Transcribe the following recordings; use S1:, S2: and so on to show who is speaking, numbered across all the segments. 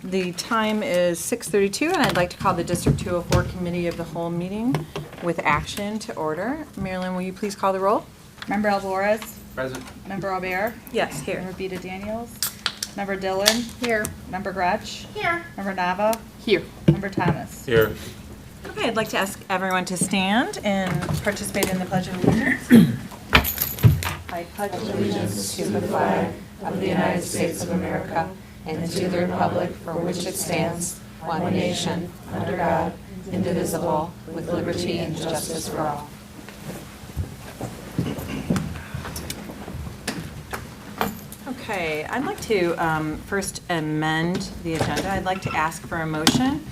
S1: The time is 6:32, and I'd like to call the District 204 Committee of the Whole meeting with action to order. Marilyn, will you please call the roll?
S2: Member Alvarez?
S3: Present.
S2: Member Aubert?
S1: Yes, here.
S2: Member Beta Daniels? Member Dillon?
S1: Here.
S2: Member Gretsch?
S1: Here.
S2: Member Nava?
S1: Here.
S2: Member Thomas?
S3: Here.
S1: Okay, I'd like to ask everyone to stand and participate in the Pledge of Allegiance. I pledge allegiance to the flag of the United States of America and to the republic for which it stands, one nation, under God, indivisible, with liberty and justice for all. Okay, I'd like to first amend the agenda. I'd like to ask for a motion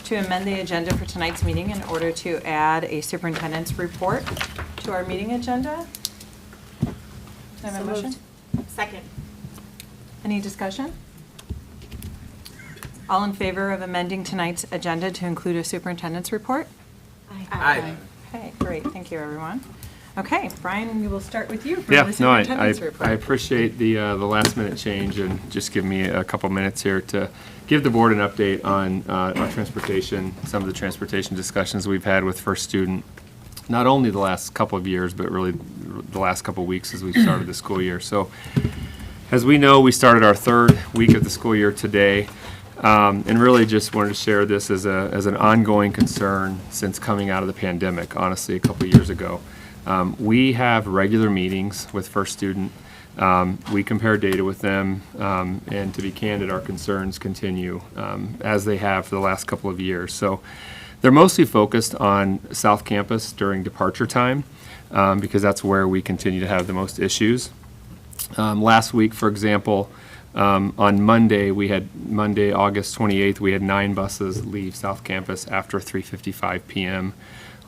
S1: to amend the agenda for tonight's meeting in order to add a superintendent's report to our meeting agenda. Can I have a motion?
S4: Second.
S1: Any discussion? All in favor of amending tonight's agenda to include a superintendent's report?
S3: Aye.
S1: Okay, great. Thank you, everyone. Okay, Brian, we will start with you for
S5: Yeah,
S1: the
S5: no,
S1: superintendent's report.
S5: I appreciate the last minute change and just give me a couple minutes here to give the board an update on our transportation, some of the transportation discussions we've had with First Student, not only the last couple of years, but really the last couple of weeks as we started the school year. So as we know, we started our third week of the school year today. And really just wanted to share this as an ongoing concern since coming out of the pandemic, honestly, a couple of years ago. We have regular meetings with First Student. We compare data with them, and to be candid, our concerns continue as they have for the last couple of years. So they're mostly focused on South Campus during departure time, because that's where we continue to have the most issues. Last week, for example, on Monday, August 28th, we had 9 buses leave South Campus after 3:55 p.m.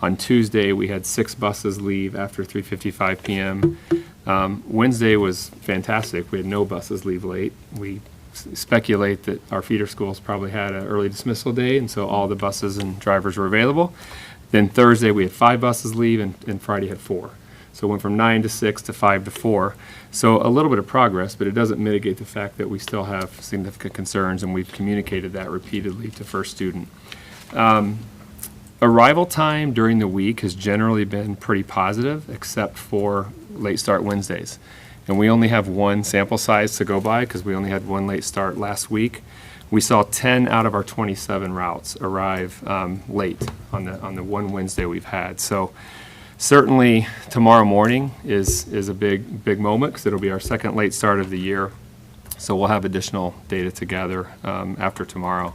S5: On Tuesday, we had 6 buses leave after 3:55 p.m. Wednesday was fantastic. We had no buses leave late. We speculate that our feeder schools probably had an early dismissal day, and so all the buses and drivers were available. Then Thursday, we had 5 buses leave, and Friday had 4. So it went from 9 to 6 to 5 to 4. So a little bit of progress, but it doesn't mitigate the fact that we still have significant concerns, and we've communicated that repeatedly to First Student. Arrival time during the week has generally been pretty positive, except for late start Wednesdays. And we only have one sample size to go by because we only had one late start last week. We saw 10 out of our 27 routes arrive late on the one Wednesday we've had. So certainly tomorrow morning is a big moment because it'll be our second late start of the year. So we'll have additional data to gather after tomorrow.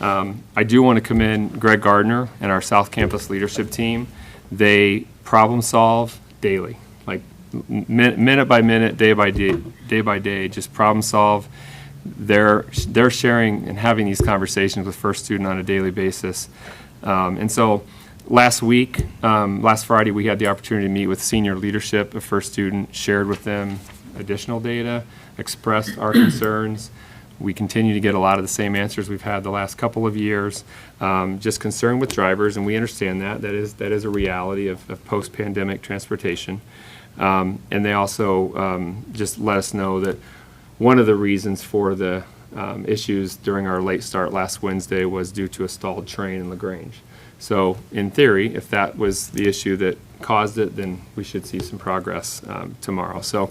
S5: I do want to commend Greg Gardner and our South Campus leadership team. They problem solve daily, like minute by minute, day by day, just problem solve. They're sharing and having these conversations with First Student on a daily basis. And so last Friday, we had the opportunity to meet with senior leadership of First Student, shared with them additional data, expressed our concerns. We continue to get a lot of the same answers we've had the last couple of years, just concerned with drivers, and we understand that. That is a reality of post-pandemic transportation. And they also just let us know that one of the reasons for the issues during our late start last Wednesday was due to a stalled train in LaGrange. So in theory, if that was the issue that caused it, then we should see some progress tomorrow. So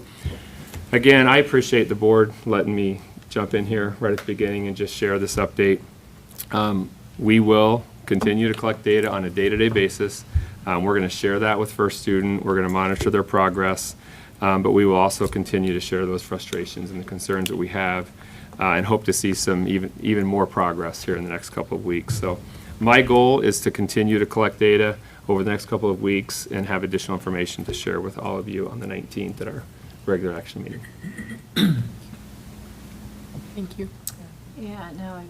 S5: again, I appreciate the board letting me jump in here right at the beginning and just share this update. We will continue to collect data on a day-to-day basis. We're going to share that with First Student. We're going to monitor their progress, but we will also continue to share those frustrations and the concerns that we have, and hope to see some even more progress here in the next couple of weeks. So my goal is to continue to collect data over the next couple of weeks and have additional information to share with all of you on the 19th at our regular action meeting.
S4: Thank you.
S6: Yeah, no,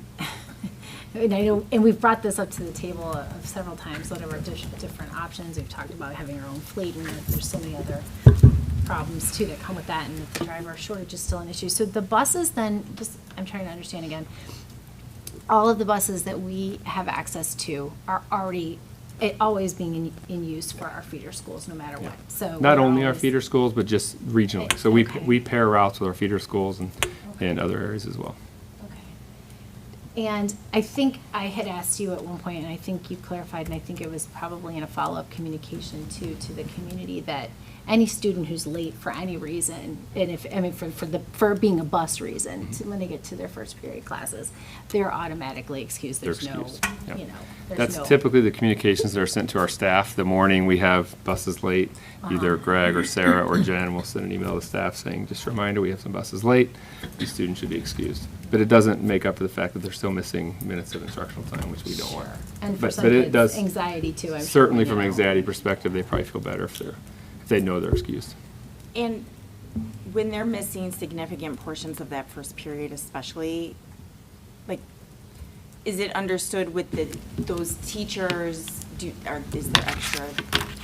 S6: and I know, and we've brought this up to the table of several times, whatever different options. We've talked about having our own fleet, and that there's so many other problems too that come with that, and that the driver shortage is still an issue. So the buses then, just, I'm trying to understand again, all of the buses that we have access to are already always being in use for our feeder schools, no matter what. So
S5: Not only our
S6: always-
S5: feeder schools, but just regionally. So we pair routes with our feeder schools and other areas as well.
S6: Okay. And I think I had asked you at one point, and I think you clarified, and I think it was probably in a follow-up communication to the community, that any student who's late for any reason, and if, I mean, for being a bus reason, when they get to their first period classes, they're automatically excused.
S5: They're
S6: There's no,
S5: excused. Yep.
S6: you know, there's
S5: That's
S6: no.
S5: typically the communications that are sent to our staff. The morning we have buses late, either Greg or Sarah or Jen will send an email to staff saying, just a reminder, we have some buses late. These students should be excused. But it doesn't make up for the fact that they're still missing minutes of instructional time, which we don't want.
S6: And for
S5: But-
S6: some
S5: but it
S6: kids,
S5: does-
S6: anxiety too, I'm sure.
S5: Certainly
S6: you
S5: from an
S6: know.
S5: anxiety perspective, they probably feel better if they know they're excused.
S4: And when they're missing significant portions of that first period especially, like, is it understood with those teachers, is there extra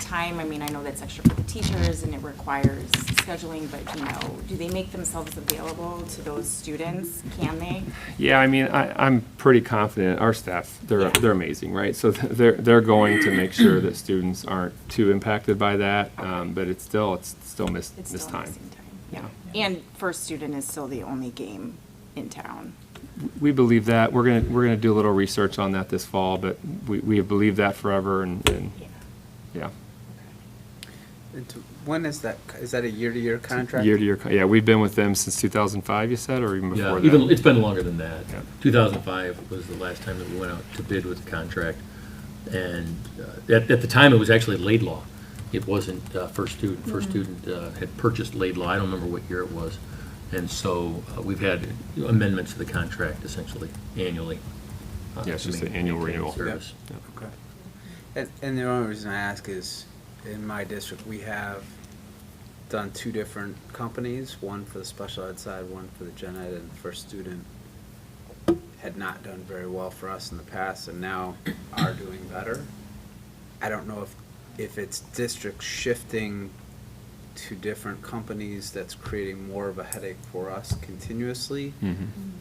S4: time? I mean, I know that's extra for the teachers and it requires scheduling, but, you know, do they make themselves available to those students? Can they?
S5: Yeah, I mean, I'm pretty confident. Our staff, they're amazing, right? So they're going to make sure that students aren't too impacted by that, but it's still missed
S4: It's
S5: this
S4: still
S5: time.
S4: missing time. Yeah. And first student is still the only game in town.
S5: We believe that. We're gonna do a little research on that this fall, but we have believed that forever, and yeah.
S3: When is that a year-to-year contract?
S5: Year to year, yeah, we've been with them since 2005, you said, or even before that?
S7: Even, it's been longer than that.
S5: Yeah.
S7: 2005 was the last time that we went out to bid with the contract. And at the time, it was actually Laidlaw. It wasn't First Student. First Student had purchased Laidlaw. I don't remember what year it was. And so we've had amendments to the contract essentially annually.
S5: Yeah, it's
S7: to
S5: just an
S7: maintain
S5: annual renewal.
S7: service.
S3: Okay. And the only reason I ask is, in my district, we have done two different companies, one for the special ed side, one for the gen ed, and First Student had not done very well for us in the past, and now are doing better. I don't know if it's district shifting to different companies that's creating more of a headache for us continuously,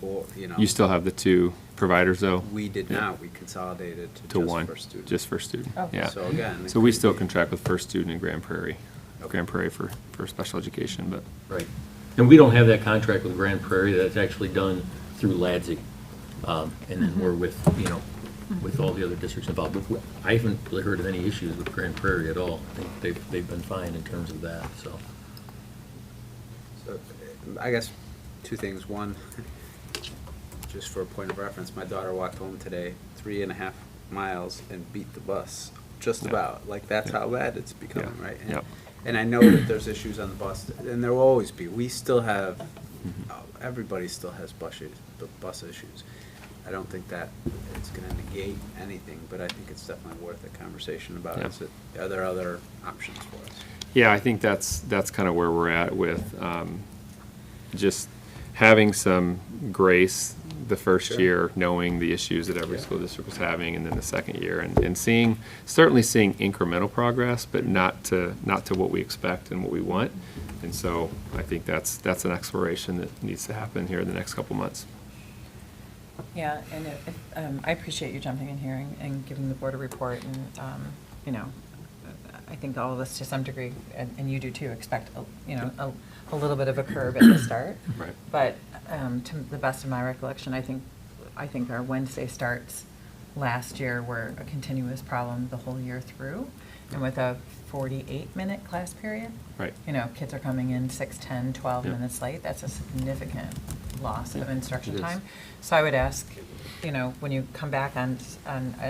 S3: or, you know.
S5: You still have the two providers, though?
S3: We did
S5: Yeah.
S3: not, we consolidated to
S5: To
S3: just
S5: one,
S3: First Student.
S5: just First Student,
S2: Oh.
S5: yeah.
S3: So again, it
S5: So we
S3: could
S5: still
S3: be-
S5: contract with First Student in Grand Prairie,
S3: Okay.
S5: Grand Prairie for special education, but.
S7: Right. And we don't have that contract with Grand Prairie. That's actually done through LADSI. And then we're with, with all the other districts involved. But I haven't really heard of any issues with Grand Prairie at all. I think they've been fine in terms of that, so.
S3: So, I guess two things. One, just for a point of reference, my daughter walked home today 3.5 miles and beat the bus, just
S5: Yeah.
S3: about. Like, that's
S5: Yeah.
S3: how bad it's becoming,
S5: Yeah.
S3: right?
S5: Yeah.
S3: And I know that there's issues on the bus, and there will always be. We still have, everybody still has bus issues. I don't think that it's gonna negate anything, but I think it's definitely worth a conversation about,
S5: Yeah.
S3: are there other options for us?
S5: Yeah, I think that's kind of where we're at with just having some grace the first
S3: Sure.
S5: year, knowing the issues that every
S3: Yeah.
S5: school district was having, and then the second year, and certainly seeing incremental progress, but not to what we expect and what we want. And so I think that's an exploration that needs to happen here in the next couple months.
S1: Yeah, and I appreciate you jumping in here and giving the board a report, and, I think all of us to some degree, and you do too, expect, a little bit of a curve at the start.
S5: Right.
S1: But to the best of my recollection, I think our Wednesday starts last year were a continuous problem the whole year through, and with a 48-minute class period.
S5: Right.
S1: Kids are coming in 6, 10, 12
S5: Yeah.
S1: minutes late. That's a significant loss of
S5: Yeah,
S1: instruction
S5: it is.
S1: time. So I would ask, when you come back at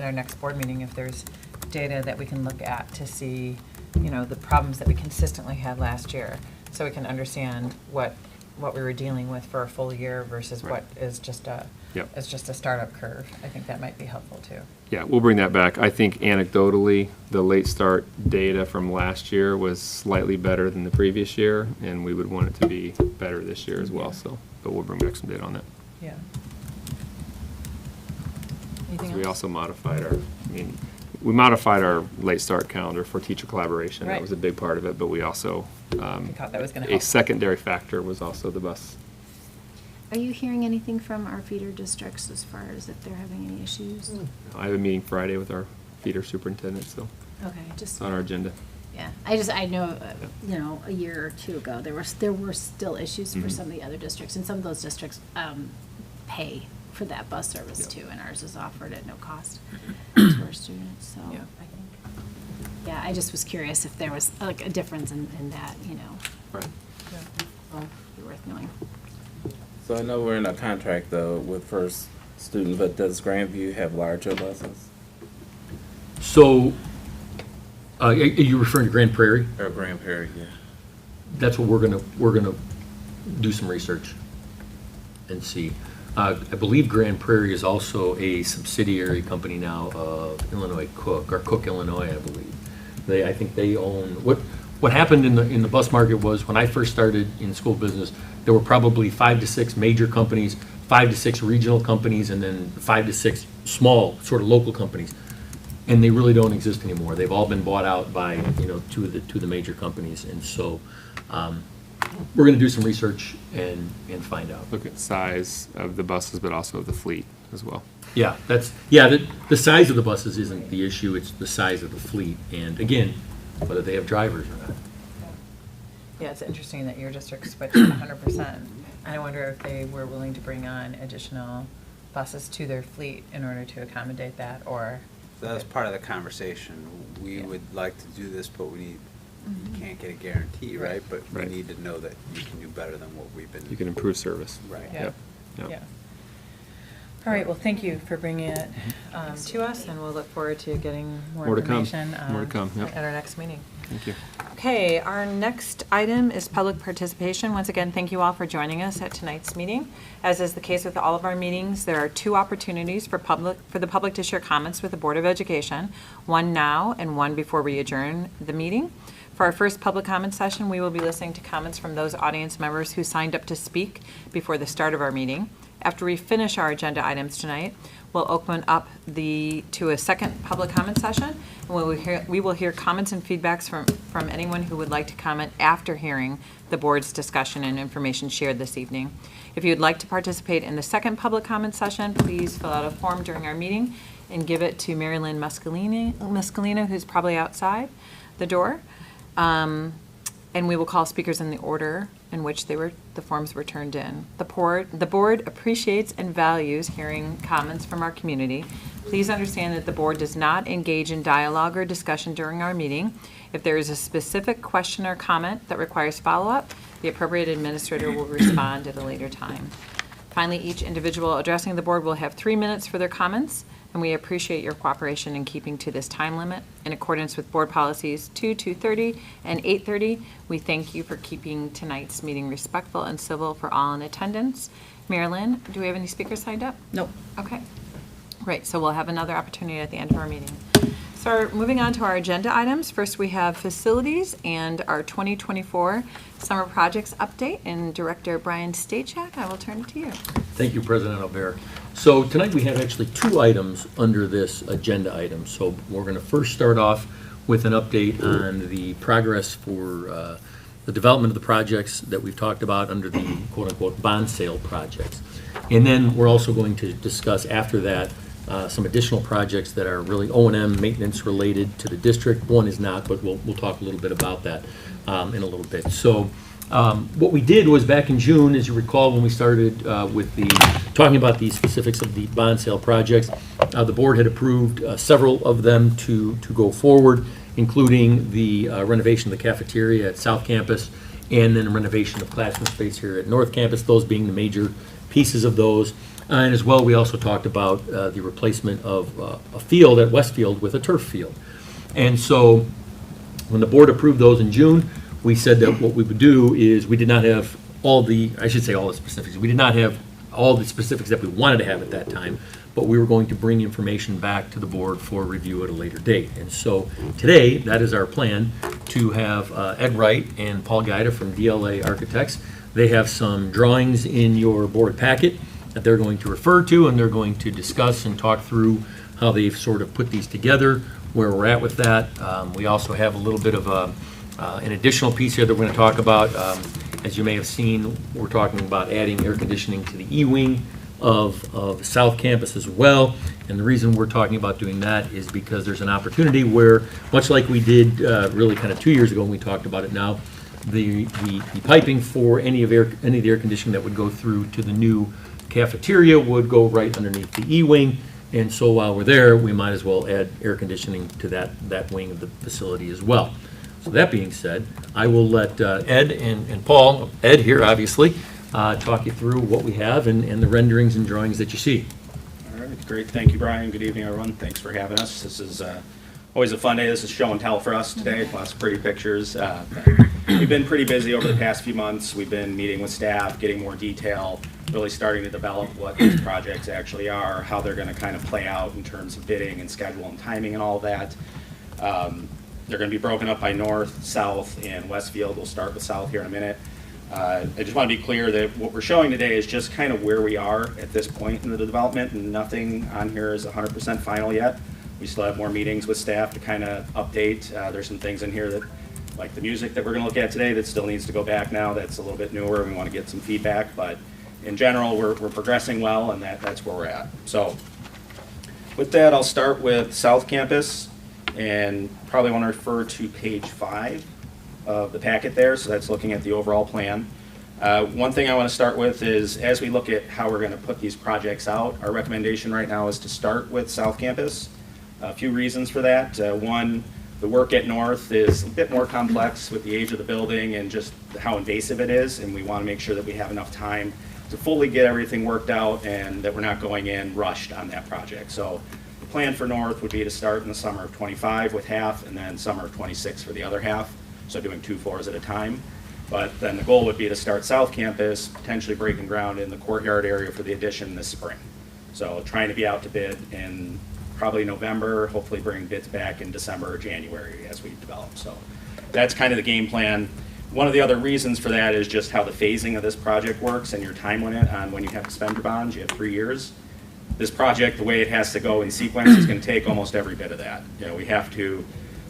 S1: our next board meeting, if there's data that we can look at to see, the problems that we consistently had last year, so we can understand what we were dealing with for a full year versus
S5: Right.
S1: what is just a
S5: Yep.
S1: startup curve. I think that might be helpful too.
S5: Yeah, we'll bring that back. I think anecdotally, the late start data from last year was slightly better than the previous year, and we would want it to be better this year as well, so, but we'll bring back some data on that.
S1: Yeah.
S5: So
S1: Anything
S5: we
S1: else?
S5: also modified our late start calendar for teacher collaboration. That
S1: Right.
S5: was a big part of it, but we also,
S1: We thought that was gonna
S5: a
S1: help.
S5: secondary factor was also the bus.
S6: Are you hearing anything from our feeder districts as far as if they're having any issues?
S5: I have a meeting Friday with our feeder superintendent, so
S6: Okay, just.
S5: it's on our agenda.
S6: Yeah, I know, a year or two ago, there were still issues for
S5: Mhm.
S6: some of the other districts, and some of those districts, pay for that bus service
S5: Yep.
S6: too, and ours is offered at no cost to our students, so
S1: Yeah.
S6: I think, yeah, I just was curious if there was like a difference in that, you know,
S5: Right.
S6: well, it'd be worth knowing.
S8: So I know we're in a contract though with First Student, but does Grandview have larger buses
S7: So, are you referring to Grand Prairie?
S8: or Grand Prairie? Yeah.
S7: That's what we're gonna do some research and see. I believe Grand Prairie is also a subsidiary company now of Illinois Cook, or Cook, Illinois, I believe. I think they own, what happened in the bus market was, when I first started in school business, there were probably 5 to 6 major companies, 5 to 6 regional companies, and then 5 to 6 small, sort of local companies. And they really don't exist anymore. They've all been bought out by, two of the major companies. And so, we're gonna do some research and find out.
S5: Look at size of the buses, but also of the fleet as well.
S7: Yeah, the size of the buses isn't the issue, it's the size of the fleet. And again, whether they have drivers or not.
S1: Yeah, it's interesting that your district switched 100%. I wonder if they were willing to bring on additional buses to their fleet in order to accommodate that, or,
S3: That was part of the conversation. We
S1: Yeah.
S3: would like to do this, but you can't get a guarantee, right? But we
S5: Right.
S3: need to know that you can do better than what we've been.
S5: You can improve service.
S3: Right.
S1: yeah.
S5: Yep. Yep.
S1: Yeah. All right, well, thank you for bringing it to us, and we'll look forward to getting more
S5: More to come.
S1: information
S5: More to come, yep.
S1: at our next meeting.
S5: Thank you.
S1: Okay, our next item is public participation. Once again, thank you all for joining us at tonight's meeting. As is the case with all of our meetings, there are 2 opportunities for the public to share comments with the Board of Education, one now and one before we adjourn the meeting. For our first public comment session, we will be listening to comments from those audience members who signed up to speak before the start of our meeting. After we finish our agenda items tonight, we'll open up to a second public comment session, and we will hear comments and feedbacks from anyone who would like to comment after hearing the board's discussion and information shared this evening. If you'd like to participate in the second public comment session, please fill out a form during our meeting and give it to Mary Lynn Mescalina, who's probably outside the door. And we will call speakers in the order in which the forms were turned in. The board appreciates and values hearing comments from our community. Please understand that the board does not engage in dialogue or discussion during our meeting. If there is a specific question or comment that requires follow-up, the appropriate administrator will respond at a later time. Finally, each individual addressing the board will have 3 minutes for their comments, and we appreciate your cooperation in keeping to this time limit. In accordance with board policies 2:30, and 8:30, we thank you for keeping tonight's meeting respectful and civil for all in attendance. Marilyn, do we have any speakers signed up?
S2: Nope.
S1: Okay. Great, so we'll have another opportunity at the end of our meeting. So moving on to our agenda items. First, we have facilities and our 2024 summer projects update. And Director Brian Stachak, I will turn it to you.
S7: Thank you, President Albert. So tonight we have actually 2 items under this agenda item. So we're going to first start off with an update on the progress for the development of the projects that we've talked about under the quote-unquote bond sale projects. And then we're also going to discuss after that some additional projects that are really O&M maintenance related to the district. One is not, but we'll talk a little bit about that in a little bit. So what we did was back in June, as you recall, when we started with talking about the specifics of the bond sale projects, the board had approved several of them to go forward, including the renovation of the cafeteria at South Campus and then the renovation of classroom space here at North Campus, those being the major pieces of those. And as well, we also talked about the replacement of a field at Westfield with a turf field. And so when the board approved those in June, we said that what we would do is we did not have all the specifics. We did not have all the specifics that we wanted to have at that time, but we were going to bring information back to the board for review at a later date. And so today, that is our plan, to have Ed Wright and Paul Guida from DLA Architects. They have some drawings in your board packet that they're going to refer to, and they're going to discuss and talk through how they've sort of put these together, where we're at with that. We also have a little bit of an additional piece here that we're going to talk about. As you may have seen, we're talking about adding air conditioning to the E-wing of South Campus as well. And the reason we're talking about doing that is because there's an opportunity where, much like we did really kind of 2 years ago when we talked about it now, the piping for any of the air conditioning that would go through to the new cafeteria would go right underneath the E-wing, and so while we're there, we might as well add air conditioning to that wing of the facility as well. So that being said, I will let Ed and Paul, Ed here obviously, talk you through what we have and the renderings and drawings that you see.
S9: All right, great. Thank you, Brian. Good evening, everyone. Thanks for having us. This is always a fun day. This is show and tell for us today. Lots of pretty pictures. We've been pretty busy over the past few months. We've been meeting with staff, getting more detail, really starting to develop what these projects actually are, how they're going to kind of play out in terms of bidding and schedule and timing and all of that. They're going to be broken up by north, south, and Westfield. We'll start with south here in a minute. I just want to be clear that what we're showing today is just kind of where we are at this point in the development, and nothing on here is 100% final yet. We still have more meetings with staff to kind of update. There's some things in here that, like the music that we're going to look at today, that still needs to go back now. That's a little bit newer. We want to get some feedback, but in general, we're progressing well, and that's where we're at. So with that, I'll start with South Campus, and probably want to refer to page 5 of the packet there. So that's looking at the overall plan. One thing I want to start with is, as we look at how we're going to put these projects out, our recommendation right now is to start with South Campus. A few reasons for that. One, the work at North is a bit more complex with the age of the building and just how invasive it is, and we want to make sure that we have enough time to fully get everything worked out and that we're not going in rushed on that project. So the plan for North would be to start in the summer of '25 with half, and then summer of '26 for the other half, so doing 2 floors at a time. But then the goal would be to start South Campus, potentially breaking ground in the courtyard area for the addition this spring. So trying to be out to bid in probably November, hopefully bring bids back in December or January as we develop. So that's kind of the game plan. One of the other reasons for that is just how the phasing of this project works and your time limit on when you have to spend your bonds. You have 3 years. This project, the way it has to go in sequence, is going to take almost every bit of that. You know, we have to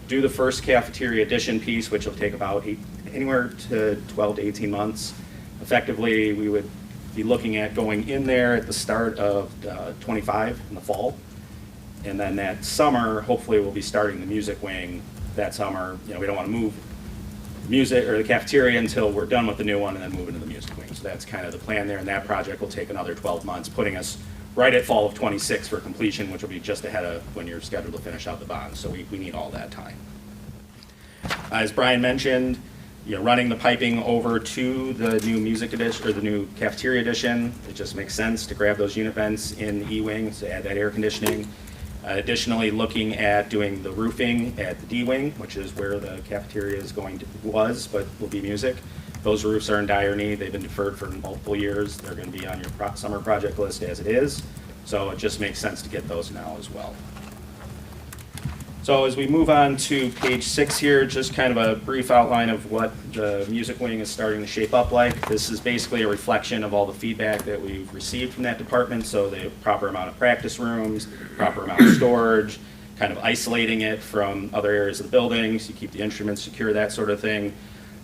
S9: do the first cafeteria addition piece, which will take about anywhere to 12 to 18 months. Effectively, we would be looking at going in there at the start of 25 in the fall. And then that summer, hopefully we'll be starting the music wing that summer. You know, we don't want to move music or the cafeteria until we're done with the new one and then move into the music wing. So that's kind of the plan there, and that project will take another 12 months, putting us right at fall of '26 for completion, which will be just ahead of when you're scheduled to finish out the bonds. So we need all that time. As Brian mentioned, you know, running the piping over to the new music edition or the new cafeteria edition, it just makes sense to grab those unit vents in the E-wing to add that air conditioning. Additionally, looking at doing the roofing at the D-wing, which is where the cafeteria is was, but will be music. Those roofs are in dire need. They've been deferred for multiple years. They're going to be on your summer project list as it is. So it just makes sense to get those now as well. So as we move on to page 6 here, just kind of a brief outline of what the music wing is starting to shape up like. This is basically a reflection of all the feedback that we've received from that department. So the proper amount of practice rooms, proper amount of storage, kind of isolating it from other areas of the building so you keep the instruments secure, that sort of thing.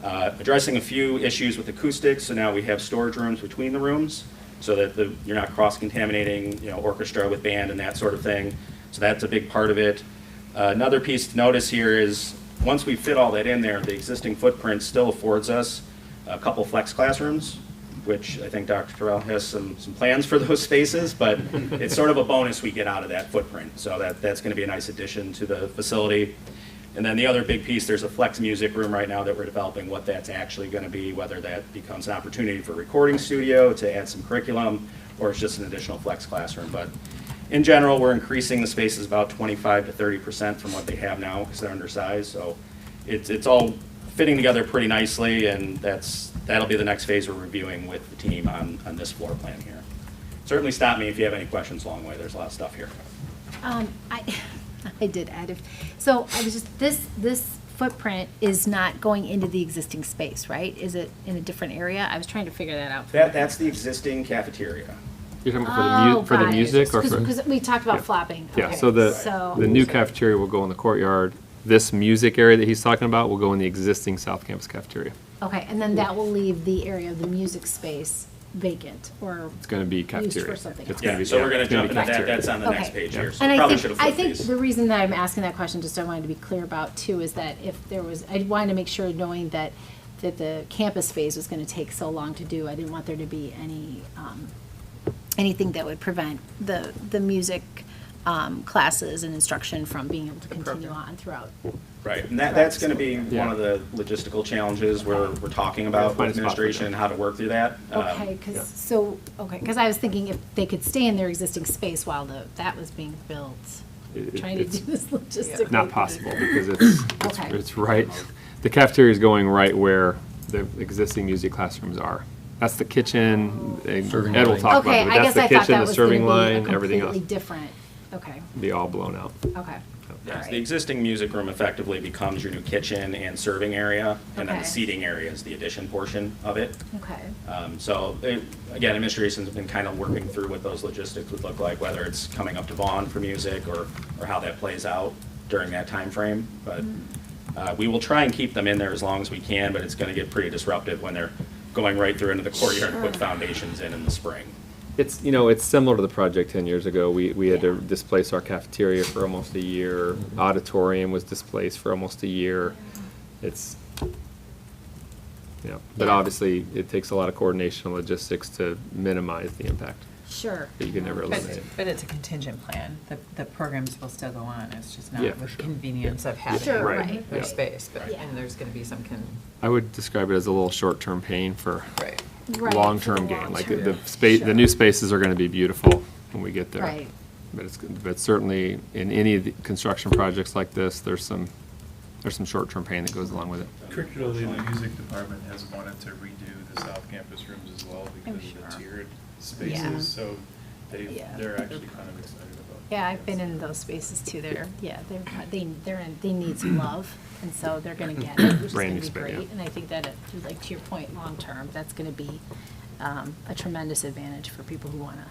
S9: Addressing a few issues with acoustics. So now we have storage rooms between the rooms so that you're not cross-contaminating, you know, orchestra with band and that sort of thing. So that's a big part of it. Another piece to notice here is once we fit all that in there, the existing footprint still affords us a couple flex classrooms, which I think Dr. Terrell has some plans for those spaces, but it's sort of a bonus we get out of that footprint. So that's going to be a nice addition to the facility. And then the other big piece, there's a flex music room right now that we're developing what that's actually going to be, whether that becomes an opportunity for a recording studio to add some curriculum, or it's just an additional flex classroom. But in general, we're increasing the spaces about 25 to 30% from what they have now because they're undersized. So it's all fitting together pretty nicely, and that'll be the next phase we're reviewing with the team on this floor plan here. Certainly stop me if you have any questions along the way. There's a lot of stuff here.
S6: I did add so I was just, this footprint is not going into the existing space, right? Is it in a different area? I was trying to figure that out.
S9: That's the existing cafeteria.
S5: You're talking about for the music or for?
S6: Because we talked about
S5: Yeah.
S6: flopping.
S5: Yeah,
S6: Okay.
S5: so the new cafeteria will go in the courtyard. This music area that he's talking about will go in the existing South Campus cafeteria.
S6: Okay, and then that will leave the area of the music space vacant, or
S5: It's going to be
S6: used
S5: cafeteria.
S6: for something
S5: It's
S6: else.
S5: gonna
S9: Yeah,
S5: be-
S9: so we're going
S5: it's
S9: to
S5: gonna
S9: jump
S5: be
S9: into that.
S5: cafeteria.
S9: That's on the next
S6: Okay.
S9: page here. So
S6: And
S9: probably
S6: I
S9: should
S6: think,
S9: have
S6: I
S9: flipped
S6: think
S9: these.
S6: the reason that I'm asking that question, just I wanted to be clear about too, is that if there was, I wanted to make sure, knowing that the campus phase was going to take so long to do, I didn't want there to be any anything that would prevent the music classes and instruction from being able to continue on throughout.
S9: Right, and that's going to be one of the logistical challenges we're talking about with
S5: Find a spot for
S9: administration and how to work through that.
S6: Okay, because I was thinking if they could stay in their existing space while that was being built, trying to
S5: It's
S6: do this logistically.
S5: not possible because
S6: Okay.
S5: it's right, the cafeteria is going right where the existing music classrooms are. That's the kitchen, and
S7: Serving
S5: Ed will
S7: line.
S5: talk
S6: Okay,
S5: about it,
S6: I
S5: but
S6: guess
S5: that's
S6: I
S5: the
S6: thought
S5: kitchen,
S6: that
S5: the
S6: was
S5: serving
S6: gonna
S5: line,
S6: be a
S5: everything else.
S6: completely different, okay,
S5: Be all blown out.
S6: okay.
S9: Yes,
S6: Alright.
S9: the existing music room effectively becomes your new kitchen and serving area, and then
S6: Okay.
S9: the seating area is the addition portion of it.
S6: Okay,
S9: Again, administration's been kind of working through what those logistics would look like, whether it's coming up to Vaughn for music or how that plays out during that time frame. But we will try and keep them in there as long as we can, but it's going to get pretty disruptive when they're going right through into the courtyard to put foundations in the spring.
S5: It's, it's similar to the project 10 years ago. We had to displace our cafeteria for almost a year. Auditorium was displaced for almost a year. It's, but
S6: Yeah.
S5: obviously, it takes a lot of coordination and logistics to minimize the impact.
S6: sure.
S5: But you can never eliminate it.
S1: But it's a contingent plan. The programs will still go on. It's just
S5: Yeah,
S1: not
S5: for
S1: with
S5: sure.
S1: convenience of having
S6: Sure,
S5: Right,
S6: right.
S1: their
S5: yeah.
S1: space. But,
S6: Yeah.
S1: and there's going to be some,
S5: I would describe it as a little short-term pain for
S1: right.
S6: Right,
S5: long-term
S6: for the
S5: gain. Like
S6: long-term.
S5: the space, the
S6: Sure.
S5: new spaces are going to be beautiful when we get there.
S6: Right.
S5: But certainly in any of the construction projects like this, there's some short-term pain that goes along with it.
S10: Particularly, the music department has wanted to redo the South Campus rooms as well because of
S6: sure.
S10: the tiered
S6: Yeah.
S10: spaces, so
S6: Yeah.
S10: they're actually kind of excited about it.
S6: Yeah, I've been in those spaces too. They need some love, and so they're gonna get it, which is
S5: Brand
S6: gonna
S5: new
S6: be
S5: space,
S6: great.
S5: yeah.
S6: And I think that, like to your point, long-term, that's gonna be a tremendous advantage for people who wanna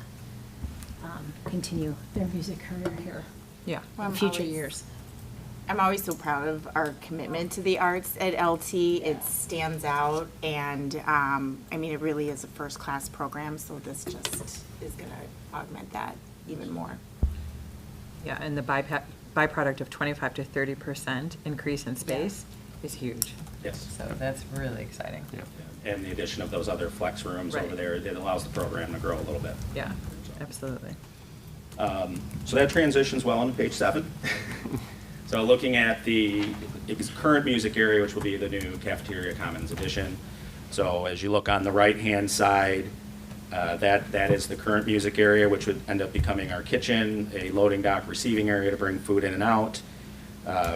S6: continue their music career here
S1: Yeah.
S6: in future years.
S4: I'm always so proud of our commitment to the arts at LT. It stands out, and it really is a first-class program, so this just is going to augment that even more.
S1: Yeah, and the byproduct of 25 to 30% increase in space is huge.
S9: Yes.
S1: So that's really exciting.
S5: Yeah.
S9: And the addition of those other flex rooms over
S1: Right.
S9: there, it allows the program to grow a little bit.
S1: Yeah, absolutely.
S9: So that transitions well into page 7. So looking at the current music area, which will be the new cafeteria commons addition. So as you look on the right-hand side, that is the current music area, which would end up becoming our kitchen, a loading dock receiving area to bring food in and out.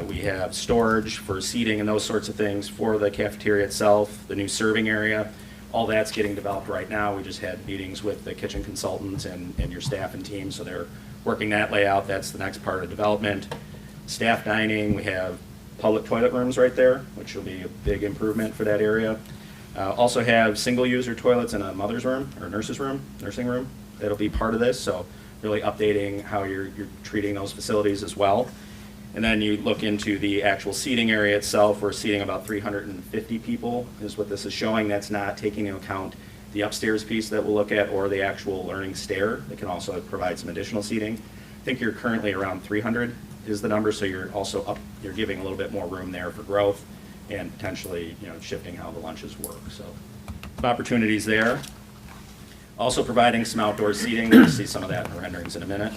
S9: We have storage for seating and those sorts of things for the cafeteria itself, the new serving area. All that's getting developed right now. We just had meetings with the kitchen consultants and your staff and team, so they're working that layout. That's the next part of development. Staff dining, we have public toilet rooms right there, which will be a big improvement for that area. Also have single-user toilets in a mother's room or nursing room. That'll be part of this, so really updating how you're treating those facilities as well. And then you look into the actual seating area itself. We're seating about 350 people is what this is showing. That's not taking into account the upstairs piece that we'll look at or the actual learning stair that can also provide some additional seating. I think you're currently around 300 is the number, so you're you're giving a little bit more room there for growth and potentially, shifting how the lunches work. So some opportunities there. Also providing some outdoor seating. We'll see some of that in the renderings in a minute.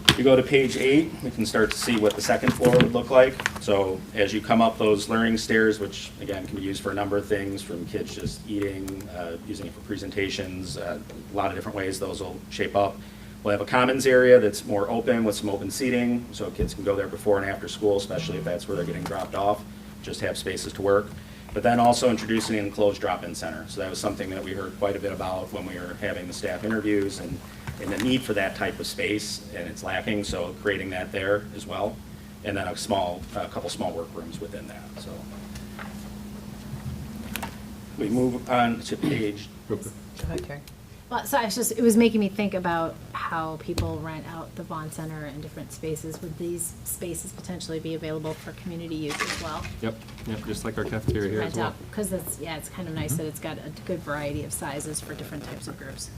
S9: If you go to page 8, we can start to see what the second floor would look like. So as you come up those learning stairs, which again can be used for a number of things, from kids just eating, using it for presentations, a lot of different ways those will shape up. We'll have a commons area that's more open with some open seating, so kids can go there before and after school, especially if that's where they're getting dropped off, just have spaces to work. But then also introducing an enclosed drop-in center. So that was something that we heard quite a bit about when we were having the staff interviews and the need for that type of space, and it's lacking, so creating that there as well. And then a couple small workrooms within that, so. We move on to page.
S1: Go ahead, Carrie.
S6: Well, so it was making me think about how people rent out the Vaughn Center in different spaces. Would these spaces potentially be available for community use as well?
S5: Yep, just like our cafeteria here as
S6: Rent
S5: well.
S6: out, because it's kind of nice that it's got a good variety of sizes for different types of groups.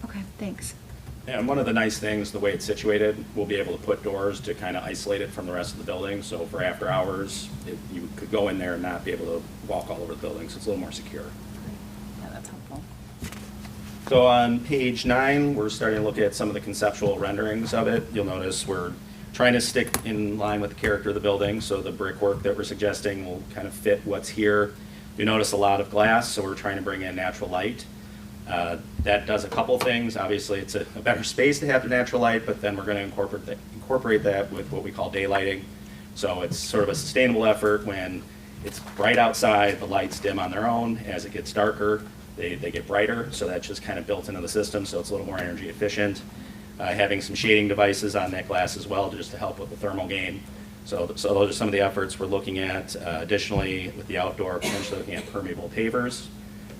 S6: Okay, thanks.
S9: And one of the nice things, the way it's situated, we'll be able to put doors to kind of isolate it from the rest of the building. So for after hours, you could go in there and not be able to walk all over the building, so it's a little more secure.
S6: Yeah, that's helpful.
S9: So on page 9, we're starting to look at some of the conceptual renderings of it. You'll notice we're trying to stick in line with the character of the building, so the brickwork that we're suggesting will kind of fit what's here. You notice a lot of glass, so we're trying to bring in natural light. That does a couple things. Obviously, it's a better space to have the natural light, but then we're going to incorporate that with what we call daylighting. So it's sort of a sustainable effort. When it's bright outside, the lights dim on their own. As it gets darker, they get brighter, so that's just kind of built into the system, so it's a little more energy efficient. Having some shading devices on that glass as well, just to help with the thermal gain. So those are some of the efforts we're looking at. Additionally, with the outdoor, potentially looking at permeable pavers.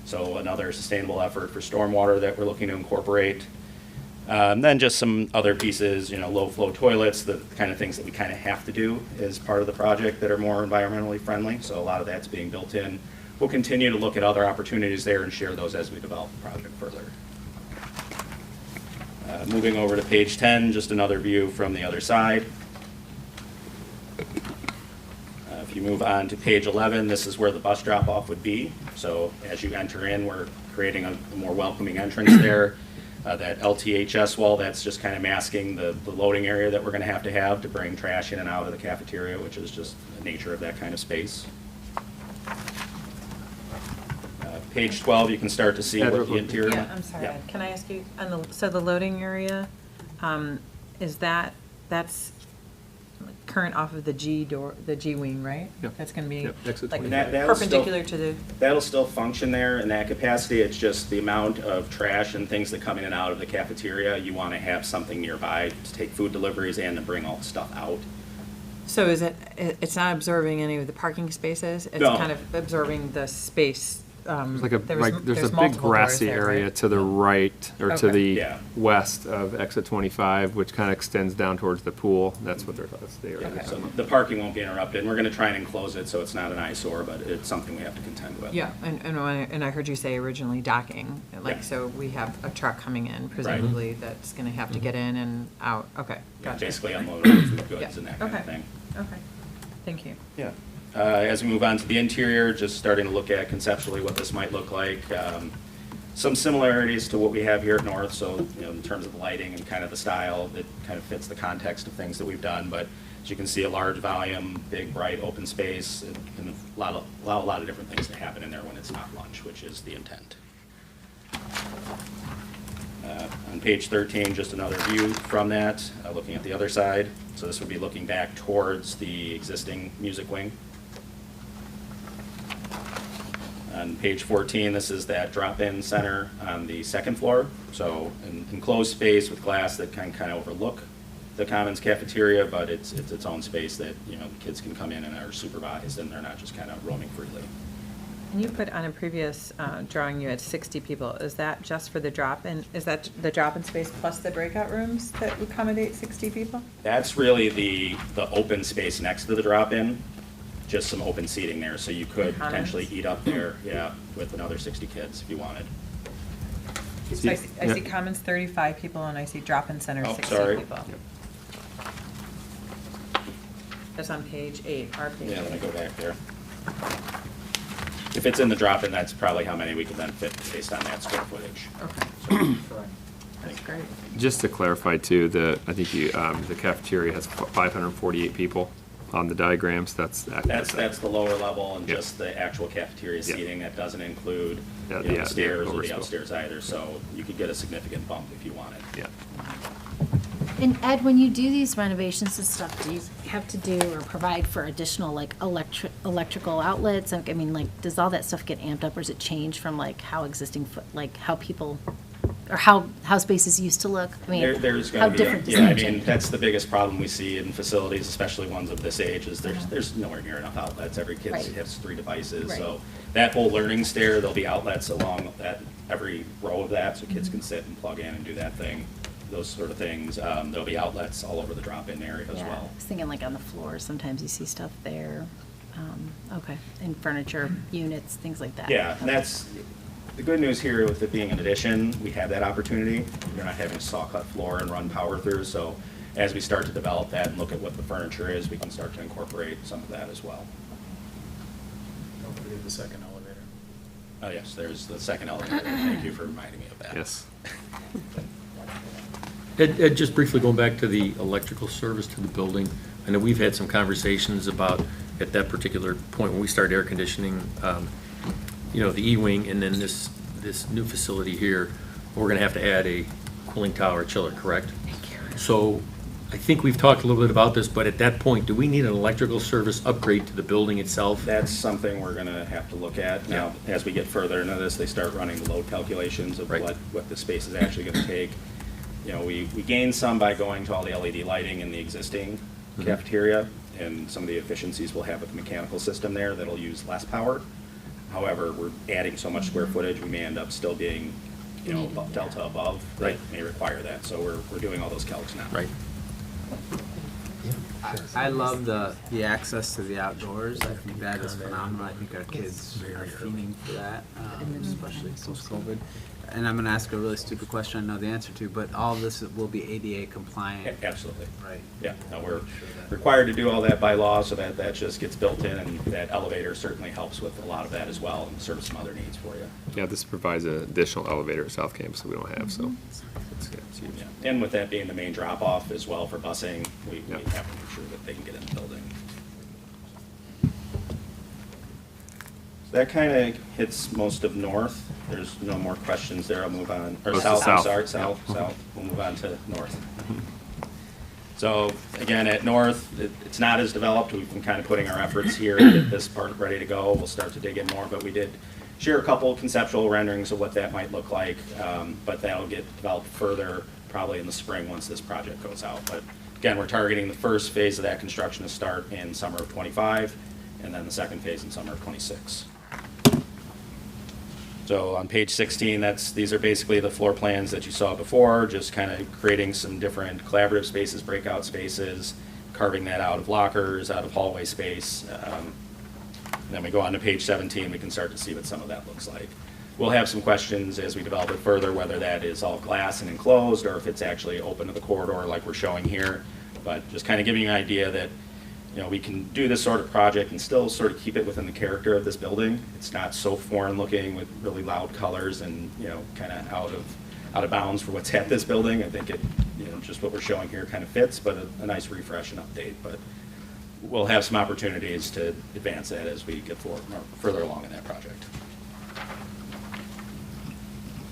S9: So another sustainable effort for stormwater that we're looking to incorporate. Then just some other pieces, low flow toilets, the kind of things that we kind of have to do as part of the project that are more environmentally friendly. So a lot of that's being built in. We'll continue to look at other opportunities there and share those as we develop the project further. Moving over to page 10, just another view from the other side. If you move on to page 11, this is where the bus drop-off would be. So as you enter in, we're creating a more welcoming entrance there. That LTHS wall, that's just kind of masking the loading area that we're going to have to bring trash in and out of the cafeteria, which is just the nature of that kind of space. Page 12, you can start to see what the interior.
S1: Yeah, I'm sorry,
S9: Yeah.
S1: Ed, can I ask you, so the loading area, that's current off of the G wing, right?
S5: Yep.
S1: That's gonna be
S5: Yep, exit
S1: like
S5: 25.
S9: That'll
S1: perpendicular to the,
S9: That'll still function there in that capacity. It's just the amount of trash and things that come in and out of the cafeteria. You want to have something nearby to take food deliveries and to bring all the stuff out.
S1: so it's not absorbing any of the parking spaces? It's
S9: No.
S1: kind of absorbing the space.
S5: There's like there's a big
S1: multiple doors
S5: grassy
S1: there,
S5: area
S1: right?
S5: to the right, or to
S1: Okay.
S5: the
S9: Yeah.
S5: west of exit 25, which kind of extends down towards the pool. That's the area.
S1: Okay.
S9: So the parking won't be interrupted. And we're going to try and enclose it so it's not an eyesore, but it's something we have to contend with.
S1: Yeah, and I heard you say originally docking,
S9: Yeah.
S1: so we have a truck coming in presumably that's gonna have to get in and out, okay,
S9: Yeah,
S1: gotcha.
S9: basically unloading food goods
S1: Yeah,
S9: and that kind of
S1: okay.
S9: thing.
S1: Okay, thank you.
S9: Yeah. As we move on to the interior, just starting to look at conceptually what this might look like. Some similarities to what we have here at North, so in terms of the lighting and kind of the style, it kind of fits the context of things that we've done. But as you can see, a large volume, big, bright, open space, and allow a lot of different things to happen in there when it's not lunch, which is the intent. On page 13, just another view from that, looking at the other side. So this would be looking back towards the existing music wing. On page 14, this is that drop-in center on the second floor. So an enclosed space with glass that can kind of overlook the Commons cafeteria, but it's its own space that, the kids can come in and are supervised, and they're not just kind of roaming freely.
S1: And you put on a previous drawing, you had 60 people. Is that just for the drop-in? Is that the drop-in space plus the breakout rooms that accommodate 60 people?
S9: That's really the open space next to the drop-in, just some open seating there, so you could
S1: Commons.
S9: potentially eat up there, with another 60 kids if you wanted.
S1: So I see Commons 35 people, and I see drop-in center
S9: Oh,
S1: 60
S9: sorry.
S1: people. That's on page 8, our page 8.
S9: Yeah, let me go back there. If it's in the drop-in, that's probably how many we can then fit based on that square footage.
S1: Okay, that's great.
S5: Just to clarify too, I think the cafeteria has 548 people on the diagrams. That's
S9: That's the lower level and
S5: Yeah.
S9: just the actual cafeteria
S5: Yeah.
S9: seating. That doesn't include
S5: Yeah,
S9: the
S5: yeah,
S9: stairs
S5: yeah,
S9: or the
S5: overspill.
S9: upstairs either, so you could get a significant bump if you wanted.
S5: Yeah.
S6: And Ed, when you do these renovations and stuff, do you have to do or provide for additional like electrical outlets? I mean, like, does all that stuff get amped up, or is it changed from like how existing, like how people, or how spaces used to look? I mean,
S9: There's
S6: how
S9: going to be,
S6: different does
S9: yeah, I
S6: that
S9: mean,
S6: change?
S9: that's the biggest problem we see in facilities, especially ones of this age, is there's nowhere near enough outlets. Every kid
S6: Right.
S9: has 3 devices,
S6: Right.
S9: so that whole learning stair, there'll be outlets along that, every row of that, so
S6: Mm-hmm.
S9: kids can sit and plug in and do that thing, those sort of things. There'll be outlets all over the drop-in area as
S6: Yeah,
S9: well.
S6: I was thinking like on the floor, sometimes you see stuff there. Okay, and furniture, units, things like that.
S9: Yeah, and
S6: Okay.
S9: that's, the good news here with it being an addition, we have that opportunity. You're not having a saw-cut floor and run power through, so as we start to develop that and look at what the furniture is, we can start to incorporate some of that as well.
S10: Don't forget the second elevator.
S9: Oh, yes, there's the second elevator. Thank you for reminding me of that.
S5: Yes.
S7: Ed, just briefly going back to the electrical service to the building, I know we've had some conversations about, at that particular point when we started air conditioning, the E-wing, and then this new facility here, we're gonna have to add a cooling tower chiller, correct? So, I think we've talked a little bit about this, but at that point, do we need an electrical service upgrade to the building itself?
S9: That's something we're gonna have to look at. Now, as we get further into this, they start running the load calculations of
S7: Right.
S9: what the space is actually gonna take. We gain some by going to all the LED lighting in the existing cafeteria, and some of the efficiencies we'll have with the mechanical system there that'll use less power. However, we're adding so much square footage, we may end up still being, delta above, that
S7: Right.
S9: may require that. So we're doing all those calcs now.
S7: Right.
S3: I love the access to the outdoors. I think that is phenomenal. I think our kids are fiending for that, especially post-COVID. And I'm gonna ask a really stupid question I know the answer to, but all of this will be ADA compliant.
S9: Absolutely.
S3: Right.
S9: Yeah, no, we're required to do all that by law, so that just gets built in, and that elevator certainly helps with a lot of that as well, and serves some other needs for you.
S5: Yeah, this provides an additional elevator at South Campus that we don't have, so it's huge.
S9: Yeah. And with that being the main drop-off as well for busing, we have to make sure that they can get in the building. So that kind of hits most of north. There's no more questions there. I'll move on, or
S5: Goes to
S9: south, I'm
S5: south.
S9: sorry, south. We'll move on to north. So again, at north, it's not as developed. We've been kind of putting our efforts here to get this part ready to go. We'll start to dig in more, but we did share a couple conceptual renderings of what that might look like, but that'll get developed further probably in the spring once this project goes out. But again, we're targeting the first phase of that construction to start in summer of '25, and then the second phase in summer of '26. So on page 16, these are basically the floor plans that you saw before, just kind of creating some different collaborative spaces, breakout spaces, carving that out of lockers, out of hallway space. Then we go on to page 17, we can start to see what some of that looks like. We'll have some questions as we develop it further, whether that is all glass and enclosed, or if it's actually open to the corridor like we're showing here. But just kind of giving you an idea that we can do this sort of project and still sort of keep it within the character of this building. It's not so foreign looking with really loud colors and, kind of out of bounds for what's at this building. I think it, just what we're showing here kind of fits, but a nice refresh and update. But we'll have some opportunities to advance that as we get further along in that project.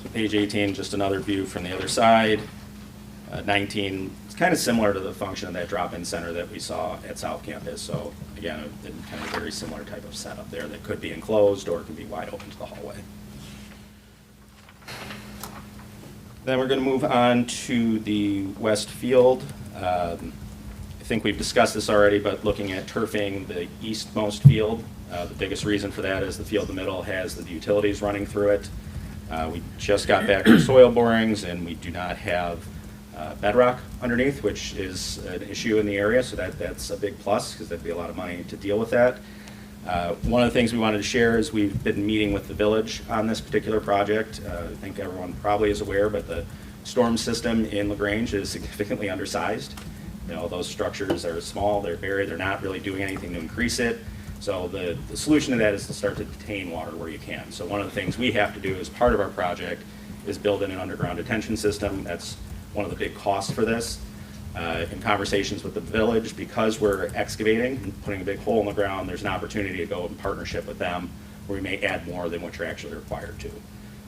S9: So page 18, just another view from the other side. 19, it's kind of similar to the function of that drop-in center that we saw at South Campus. So again, a kind of very similar type of setup there that could be enclosed or can be wide open to the hallway. Then we're going to move on to the west field. I think we've discussed this already, but looking at turfing the eastmost field, the biggest reason for that is the field in the middle has the utilities running through it. We just got back from soil borings, and we do not have bedrock underneath, which is an issue in the area, so that's a big plus, because that'd be a lot of money to deal with that. One of the things we wanted to share is we've been meeting with the village on this particular project. I think everyone probably is aware, but the storm system in LaGrange is significantly undersized. Those structures are small, they're buried, they're not really doing anything to increase it. So the solution to that is to start to detain water where you can. So one of the things we have to do as part of our project is build in an underground detention system. That's one of the big costs for this. In conversations with the village, because we're excavating and putting a big hole in the ground, there's an opportunity to go in partnership with them where we may add more than what you're actually required to.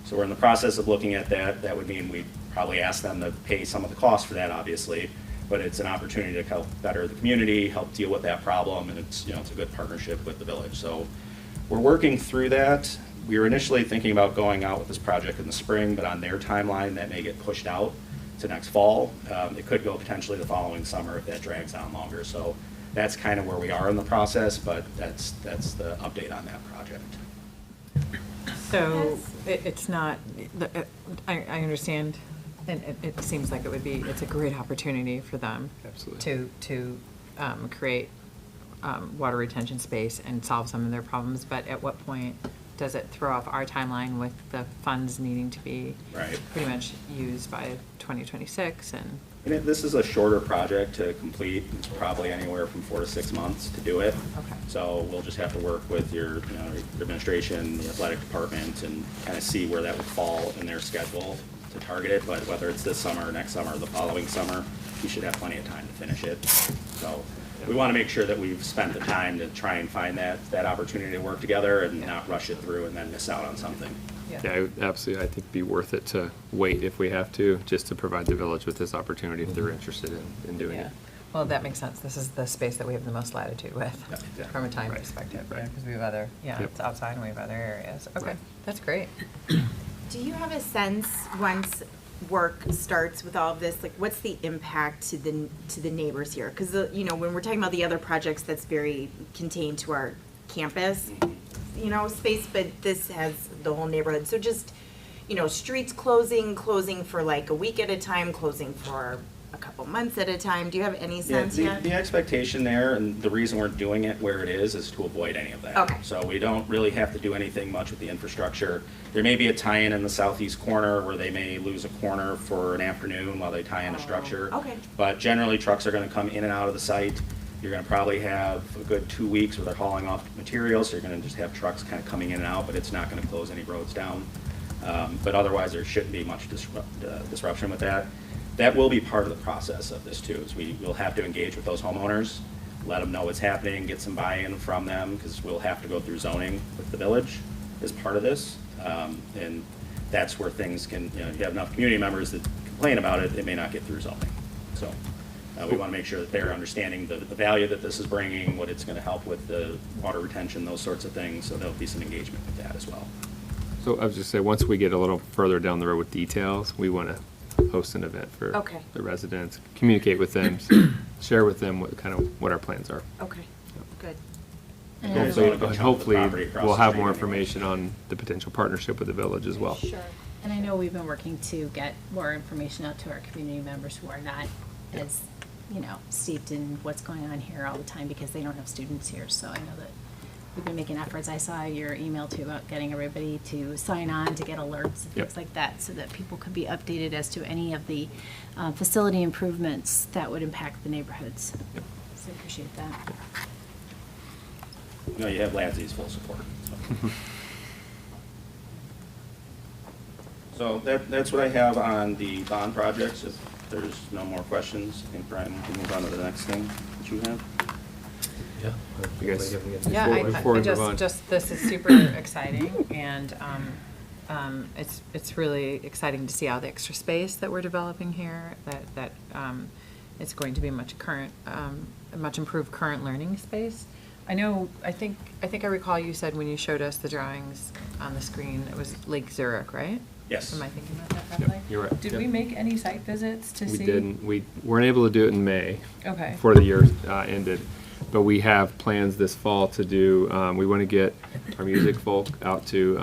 S9: So we're in the process of looking at that. That would mean we'd probably ask them to pay some of the cost for that, obviously, but it's an opportunity to help better the community, help deal with that problem, and it's a good partnership with the village. So we're working through that. We were initially thinking about going out with this project in the spring, but on their timeline, that may get pushed out to next fall. It could go potentially the following summer if that drags on longer. So that's kind of where we are in the process, but that's the update on that project.
S1: So it's not, I understand, and it seems like it's a great opportunity for them.
S5: Absolutely.
S1: To create water retention space and solve some of their problems, but at what point does it throw off our timeline with the funds needing to be
S9: Right.
S1: pretty much used by 2026? And
S9: This is a shorter project to complete. It's probably anywhere from 4 to 6 months to do it.
S1: Okay.
S9: So we'll just have to work with your administration, the athletic department, and kind of see where that would fall in their schedule to target it. But whether it's this summer, next summer, or the following summer, we should have plenty of time to finish it. So we want to make sure that we've spent the time to try and find that opportunity to work together and not rush it through and then miss out on something.
S5: Yeah, absolutely. I think it'd be worth it to wait if we have to, just to provide the village with this opportunity if they're interested in doing
S1: Yeah.
S5: it.
S1: Well, that makes sense. This is the space that we have the most latitude with
S5: Yeah.
S1: from a time
S5: Right.
S1: perspective,
S5: Right.
S1: because we have other,
S5: Yep.
S1: it's outside and we have other areas. Okay,
S5: Right.
S1: that's great.
S4: Do you have a sense, once work starts with all of this, like what's the impact to the neighbors here? Because, when we're talking about the other projects, that's very contained to our campus, space, but this has the whole neighborhood. So just, streets closing for like a week at a time, closing for a couple months at a time. Do you have any sense yet?
S9: The expectation there, and the reason we're doing it where it is to avoid any of that.
S4: Okay.
S9: So we don't really have to do anything much with the infrastructure. There may be a tie-in in the southeast corner where they may lose a corner for an afternoon while they tie in a structure.
S4: Okay.
S9: But generally, trucks are gonna come in and out of the site. You're gonna probably have a good 2 weeks where they're hauling off materials, so you're gonna just have trucks kind of coming in and out, but it's not gonna close any roads down. But otherwise, there shouldn't be much disruption with that. That will be part of the process of this too, is we will have to engage with those homeowners, let them know what's happening, get some buy-in from them, because we'll have to go through zoning with the village as part of this. And that's where things can, you have enough community members that complain about it, they may not get through zoning. So we want to make sure that they're understanding the value that this is bringing, what it's going to help with the water retention, those sorts of things, so there'll be some engagement with that as well.
S5: So I was just saying, once we get a little further down the road with details, we want to host an event for
S4: Okay.
S5: the residents, communicate with them, share with them what our plans are.
S4: Okay, good.
S9: Yeah, there's a good chunk of the
S5: Hopefully,
S9: property across
S5: we'll
S9: the
S5: have
S9: street
S5: more
S9: anyway.
S5: information on the potential partnership with the village as well.
S6: Sure. And I know we've been working to get more information out to our community members who are not as, steeped in what's going on here all the time because they don't have students here. So I know that we've been making efforts. I saw your email too about getting everybody to sign on to get alerts and
S5: Yep.
S6: things like that so that people could be updated as to any of the facility improvements that would impact the neighborhoods. So I appreciate that.
S9: You have Ladsy's full support. So that's what I have on the bond projects. If there's no more questions, I think Brian, we can move on to the next thing that you have.
S7: Yeah.
S5: You guys-
S1: Yeah,
S5: Before we move on.
S1: this is super exciting, and it's really exciting to see all the extra space that we're developing here, that it's going to be a much improved current learning space. I think I recall you said when you showed us the drawings on the screen, it was Lake Zurich, right?
S9: Yes.
S1: Am I thinking about that correctly?
S5: you're right.
S1: Did
S5: Yep.
S1: we make any site visits to see?
S5: We didn't, we weren't able to do it in May.
S1: Okay.
S5: Before the year ended. But we have plans this fall to do, we want to get our music folk out to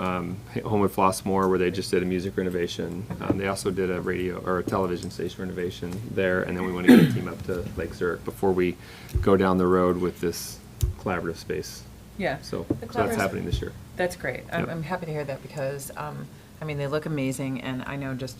S5: Homewood Flossmoor, where they just did a music renovation. They also did a radio or a television station renovation there, and then we want to get a team up to Lake Zurich before we go down the road with this collaborative space.
S1: Yeah.
S5: So
S1: The
S5: that's
S1: collaborative-
S5: happening this year.
S1: That's great.
S5: Yep.
S1: I'm happy to hear that because, they look amazing, and I know just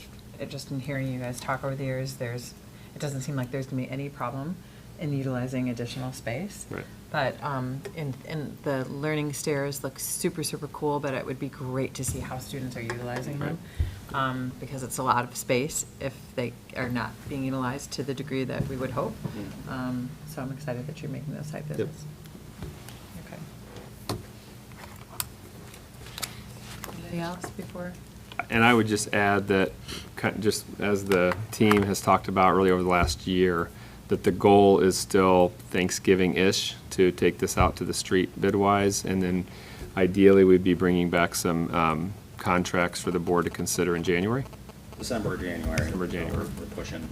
S1: in hearing you guys talk over the years, it doesn't seem like there's going to be any problem in utilizing additional space.
S5: Right.
S1: But, and the learning stairs look super, super cool, but it would be great to see how students are utilizing them. Because it's a lot of space if they are not being utilized to the degree that we would hope. So I'm excited that you're making those site visits. Okay. Anything else before?
S5: And I would just add that, just as the team has talked about really over the last year, that the goal is still Thanksgiving-ish to take this out to the street bid-wise, and then ideally, we'd be bringing back some contracts for the board to consider in January.
S9: December, January.
S5: December, January.
S9: We're pushing.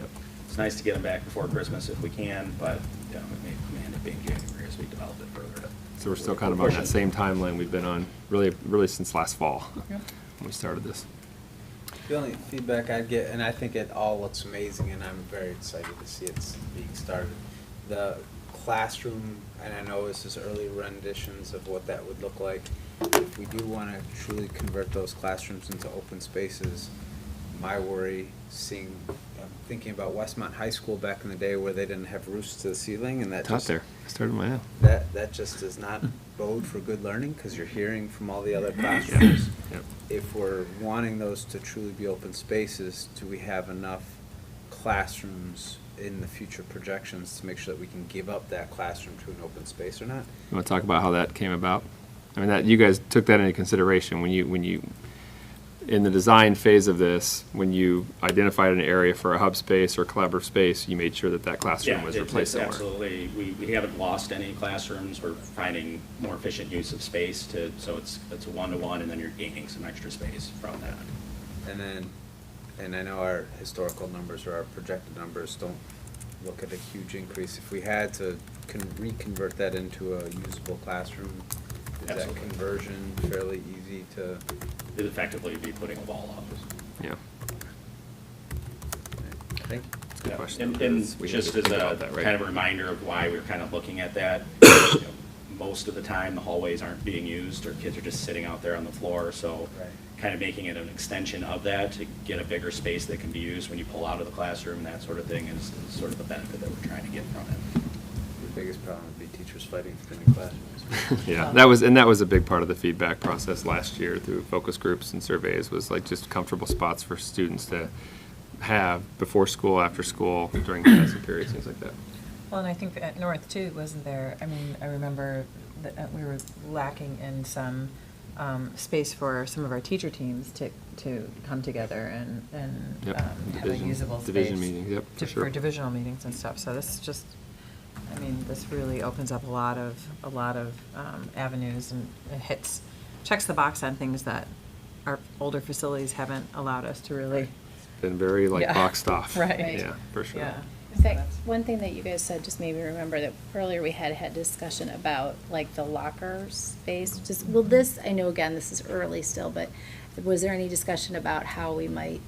S9: It's nice to get them back before Christmas if we can, but we may end up being January as we develop it further.
S5: So we're still kind of on that same timeline we've been on, really since last fall,
S1: Yeah.
S5: when we started this.
S3: The only feedback I'd get, and I think it all looks amazing, and I'm very excited to see it's being started. The classroom, and I know this is early renditions of what that would look like. If we do want to truly convert those classrooms into open spaces, my worry, thinking about Westmont High School back in the day where they didn't have roofs to the ceiling, and that
S5: Taught
S3: just,
S5: there. I started my own.
S3: that just does not bode for good learning, because you're hearing from all the other classrooms.
S5: Yep.
S3: If we're wanting those to truly be open spaces, do we have enough classrooms in the future projections to make sure that we can give up that classroom to an open space or not?
S5: You want to talk about how that came about? I mean, that, you guys took that into consideration when you, in the design phase of this, when you identified an area for a hub space or collaborative space, you made sure that that classroom
S9: Yeah,
S5: was
S9: it's
S5: replaced somewhere.
S9: absolutely, we haven't lost any classrooms. We're finding more efficient use of space so it's a one-to-one, and then you're gaining some extra space from that.
S3: And I know our historical numbers or our projected numbers don't look at a huge increase. If we had to reconvert that into a usable classroom, is that
S9: Absolutely.
S3: conversion fairly easy to?
S9: It'd effectively be putting a wall up.
S5: Yeah.
S3: I think.
S5: That's a good question.
S9: And
S5: because we had
S9: just
S5: to
S9: as
S5: think
S9: a
S5: about that, right?
S9: kind of a reminder of why we're kind of looking at that, you know, most of the time, the hallways aren't being used, or kids are just sitting out there on the floor, so
S3: Right.
S9: kind of making it an extension of that to get a bigger space that can be used when you pull out of the classroom, and that sort of thing is sort of the benefit that we're trying to get from it.
S3: The biggest problem would be teachers fighting for the new classrooms.
S5: Yeah, that was a big part of the feedback process last year through focus groups and surveys, was like just comfortable spots for students to have before school, after school, during classroom periods, things like that.
S1: Well, and I think at North too, wasn't there, I mean, I remember that we were lacking in some space for some of our teacher teams to come together and
S5: Yep.
S1: have a usable space.
S5: Division meetings, yep, for sure.
S1: For divisional meetings and stuff, so this is just, I mean, this really opens up a lot of avenues, and it checks the box on things that our older facilities haven't allowed us to really.
S5: Been very like
S1: Yeah.
S5: boxed off.
S1: Right.
S5: Yeah, for sure.
S1: Yeah.
S6: In fact, one thing that you guys said just made me remember that earlier we had discussion about like the locker space. Just, will this, I know again, this is early still, but was there any discussion about how we might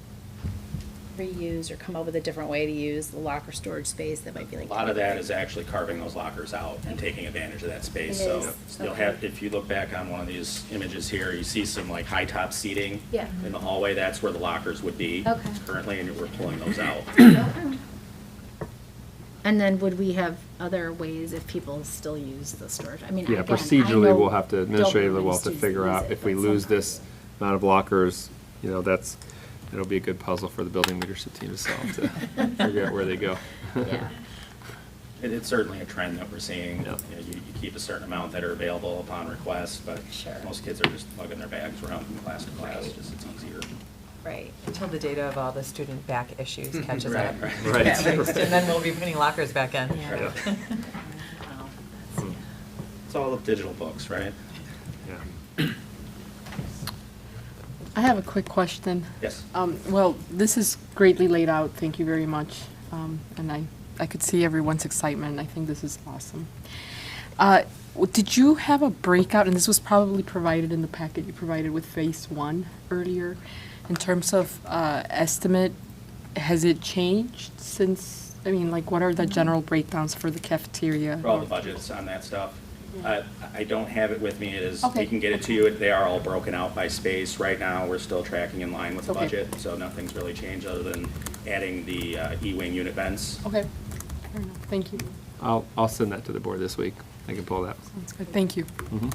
S6: reuse or come up with a different way to use the locker storage space that might be like?
S9: A lot of that is actually carving those lockers out and taking advantage of that space.
S6: It
S9: So
S6: is,
S9: you'll
S6: okay.
S9: have, if you look back on one of these images here, you see some like high top seating.
S6: Yeah.
S9: In the hallway, that's where the lockers would be.
S6: Okay.
S9: Currently, and we're pulling those out.
S6: And then would we have other ways if people still use the storage? I mean,
S5: Yeah,
S6: again, I
S5: procedurally,
S6: know
S5: we'll have to,
S6: don't
S5: administratively,
S6: many
S5: we'll have to
S6: students
S5: figure
S6: use
S5: out
S6: it,
S5: if we
S6: but
S5: lose
S6: somehow-
S5: this amount of lockers, you know, it'll be a good puzzle for the building leadership team to solve, to figure out where they go.
S6: Yeah.
S9: It's certainly a trend that we're seeing.
S5: Yeah.
S9: You know, you keep a certain amount that are available upon request, but
S6: Sure.
S9: most kids are just lugging their bags around from class to class, just it's easier.
S6: Right.
S1: Until the data of all the student back issues catches
S9: Right,
S1: up.
S9: right.
S5: Right.
S1: Yeah, and then we'll be putting lockers back in.
S6: Yeah. Wow.
S9: It's all of digital books, right?
S5: Yeah.
S11: I have a quick question.
S9: Yes.
S11: Well, this is greatly laid out, thank you very much. And I could see everyone's excitement, I think this is awesome. Did you have a breakout, and this was probably provided in the packet you provided with Phase 1 earlier, in terms of estimate, has it changed since, I mean, like, what are the general breakdowns for the cafeteria?
S9: For all the budgets on that stuff. I don't have it with me. It is,
S11: Okay.
S9: we can get it to you. They are all broken out by space. Right now, we're still tracking in line with the
S11: Okay.
S9: budget, so nothing's really changed other than adding the E-wing unit vents.
S11: Okay, fair enough, thank you.
S5: I'll send that to the board this week. I can pull that.
S11: Sounds good, thank you.
S5: Mhm.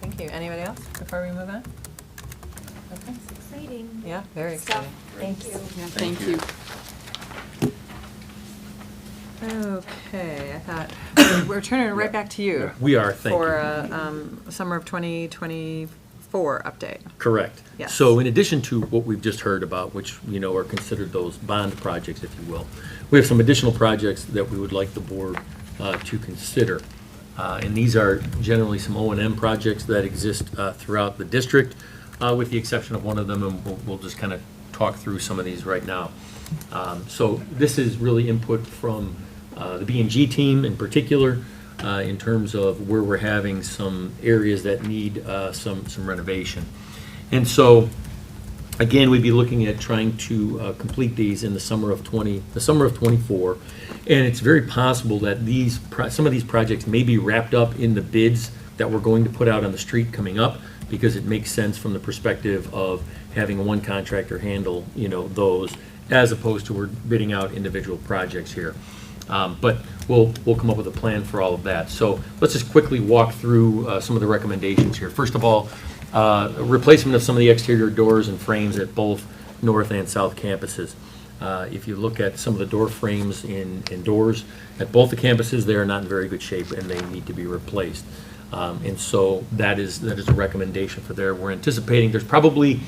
S1: Thank you. Anybody else before we move on? Okay.
S4: It's exciting.
S1: Yeah, very
S4: Stuff.
S1: exciting.
S4: Thank you.
S11: Yeah, thank you.
S1: Okay, I thought, we're turning it right back to you.
S7: We are, thank you.
S1: For a summer of 2024 update.
S7: Correct.
S1: Yes.
S7: So in addition to what we've just heard about, which, you know, are considered those bond projects, if you will, we have some additional projects that we would like the board to consider. And these are generally some O&M projects that exist throughout the district, with the exception of one of them, and we'll just kind of talk through some of these right now. So this is really input from the B&G team in particular, in terms of where we're having some areas that need some renovation. And so, again, we'd be looking at trying to complete these in the summer of 24. And it's very possible that some of these projects may be wrapped up in the bids that we're going to put out on the street coming up, because it makes sense from the perspective of having one contractor handle, those, as opposed to we're bidding out individual projects here. But we'll come up with a plan for all of that. So let's just quickly walk through some of the recommendations here. First of all, replacement of some of the exterior doors and frames at both north and south campuses. If you look at some of the door frames in doors at both the campuses, they are not in very good shape and they need to be replaced. And so that is a recommendation for there. We're anticipating there's probably,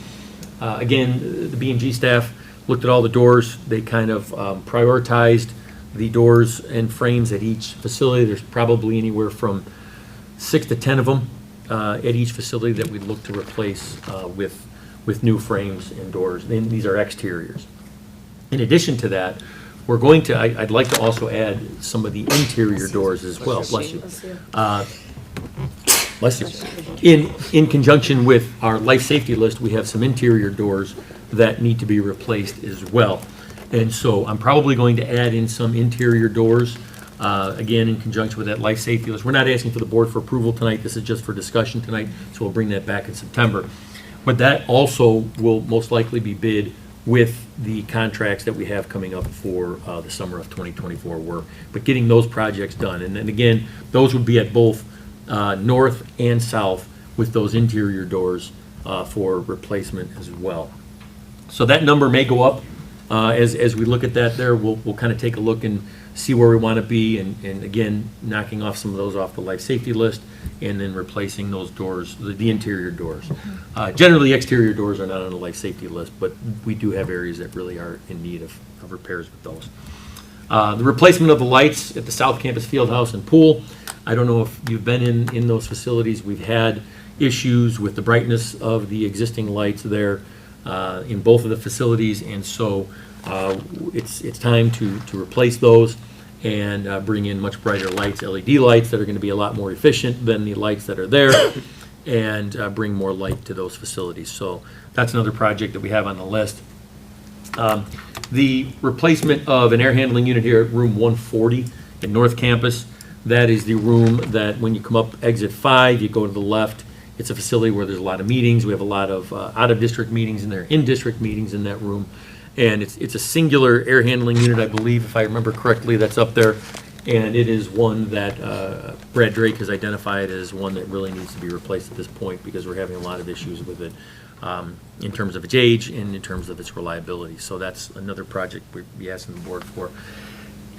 S7: again, the B&G staff looked at all the doors. They kind of prioritized the doors and frames at each facility. There's probably anywhere from 6 to 10 of them at each facility that we'd look to replace with new frames and doors. And these are exteriors. In addition to that, we're going to, I'd like to also add some of the interior doors as well. Bless you. Bless you. In conjunction with our life safety list, we have some interior doors that need to be replaced as well. And so I'm probably going to add in some interior doors, again, in conjunction with that life safety list. We're not asking for the board for approval tonight. This is just for discussion tonight, so we'll bring that back in September. But that also will most likely be bid with the contracts that we have coming up for the summer of 2024 work. But getting those projects done. And then again, those would be at both north and south with those interior doors for replacement as well. So that number may go up as we look at that there. We'll kind of take a look and see where we want to be, and again, knocking off some of those off the life safety list and then replacing those doors, the interior doors. Generally, exterior doors are not on the life safety list, but we do have areas that really are in need of repairs with those. The replacement of the lights at the South Campus Fieldhouse and pool. I don't know if you've been in those facilities. We've had issues with the brightness of the existing lights there in both of the facilities, and so it's time to replace those and bring in much brighter lights, LED lights that are going to be a lot more efficient than the lights that are there, and bring more light to those facilities. So that's another project that we have on the list. The replacement of an air handling unit here at room 140 in North Campus. That is the room that when you come up exit 5, you go to the left. It's a facility where there's a lot of meetings. We have a lot of out-of-district meetings in there, in-district meetings in that room. And it's a singular air handling unit, I believe, if I remember correctly, that's up there. And it is one that Brad Drake has identified as one that really needs to be replaced at this point, because we're having a lot of issues with it in terms of its age and in terms of its reliability. So that's another project we'd be asking the board for.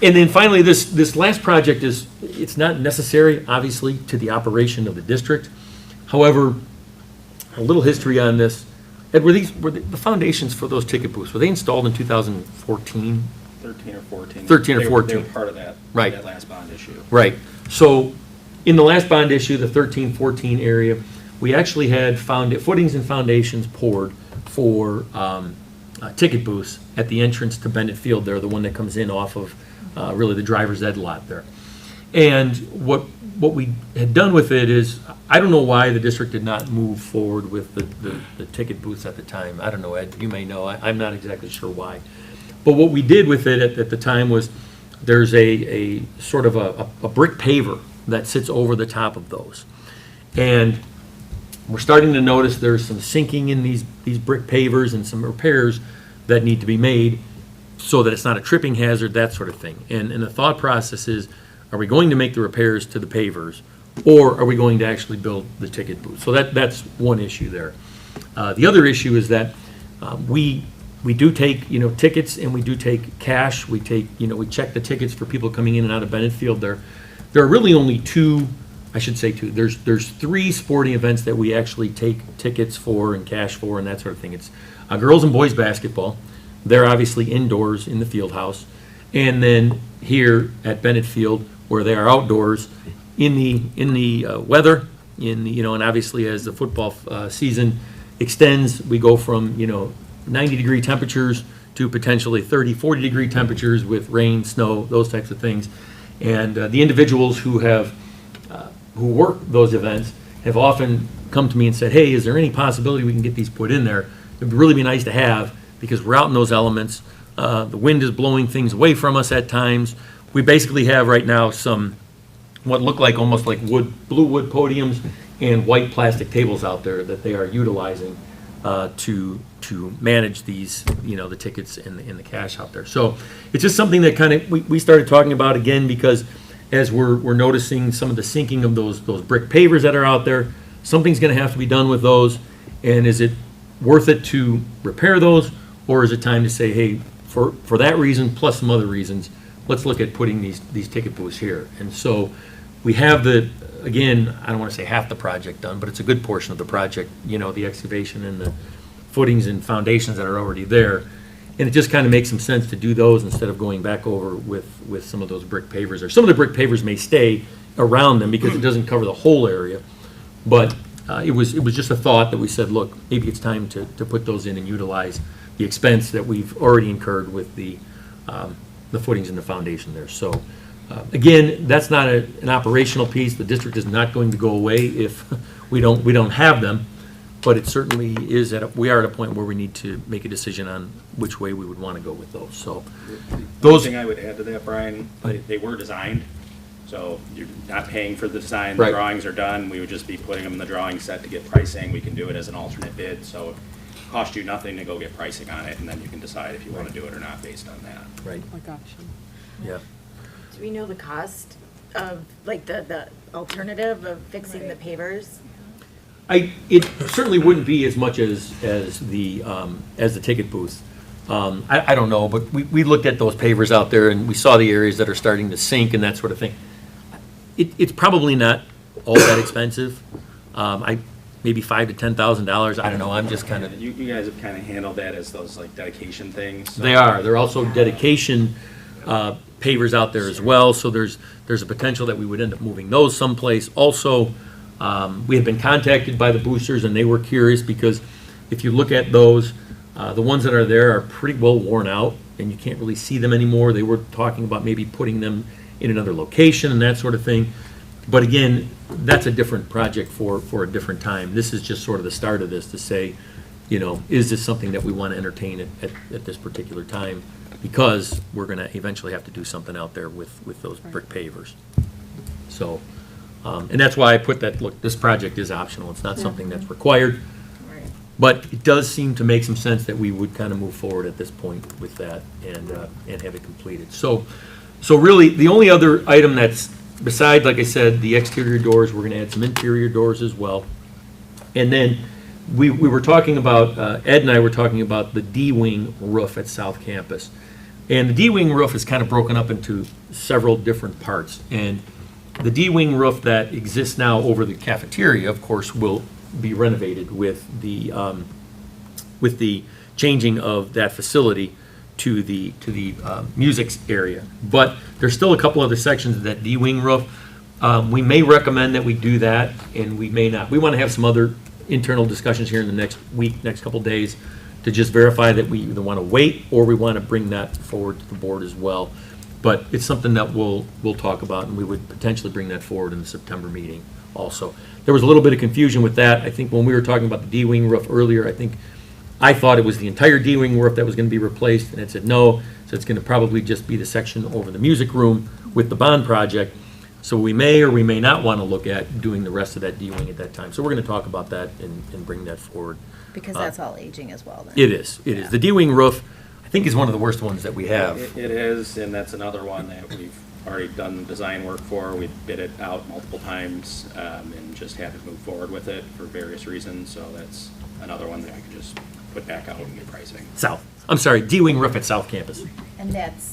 S7: And then finally, this last project it's not necessary, obviously, to the operation of the district. However, a little history on this. Ed, were the foundations for those ticket booths, were they installed in 2014?
S9: 13 or 14.
S7: 13 or
S9: They
S7: 14.
S9: were part of that,
S7: Right.
S9: that last bond issue.
S7: Right. So in the last bond issue, the 13-14 area, we actually had footings and foundations poured for ticket booths at the entrance to Bennett Field there, the one that comes in off of really the driver's ed lot there. And what we had done with it is, I don't know why the district did not move forward with the ticket booths at the time. I don't know, Ed, you may know. I'm not exactly sure why. But what we did with it at the time was, there's a sort of a brick paver that sits over the top of those. And we're starting to notice there's some sinking in these brick pavers and some repairs that need to be made so that it's not a tripping hazard, that sort of thing. And the thought process is, are we going to make the repairs to the pavers, or are we going to actually build the ticket booth? So that's one issue there. The other issue is that we do take, tickets, and we do take cash. We take, we check the tickets for people coming in and out of Bennett Field there. There are really only two. There's 3 sporting events that we actually take tickets for and cash for and that sort of thing. It's girls and boys basketball. They're obviously indoors in the field house. And then here at Bennett Field, where they are outdoors in the weather, and obviously as the football season extends, we go from 90-degree temperatures to potentially 30, 40-degree temperatures with rain, snow, those types of things. And the individuals who work those events have often come to me and said, hey, is there any possibility we can get these put in there? It'd really be nice to have, because we're out in those elements. The wind is blowing things away from us at times. We basically have right now some what look like, almost like blue wood podiums and white plastic tables out there that they are utilizing to manage these, the tickets and the cash out there. So it's just something that kind of, we started talking about again, because as we're noticing some of the sinking of those brick pavers that are out there, something's gonna have to be done with those. And is it worth it to repair those, or is it time to say, hey, for that reason, plus some other reasons, let's look at putting these ticket booths here. And so we have again, I don't want to say half the project done, but it's a good portion of the project, the excavation and the footings and foundations that are already there. And it just kind of makes some sense to do those instead of going back over with some of those brick pavers. Or some of the brick pavers may stay around them because it doesn't cover the whole area. But it was just a thought that we said, look, maybe it's time to put those in and utilize the expense that we've already incurred with the footings and the foundation there. So, again, that's not an operational piece. The district is not going to go away if we don't have them, but it certainly is we are at a point where we need to make a decision on which way we would want to go with those. So,
S9: The only thing I would add to that, Brian, they were designed, so you're not paying for the design. The
S7: Right.
S9: drawings are done. We would just be putting them in the drawing set to get pricing. We can do it as an alternate bid, so it costs you nothing to go get pricing on it, and then you can decide if you want to do it or not based on that.
S7: right,
S11: Oh my gosh.
S7: yeah.
S4: Do we know the cost of, like, the alternative of fixing the pavers?
S7: It certainly wouldn't be as much as the ticket booth. I don't know, but we looked at those pavers out there and we saw the areas that are starting to sink and that sort of thing. It's probably not all that expensive. Maybe $5,000 to $10,000. I don't know. I'm just kind of.
S9: You guys have kind of handled that as those like dedication things. So.
S7: They are. They're also dedication pavers out there as well. So there's a potential that we would end up moving those someplace. Also, we have been contacted by the boosters and they were curious because if you look at those, the ones that are there are pretty well worn out and you can't really see them anymore. They were talking about maybe putting them in another location and that sort of thing. But again, that's a different project for a different time. This is just sort of the start of this to say, is this something that we want to entertain at this particular time? Because we're going to eventually have to do something out there with those brick pavers. So, and that's why I put that, look, this project is optional. It's not something that's required. But it does seem to make some sense that we would kind of move forward at this point with that and have it completed. So really, the only other item that's besides, like I said, the exterior doors, we're going to add some interior doors as well. And then we were talking about, Ed and I were talking about the D-wing roof at South Campus. And the D-wing roof is kind of broken up into several different parts. And the D-wing roof that exists now over the cafeteria, of course, will be renovated with the changing of that facility to the music area. But there's still a couple other sections of that D-wing roof. We may recommend that we do that, and we may not. We want to have some other internal discussions here in the next week, next couple days, to just verify that we either want to wait or we want to bring that forward to the board as well. But it's something that we'll talk about, and we would potentially bring that forward in the September meeting also. There was a little bit of confusion with that. I think when we were talking about the D-wing roof earlier, I thought it was the entire D-wing roof that was going to be replaced, and it said no, so it's going to probably just be the section over the music room with the bond project. So we may or we may not want to look at doing the rest of that D-wing at that time. So we're going to talk about that and bring that forward.
S1: Because that's all aging as well then.
S7: It is. The D-wing roof, I think, is one of the worst ones that we have.
S9: It is, and that's another one that we've already done design work for. We've bid it out multiple times and just haven't moved forward with it for various reasons. So that's another one that I could just put back out and get pricing.
S7: D-wing roof at South Campus.
S6: And that's,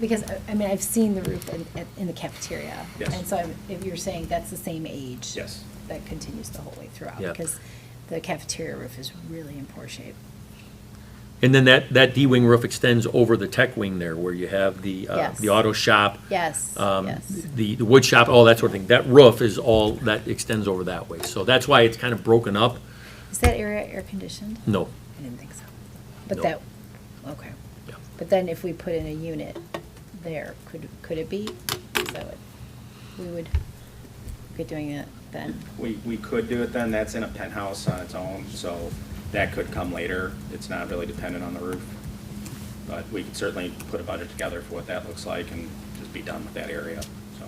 S6: because, I've seen the roof in the cafeteria.
S9: Yes.
S6: And so if you're saying that's the same age.
S9: Yes.
S6: That continues the whole way throughout.
S7: Yeah.
S6: Because the cafeteria roof is really in poor shape.
S7: And then that D-wing roof extends over the tech wing there, where you have the auto shop.
S6: Yes, yes.
S7: The wood shop, all that sort of thing. That roof is all, that extends over that way. So that's why it's kind of broken up.
S6: Is that area air conditioned?
S7: No.
S6: I didn't think so. But
S7: No.
S6: okay.
S7: Yeah.
S6: But then if we put in a unit there, could it be? Is that what we would be doing it then?
S9: We could do it then. That's in a penthouse on its own, so that could come later. It's not really dependent on the roof. But we could certainly put a budget together for what that looks like and just be done with that area, so.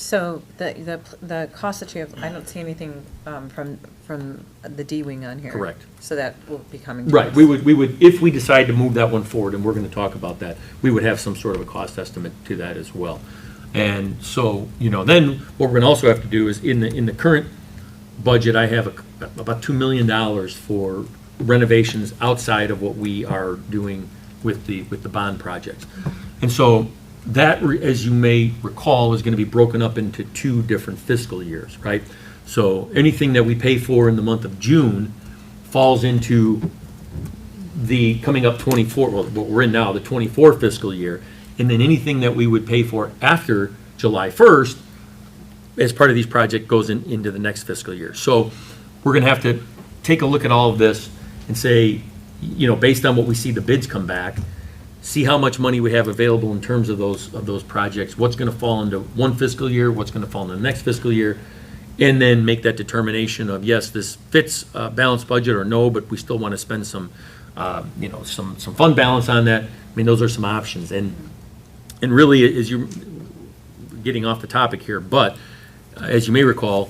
S1: So the cost that you have, I don't see anything from the D-wing on here.
S7: Correct.
S1: So that will be coming. to
S7: Right,
S1: us.
S7: we would, if we decide to move that one forward, and we're gonna talk about that, we would have some sort of a cost estimate to that as well. And so, then what we're gonna also have to do is, in the current budget, I have about $2 million for renovations outside of what we are doing with the bond projects. And so, that, as you may recall, is gonna be broken up into 2 different fiscal years, right? So anything that we pay for in the month of June falls into the coming up 24, well, what we're in now, the 24 fiscal year. And then anything that we would pay for after July 1st, as part of these projects, goes into the next fiscal year. So we're gonna have to take a look at all of this and say, based on what we see the bids come back, see how much money we have available in terms of those projects, what's gonna fall into one fiscal year, what's gonna fall into the next fiscal year, and then make that determination of, yes, this fits a balanced budget, or no, but we still wanna spend some fund balance on that. I mean, those are some options, and really, as you're getting off the topic here, but as you may recall,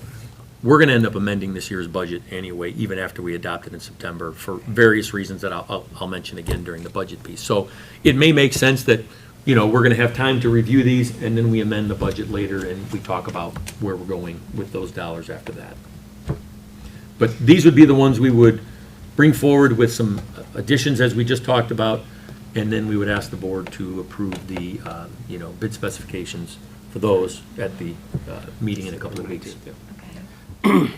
S7: we're gonna end up amending this year's budget anyway, even after we adopt it in September, for various reasons that I'll mention again during the budget piece. So it may make sense that, we're gonna have time to review these, and then we amend the budget later, and we talk about where we're going with those dollars after that. But these would be the ones we would bring forward with some additions, as we just talked about, and then we would ask the board to approve the, bid specifications for those at the meeting in a couple of weeks.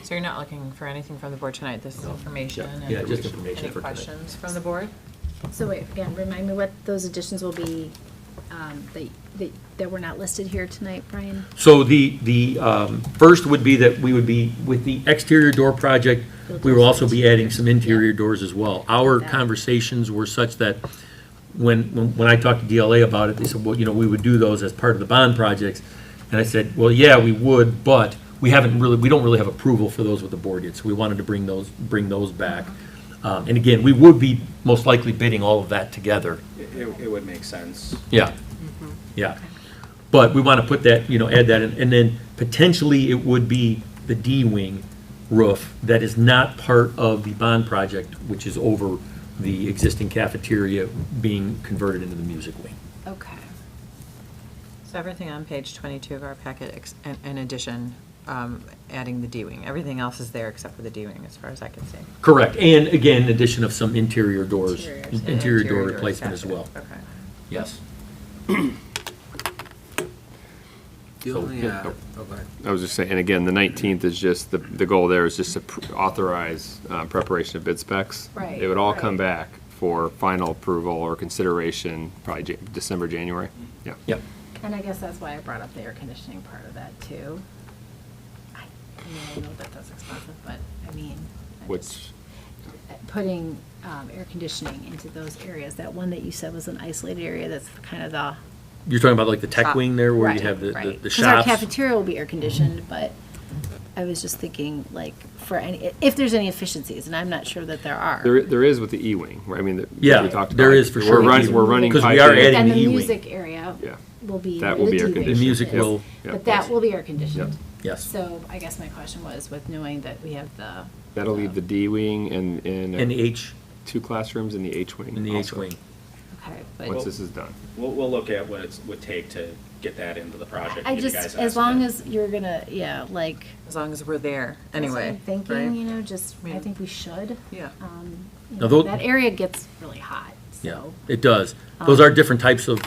S1: So you're not looking for anything from the board tonight? This is information? and
S7: Yeah, just information
S1: Any
S7: for tonight.
S1: questions from the board?
S6: So wait, again, remind me what those additions will be, that were not listed here tonight, Brian?
S7: So the first would be that we would be, with the exterior door project, we will also be adding some interior doors as well. Our conversations were such that when I talked to DLA about it, they said, well, we would do those as part of the bond projects. And I said, well, yeah, we would, but we don't really have approval for those with the board yet, so we wanted to bring those back. And again, we would be most likely bidding all of that together.
S9: It would make sense.
S7: Yeah, yeah. But we want to put that, add that in, and then potentially it would be the D-wing roof that is not part of the bond project, which is over the existing cafeteria being converted into the music wing.
S1: Okay. So everything on page 22 of our packet, in addition, adding the D-wing. Everything else is there except for the D-wing, as far as I can see.
S7: Correct, and again, addition of some interior doors,
S1: Interiors.
S7: interior door
S1: doors,
S7: replacement as
S1: gotcha.
S7: well.
S1: Okay.
S7: Yes.
S3: The
S7: So,
S3: only,
S7: yeah,
S3: go ahead.
S5: I was just saying, and again, the 19th is just, the goal there is just to authorize preparation of bid specs.
S6: Right,
S5: It would all
S6: right.
S5: come back for final approval or consideration, probably December, January. Yeah.
S7: Yep.
S6: And I guess that's why I brought up the air conditioning part of that too. I know that that's expensive, but I mean,
S5: Which,
S6: putting air conditioning into those areas, that one that you said was an isolated area, that's kind of the.
S7: You're talking about like the tech
S1: Shop.
S7: wing there, where
S6: Right,
S7: you have the
S6: right.
S7: the
S6: 'Cause our
S7: shops?
S6: cafeteria will be air conditioned, but I was just thinking, like, for any, if there's any efficiencies, and I'm not sure that there are.
S5: there is with the E-wing, right? I mean,
S7: Yeah,
S5: we talked
S7: there
S5: about.
S7: is for sure.
S5: We're running.
S7: Because we
S5: piping.
S7: are adding
S6: And
S7: the
S6: the
S7: E-wing.
S6: music area
S5: Yeah.
S6: will be.
S5: That
S6: where
S5: will be
S6: the
S5: air
S6: D-wing
S5: conditioned.
S7: The music
S6: is.
S7: will-
S5: Yeah.
S6: But that will be air conditioned.
S7: Yes.
S6: So I guess my question was, with knowing that we have the.
S5: That'll leave the D-wing and
S7: And the H,
S5: 2 classrooms in the H-wing.
S7: in the H
S5: also,
S7: wing.
S6: Okay, but.
S5: Once this is done.
S9: We'll look at what it would take to get that into the project.
S6: I
S9: give you guys
S6: just,
S9: an
S6: as long
S9: estimate.
S6: as you're gonna, yeah, like.
S1: As long as we're there,
S6: that's what
S1: anyway.
S6: I'm thinking,
S1: right?
S6: just, I
S1: Yeah.
S6: think we should.
S1: Yeah.
S7: Now, tho-
S6: That area gets really hot,
S7: Yeah,
S6: so.
S7: it does. Those are different types of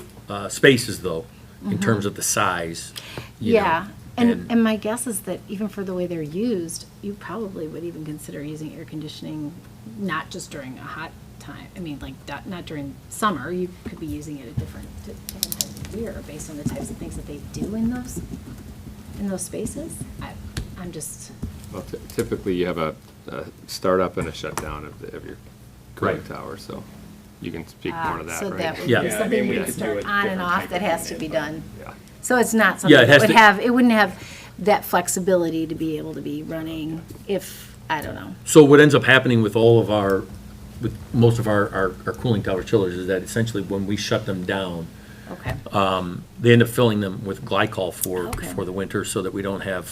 S7: spaces, though, in terms of the size. you know,
S6: Yeah, and my guess is that even for the way they're used, you probably would even consider using air conditioning, not just during a hot time. I mean, like, not during summer, you could be using it at different times of year based on the types of things that they do in those spaces. I'm just,
S5: Well, typically, you have a startup and a shutdown of your cooling
S7: Right.
S5: tower, so you can speak more to that,
S6: so
S5: right?
S6: that would
S7: Yeah.
S6: be
S9: Yeah, I
S6: something
S9: mean, we
S6: you
S9: could
S6: could
S9: do
S6: start
S9: it
S6: on and
S9: different
S6: off
S9: type
S6: that
S9: of
S6: has to be
S9: unit,
S6: done.
S5: Yeah.
S6: So it's not
S7: Yeah,
S6: something
S7: it
S6: that
S7: has
S6: would
S7: to-
S6: have, it wouldn't have that flexibility to be able to be running if, I don't know.
S7: So what ends up happening with all of our, with most of our cooling tower chillers is that essentially when we shut them down,
S6: Okay.
S7: They end up filling them with glycol
S6: Okay.
S7: for the winter so that we don't have,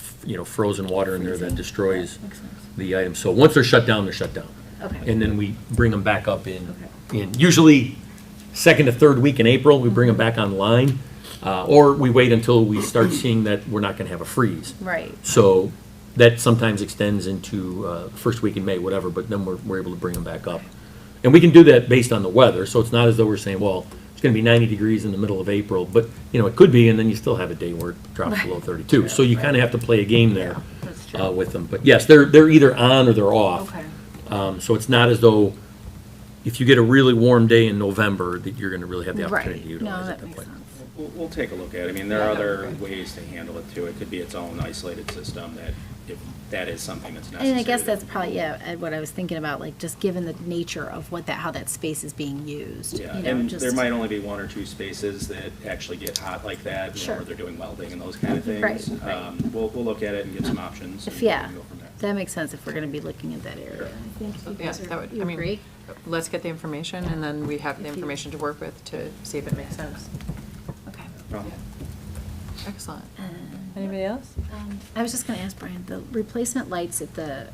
S7: frozen water in there that
S6: Freezing.
S7: destroys
S6: Makes sense.
S7: the items. So once they're shut down, they're shut down.
S6: Okay.
S7: And then we bring them back up in usually second to third week in April, we bring them back online. Or we wait until we start seeing that we're not gonna have a freeze.
S6: Right.
S7: So that sometimes extends into first week in May, whatever, but then we're able to bring them back up. And we can do that based on the weather, so it's not as though we're saying, well, it's gonna be 90 degrees in the middle of April, but, it could be, and then you still have a day where it drops below 32. So you kinda have to play a game there
S6: That's true.
S7: with them. But yes, they're either on or they're off.
S6: Okay.
S7: So it's not as though, if you get a really warm day in November, that you're gonna really have the
S6: Right.
S7: opportunity to
S6: No,
S7: utilize it
S6: that
S7: at that
S6: makes
S7: point.
S6: sense.
S9: We'll take a look at it. I mean, there are other ways to handle it too. It could be its own isolated system that, if that is something that's necessary.
S6: And I guess that's
S9: then-
S6: probably, Ed, what I was thinking about, like, just given the nature of how that space is being used.
S9: Yeah,
S6: you know,
S9: and
S6: just-
S9: there might only be one or two spaces that actually get hot like that,
S6: Sure.
S9: where they're doing welding and those kind of things.
S6: Right, right.
S9: We'll look at it and give some options.
S6: If,
S9: and
S6: yeah,
S9: go from there.
S6: that makes sense if we're gonna be looking at that area. I think you
S1: Yeah,
S6: guys
S1: that
S6: are,
S1: would,
S6: you
S1: I mean,
S6: agree?
S1: let's get the information, and then we have the
S6: If you-
S1: information to work with to see if it makes sense.
S6: Okay.
S9: Problem.
S1: Excellent.
S6: And-
S1: Anybody else?
S6: I was just gonna ask Brian, the replacement lights at the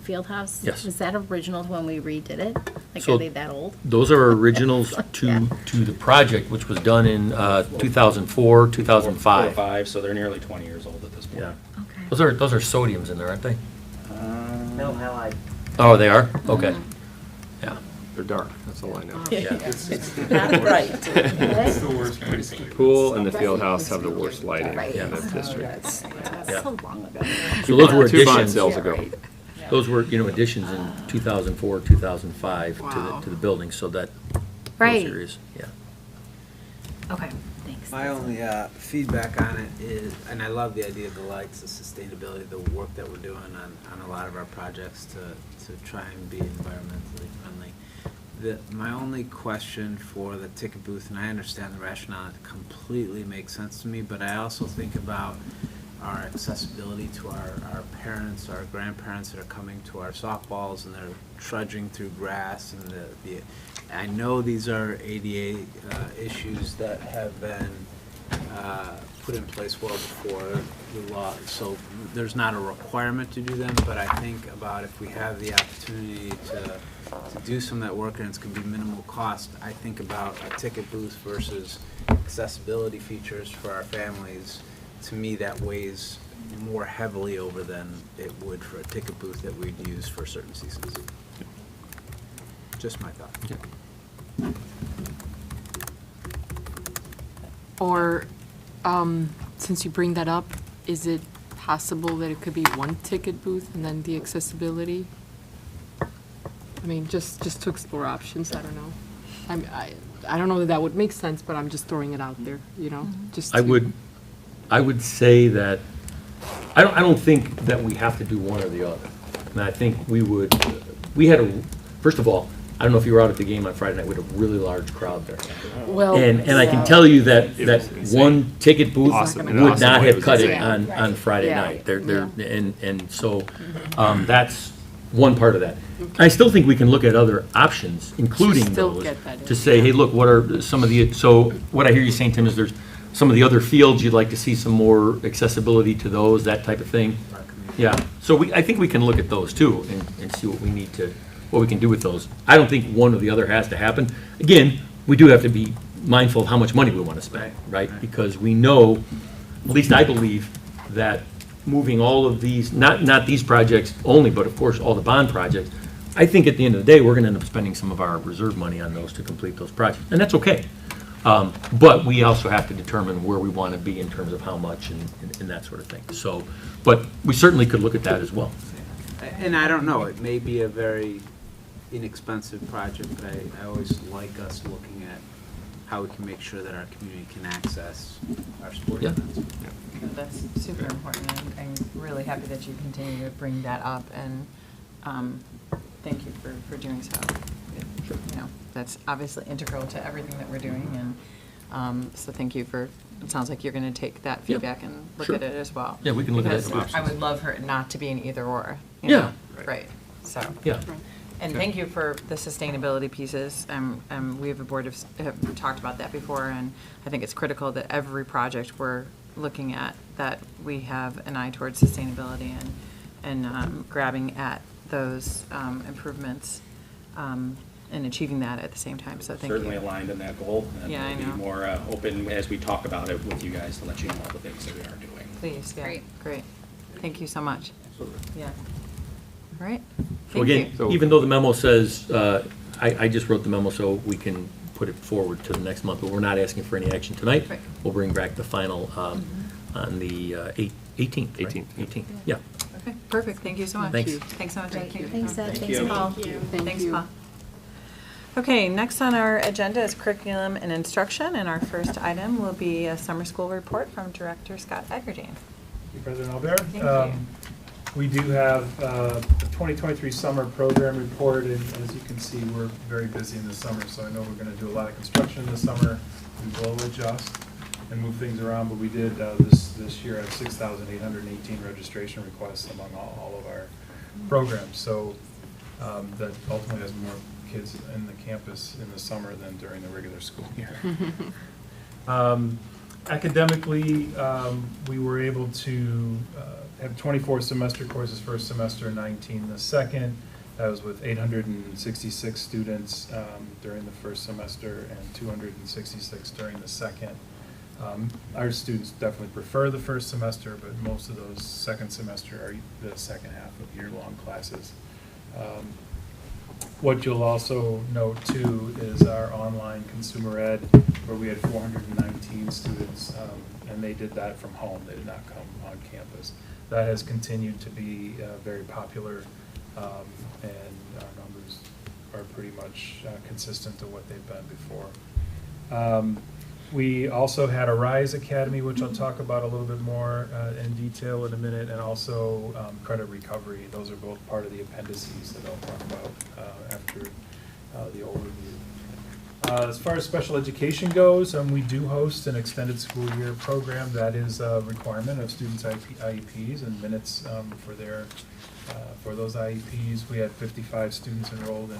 S6: field house?
S7: Yes.
S6: Was that original to when we redid it? Like,
S7: So-
S6: are they that old?
S7: Those are originals
S6: Yeah.
S7: to the project, which was done in 2004, 2005.
S9: 4 or 5, so they're nearly 20 years old at this point.
S7: Yeah.
S6: Okay.
S7: Those are sodiums in there, aren't they?
S9: No,
S1: halide.
S7: Oh, they are? Okay.
S6: Mm-hmm.
S7: Yeah.
S5: They're dark, that's all I know.
S7: Yeah.
S1: Not right.
S10: It's the worst place to do.
S5: Pool and the field house have the worst lighting
S6: Right.
S5: in the district.
S6: That's
S7: Yeah.
S6: so long ago.
S7: So those were
S5: Two bond
S7: additions.
S5: sales ago.
S7: Those were, additions in 2004, 2005
S6: Wow.
S7: to the building, so that.
S6: Right.
S7: Those areas, yeah.
S6: Okay, thanks.
S3: My only feedback on it is, and I love the idea of the lights, the sustainability, the work that we're doing on a lot of our projects to try and be environmentally friendly. My only question for the ticket booth, and I understand the rationale, it completely makes sense to me, but I also think about our accessibility to our parents, our grandparents that are coming to our softballs, and they're trudging through grass, and I know these are ADA issues that have been put in place well before the law, so there's not a requirement to do them, but I think about if we have the opportunity to do some of that work and it's gonna be minimal cost, I think about a ticket booth versus accessibility features for our families. To me, that weighs more heavily over than it would for a ticket booth that we'd use for certain seasons. Just my thought.
S11: Or, since you bring that up, is it possible that it could be one ticket booth and then the accessibility? I mean, just to explore options, I don't know. I don't know that would make sense, but I'm just throwing it out there, just
S7: I
S11: to-
S7: would say that, I don't think that we have to do one or the other. And I think first of all, I don't know if you were out at the game on Friday night, we had a really large crowd there.
S11: Well.
S7: And I can tell you that one ticket booth
S5: Awesome.
S7: would
S5: Awesome
S7: not
S5: way
S7: have
S5: to
S7: cut
S5: do
S7: it
S5: it.
S7: on Friday
S11: Yeah.
S7: night. And so, that's one part of that. I still think we can look at other options, including
S11: Still
S7: those,
S11: get that in.
S7: to say, hey, look, what are some of the, so what I hear you saying, Tim, is there's some of the other fields you'd like to see some more accessibility to those, that type of thing. Yeah, so I think we can look at those too and see what we can do with those. I don't think one or the other has to happen. Again, we do have to be mindful of how much money we want to spend, right? Because we know, at least I believe, that moving all of these, not these projects only, but of course, all the bond projects, I think at the end of the day, we're gonna end up spending some of our reserve money on those to complete those projects, and that's okay. But we also have to determine where we want to be in terms of how much and that sort of thing. So, but we certainly could look at that as well.
S3: And I don't know, it may be a very inexpensive project, but I always like us looking at how we can make sure that our community can access our sporting
S7: Yeah.
S3: events.
S1: That's super important, and I'm really happy that you continue to bring that up, and thank you for doing so. That's obviously integral to everything that we're doing, and so thank you for, it sounds like you're going to take that feedback and look
S7: sure.
S1: at it as well.
S7: Yeah, we can look at it
S1: Because
S7: as
S1: I
S7: options.
S1: would love for it not to be an either or.
S7: Yeah.
S1: Right, so.
S7: Yeah.
S1: And thank you for the sustainability pieces. We have a board have talked about that before, and I think it's critical that every project we're looking at, that we have an eye towards sustainability and grabbing at those improvements and achieving that at the same time, so thank you.
S9: Certainly aligned in that goal.
S1: Yeah, I
S9: And we'll
S1: know.
S9: be more open as we talk about it with you guys to let you know all the things that we are doing.
S1: Please, yeah,
S2: Great.
S1: great. Thank you so much. Yeah. All right.
S7: So
S1: Thank
S7: again,
S1: you.
S7: even though the memo says, I just wrote the memo so we can put it forward to the next month, but we're not asking for any action tonight.
S1: Right.
S7: We'll bring back the final on the 18th. right?
S5: 18th.
S7: 18th, yeah.
S1: Okay, perfect. Thank you so much.
S7: Thanks.
S1: Thanks so much.
S6: Thanks, Ed.
S9: Thank
S6: Thanks,
S9: you.
S6: Paul.
S11: Thank
S1: Thanks,
S11: you.
S1: Paul. Okay, next on our agenda is curriculum and instruction, and our first item will be a summer school report from Director Scott Eggerdine.
S10: Thank you, President Albert.
S1: Thank you.
S10: We do have the 2023 summer program report, and as you can see, we're very busy in the summer, so I know we're going to do a lot of construction this summer. We will adjust and move things around, but we did this year have 6,818 registration requests among all of our programs, so that ultimately has more kids in the campus in the summer than during the regular school year. Academically, we were able to have 24 semester courses first semester, 19 the second. That was with 866 students during the first semester and 266 during the second. Our students definitely prefer the first semester, but most of those second semester are the second half of year-long classes. What you'll also note too is our online consumer ed, where we had 419 students, and they did that from home. They did not come on campus. That has continued to be very popular, and our numbers are pretty much consistent to what they've been before. We also had a RISE Academy, which I'll talk about a little bit more in detail in a minute, and also credit recovery. Those are both part of the appendices that I'll talk about after the overview. As far as special education goes, we do host an extended school year program. That is a requirement of students' IEPs and minutes for those IEPs. We had 55 students enrolled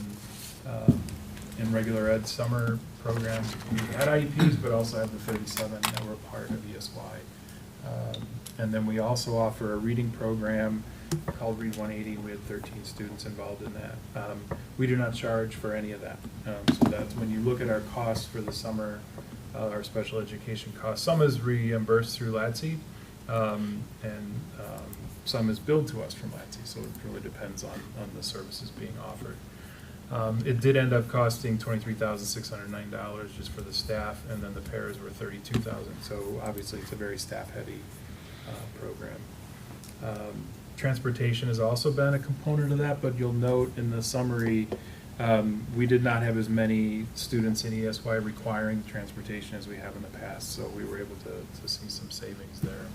S10: in regular ed summer programs. We had IEPs, but also have the 37 that were part of ESY. And then we also offer a reading program called Read 180. We had 13 students involved in that. We do not charge for any of that. So that's when you look at our costs for the summer, our special education costs. Some is reimbursed through LADSI, and some is billed to us from LADSI. So it really depends on the services being offered. It did end up costing $23,609 just for the staff, and then the pairs were $32,000. So obviously it's a very staff-heavy program. Transportation has also been a component of that, but you'll note in the summary, we did not have as many students in ESY requiring transportation as we have in the past, so we were able to see some savings there.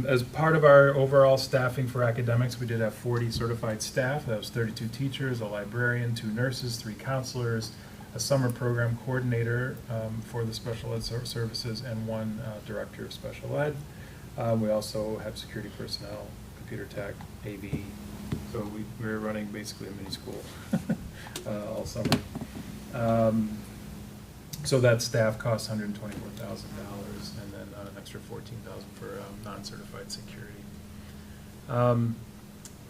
S10: As part of our overall staffing for academics, we did have 40 certified staff. That was 32 teachers, a librarian, 2 nurses, 3 counselors, a summer program coordinator for the special ed services, and 1 director of special ed. We also have security personnel, computer tech, AV. So we were running basically a mini school all summer. So that staff costs $124,000, and then an extra $14,000 for non-certified security.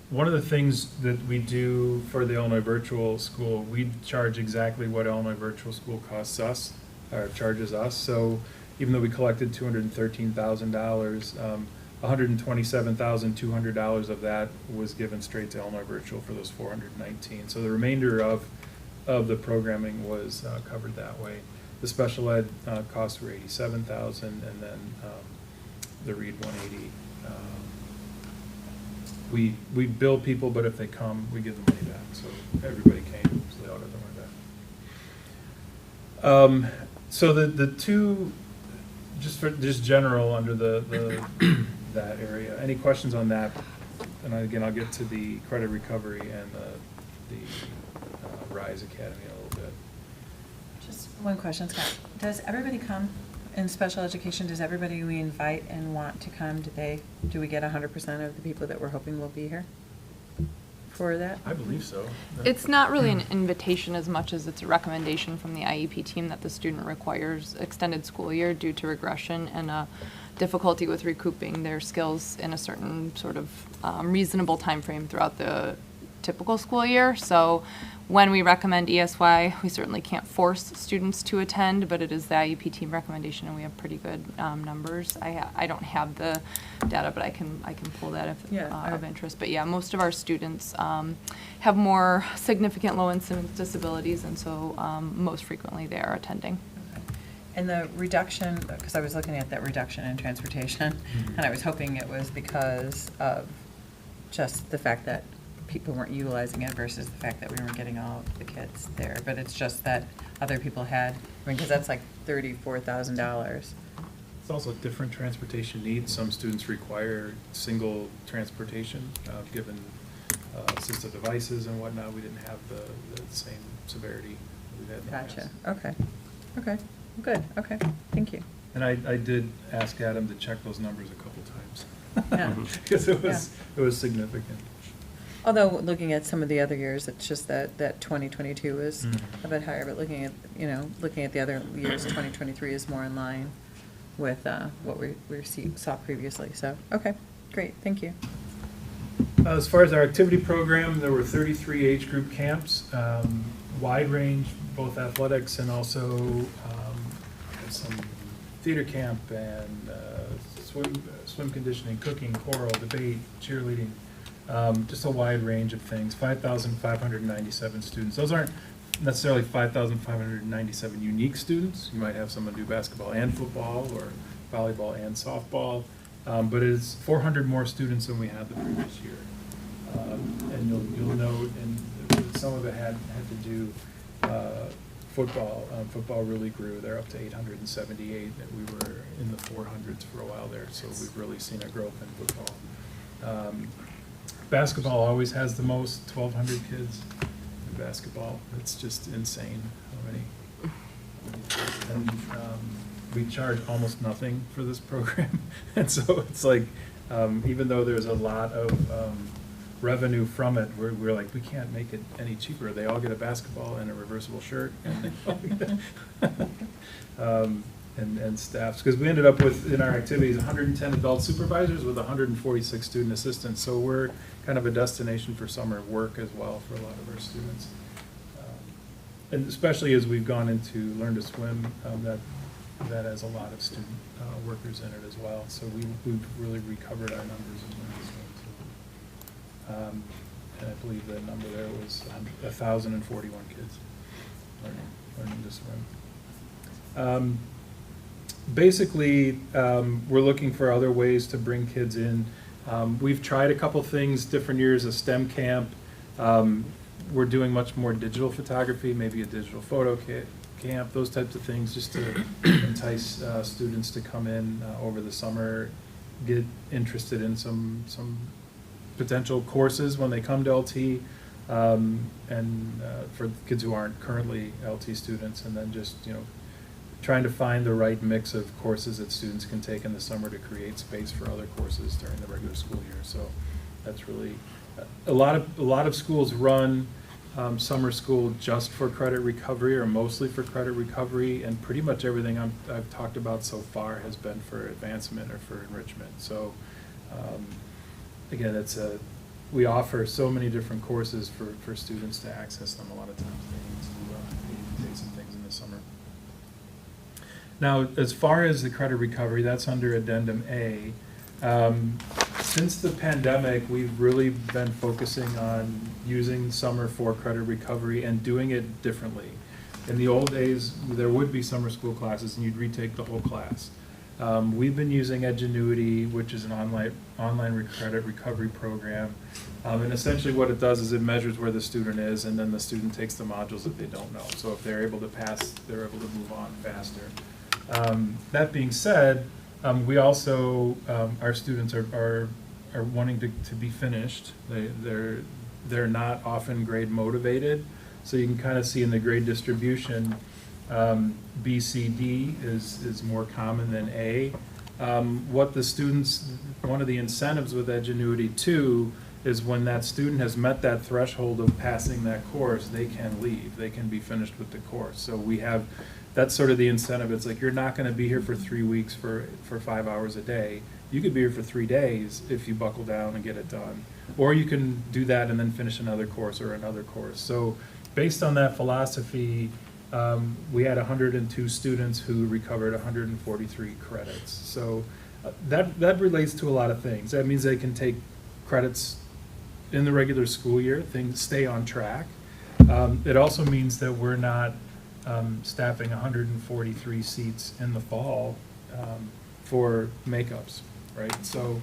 S10: One of the things that we do for the Illinois Virtual School, we charge exactly what Illinois Virtual School costs us, or charges us. So even though we collected $213,000, $127,200 of that was given straight to Illinois Virtual for those 419. So the remainder of the programming was covered that way. The special ed costs were $87,000, and then the Read 180. We bill people, but if they come, we give them money back. So everybody came, so they all got their money back. So the two, just general under the that area. Any questions on that? And again, I'll get to the credit recovery and the RISE Academy in a little bit.
S1: Just one question, Scott. Does everybody come in special education? Does everybody we invite and want to come, do we get 100% of the people that we're hoping will be here for that?
S10: I believe so.
S11: It's not really an invitation as much as it's a recommendation from the IEP team that the student requires extended school year due to regression and difficulty with recouping their skills in a certain sort of reasonable time frame throughout the typical school year. So when we recommend ESY, we certainly can't force students to attend, but it is the IEP team recommendation, and we have pretty good numbers. I don't have the data, but I can pull that if of interest. But yeah, most of our students have more significant low incidence disabilities, and so most frequently they are attending.
S1: And the reduction, because I was looking at that reduction in transportation, and I was hoping it was because of just the fact that people weren't utilizing it versus the fact that we weren't getting all of the kids there. But it's just that other people had, I mean, because that's like $34,000.
S10: It's also different transportation needs. Some students require single transportation, given assistive devices and whatnot. We didn't have the same severity we've had in the past.
S1: Gotcha, okay, okay, good, okay, thank you.
S10: And I did ask Adam to check those numbers a couple times.
S1: Yeah.
S10: Because it was significant.
S1: Although, looking at some of the other years, it's just that 2022 is
S10: Mhm.
S1: a bit higher, but looking at the other years, 2023 is more in line with what we saw previously, so, okay, great, thank you.
S10: As far as our activity program, there were 33 age group camps, wide range, both athletics and also some theater camp and swim conditioning, cooking, choral, debate, cheerleading, just a wide range of things. 5,597 students. Those aren't necessarily 5,597 unique students. You might have someone do basketball and football or volleyball and softball, but it's 400 more students than we had the previous year. And you'll note, and some of it had to do football. Football really grew. They're up to 878. And we were in the 400s for a while there, so we've really seen a growth in football. Basketball always has the most, 1,200 kids in basketball. It's just insane how many. And we charge almost nothing for this program. And so it's like, even though there's a lot of revenue from it, we're like, we can't make it any cheaper. They all get a basketball and a reversible shirt, and they all get and staffs, because we ended up with, in our activities, 110 adult supervisors with 146 student assistants. So we're kind of a destination for summer work as well for a lot of our students. And especially as we've gone into Learn to Swim, that has a lot of student workers in it as well. So we've really recovered our numbers in Learn to Swim too. And I believe the number there was 1,041 kids learning to swim. Basically, we're looking for other ways to bring kids in. We've tried a couple things, different years, a STEM camp. We're doing much more digital photography, maybe a digital photo camp, those types of things, just to entice students to come in over the summer, get interested in some potential courses when they come to LT, and for kids who aren't currently LT students, and then just, trying to find the right mix of courses that students can take in the summer to create space for other courses during the regular school year. So that's really, a lot of schools run summer school just for credit recovery, or mostly for credit recovery, and pretty much everything I've talked about so far has been for advancement or for enrichment. So again, we offer so many different courses for students to access them. A lot of times they need to take some things in the summer. Now, as far as the credit recovery, that's under Addendum A. Since the pandemic, we've really been focusing on using summer for credit recovery and doing it differently. In the old days, there would be summer school classes and you'd retake the whole class. We've been using Edgenuity, which is an online credit recovery program. And essentially what it does is it measures where the student is, and then the student takes the modules that they don't know. So if they're able to pass, they're able to move on faster. That being said, we also, our students are wanting to be finished. They're not often grade motivated. So you can kind of see in the grade distribution, B, C, D is more common than A. What the students, one of the incentives with Edgenuity too, is when that student has met that threshold of passing that course, they can leave. They can be finished with the course. So we have, that's sort of the incentive. It's like, you're not going to be here for 3 weeks for 5 hours a day. You could be here for 3 days if you buckle down and get it done. Or you can do that and then finish another course or another course. So based on that philosophy, we had 102 students who recovered 143 credits. So that relates to a lot of things. That means they can take credits in the regular school year, things stay on track. It also means that we're not staffing 143 seats in the fall for makeups, right? So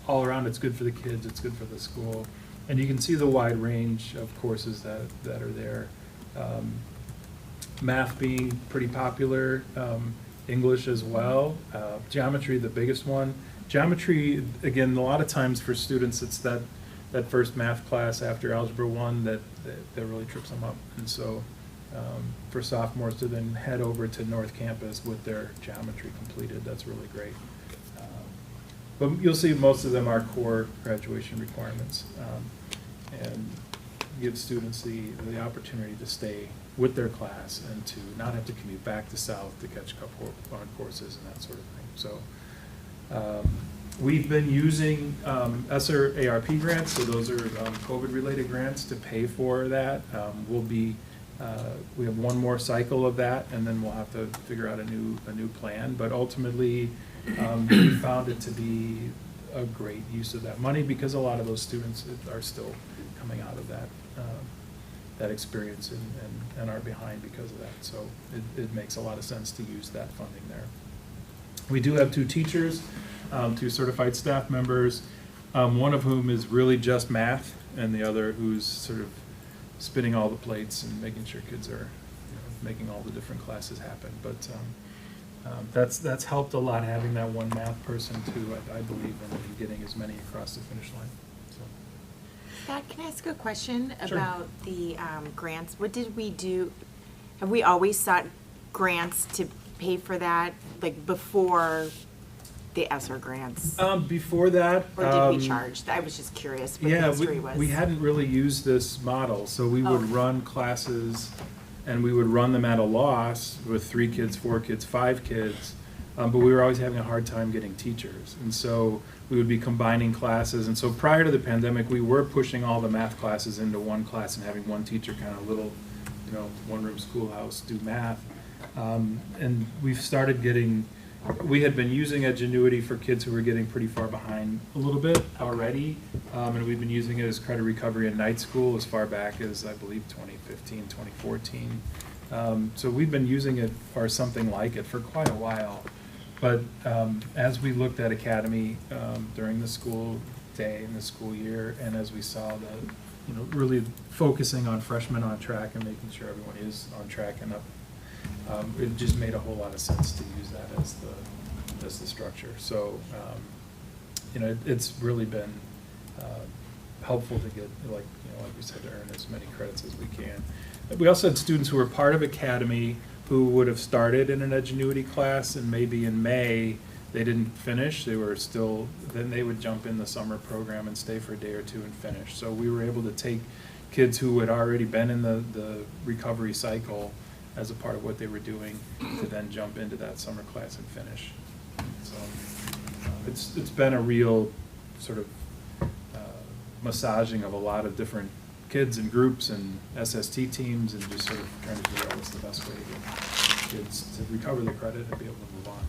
S10: all around, it's good for the kids, it's good for the school. And you can see the wide range of courses that are there. Math being pretty popular, English as well, geometry the biggest one. Geometry, again, a lot of times for students, it's that first math class after Algebra 1 that really trips them up. And so for sophomores to then head over to North Campus with their geometry completed, that's really great. But you'll see most of them are core graduation requirements, and give students the opportunity to stay with their class and to not have to commute back to South to catch up on courses and that sort of thing. So we've been using ESSER ARP grants, so those are COVID-related grants to pay for that. We have one more cycle of that, and then we'll have to figure out a new plan. But ultimately, we found it to be a great use of that money because a lot of those students are still coming out of that experience and are behind because of that. So it makes a lot of sense to use that funding there. We do have 2 teachers, 2 certified staff members, one of whom is really just math, and the other who's sort of spinning all the plates and making sure kids are making all the different classes happen. But that's helped a lot, having that one math person too, I believe, in getting as many across the finish line. So.
S4: Scott, can I ask a question
S10: Sure.
S4: about the grants? What did we do? Have we always sought grants to pay for that, like before the ESSER grants?
S10: Before that,
S4: Or did we charge? I was just curious what the history was.
S10: we hadn't really used this model, so we would
S4: Okay.
S10: run classes, and we would run them at a loss with 3 kids, 4 kids, 5 kids, but we were always having a hard time getting teachers, and so we would be combining classes. And so prior to the pandemic, we were pushing all the math classes into one class and having one teacher, kind of little, one-room schoolhouse, do math. And we've started getting, we had been using Edgenuity for kids who were getting pretty far behind a little bit already, and we've been using it as credit recovery in night school as far back as, I believe, 2015, 2014. So we've been using it or something like it for quite a while. But as we looked at Academy during the school day and the school year, and as we saw really focusing on freshmen on track and making sure everyone is on track and up, it just made a whole lot of sense to use that as the structure. So, it's really been helpful to get, like we said, to earn as many credits as we can. We also had students who were part of Academy who would have started in an Edgenuity class, and maybe in May they didn't finish. They were still, then they would jump in the summer program and stay for a day or two and finish. So we were able to take kids who had already been in the recovery cycle as a part of what they were doing to then jump into that summer class and finish. So it's been a real sort of massaging of a lot of different kids and groups and SST teams, and just sort of trying to figure out what's the best way to get kids to recover the credit and be able to move on.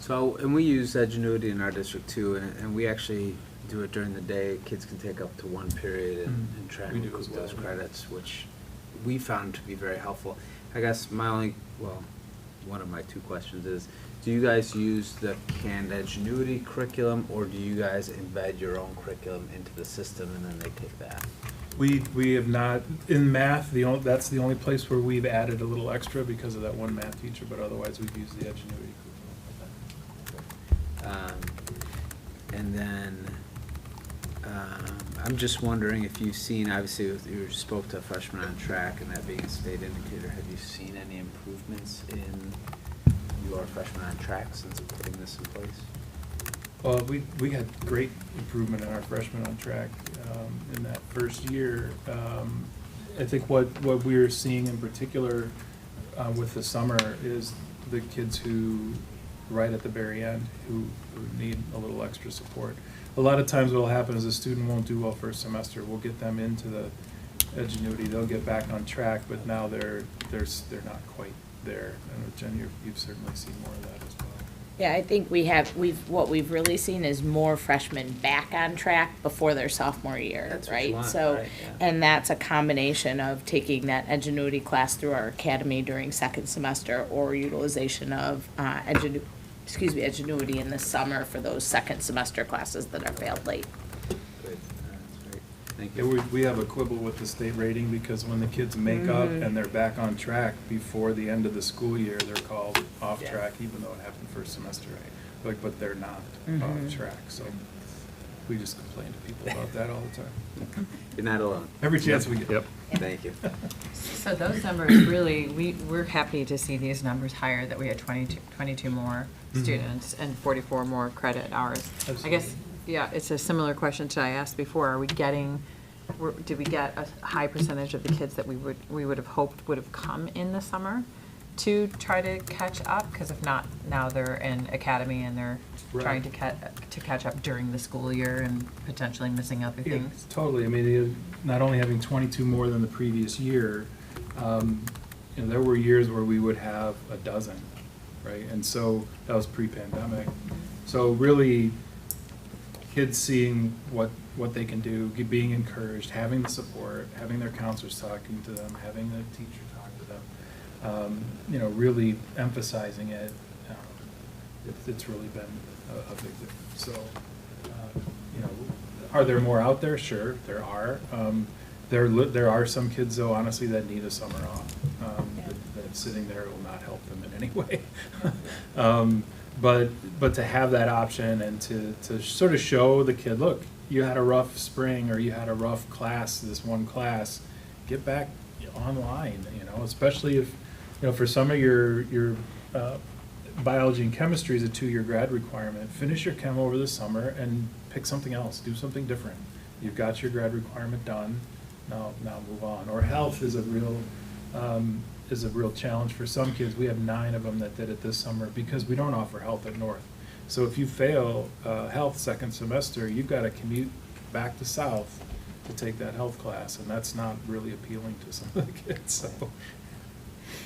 S3: So, and we use Edgenuity in our district too, and we actually do it during the day. Kids can take up to 1 period and try and
S10: We do
S3: recoup
S10: as well,
S3: those
S10: yeah.
S3: credits, which we found to be very helpful. I guess one of my 2 questions is, do you guys use the canned Edgenuity curriculum, or do you guys embed your own curriculum into the system and then they take that?
S10: We have not, in math, that's the only place where we've added a little extra because of that one math teacher, but otherwise we've used the Edgenuity curriculum.
S3: And then I'm just wondering if you've seen, obviously you spoke to freshmen on track and that being a state indicator, have you seen any improvements in your freshmen on track since putting this in place?
S10: Well, we had great improvement in our freshmen on track in that first year. I think what we are seeing in particular with the summer is the kids who, right at the very end, who need a little extra support. A lot of times what will happen is a student won't do well for a semester. We'll get them into the Edgenuity, they'll get back on track, but now they're not quite there. And Jen, you've certainly seen more of that as well.
S12: Yeah, I think what we've really seen is more freshmen back on track before their sophomore year,
S3: That's what you
S12: right?
S3: want,
S12: So,
S3: right, yeah.
S12: and that's a combination of taking that Edgenuity class through our academy during second semester or utilization of Edgenuity in the summer for those second semester classes that are failed late.
S3: Good. That's great. Thank
S10: Yeah,
S3: you.
S10: we have a quibble with the state rating because when the kids make up and they're back on track before the end of the school year, they're called off
S12: Yeah.
S10: track, even though it happened first semester. Like, but they're not off track, so we just complain to people about that all the time.
S3: You're not alone.
S10: Every chance we get.
S5: Yep.
S3: Thank you.
S1: So those numbers really, we're happy to see these numbers higher, that we had 22 more students and 44 more credit hours. I guess, yeah, it's a similar question to I asked before. Are we getting, did we get a high percentage of the kids that we would have hoped would have come in the summer to try to catch up? Because if not, now they're in academy and they're trying to catch up during the school year and potentially missing other
S10: Yeah,
S1: things.
S10: totally. I mean, not only having 22 more than the previous year, there were years where we would have a dozen, right? And so that was pre-pandemic. So really, kids seeing what they can do, being encouraged, having the support, having their counselors talking to them, having the teacher talk to them, really emphasizing it. It's really been a big difference. So, are there more out there? Sure, there are. There are some kids, though, honestly, that need a summer off. That sitting there will not help them in any way. But to have that option and to sort of show the kid, look, you had a rough spring or you had a rough class, this one class, get back online, especially if, for some of your biology and chemistry is a 2-year grad requirement. Finish your chem over the summer and pick something else, do something different. You've got your grad requirement done, now move on. Or health is a real challenge for some kids. We have 9 of them that did it this summer because we don't offer health at North. So if you fail health second semester, you've got to commute back to South to take that health class, and that's not really appealing to some of the kids, so.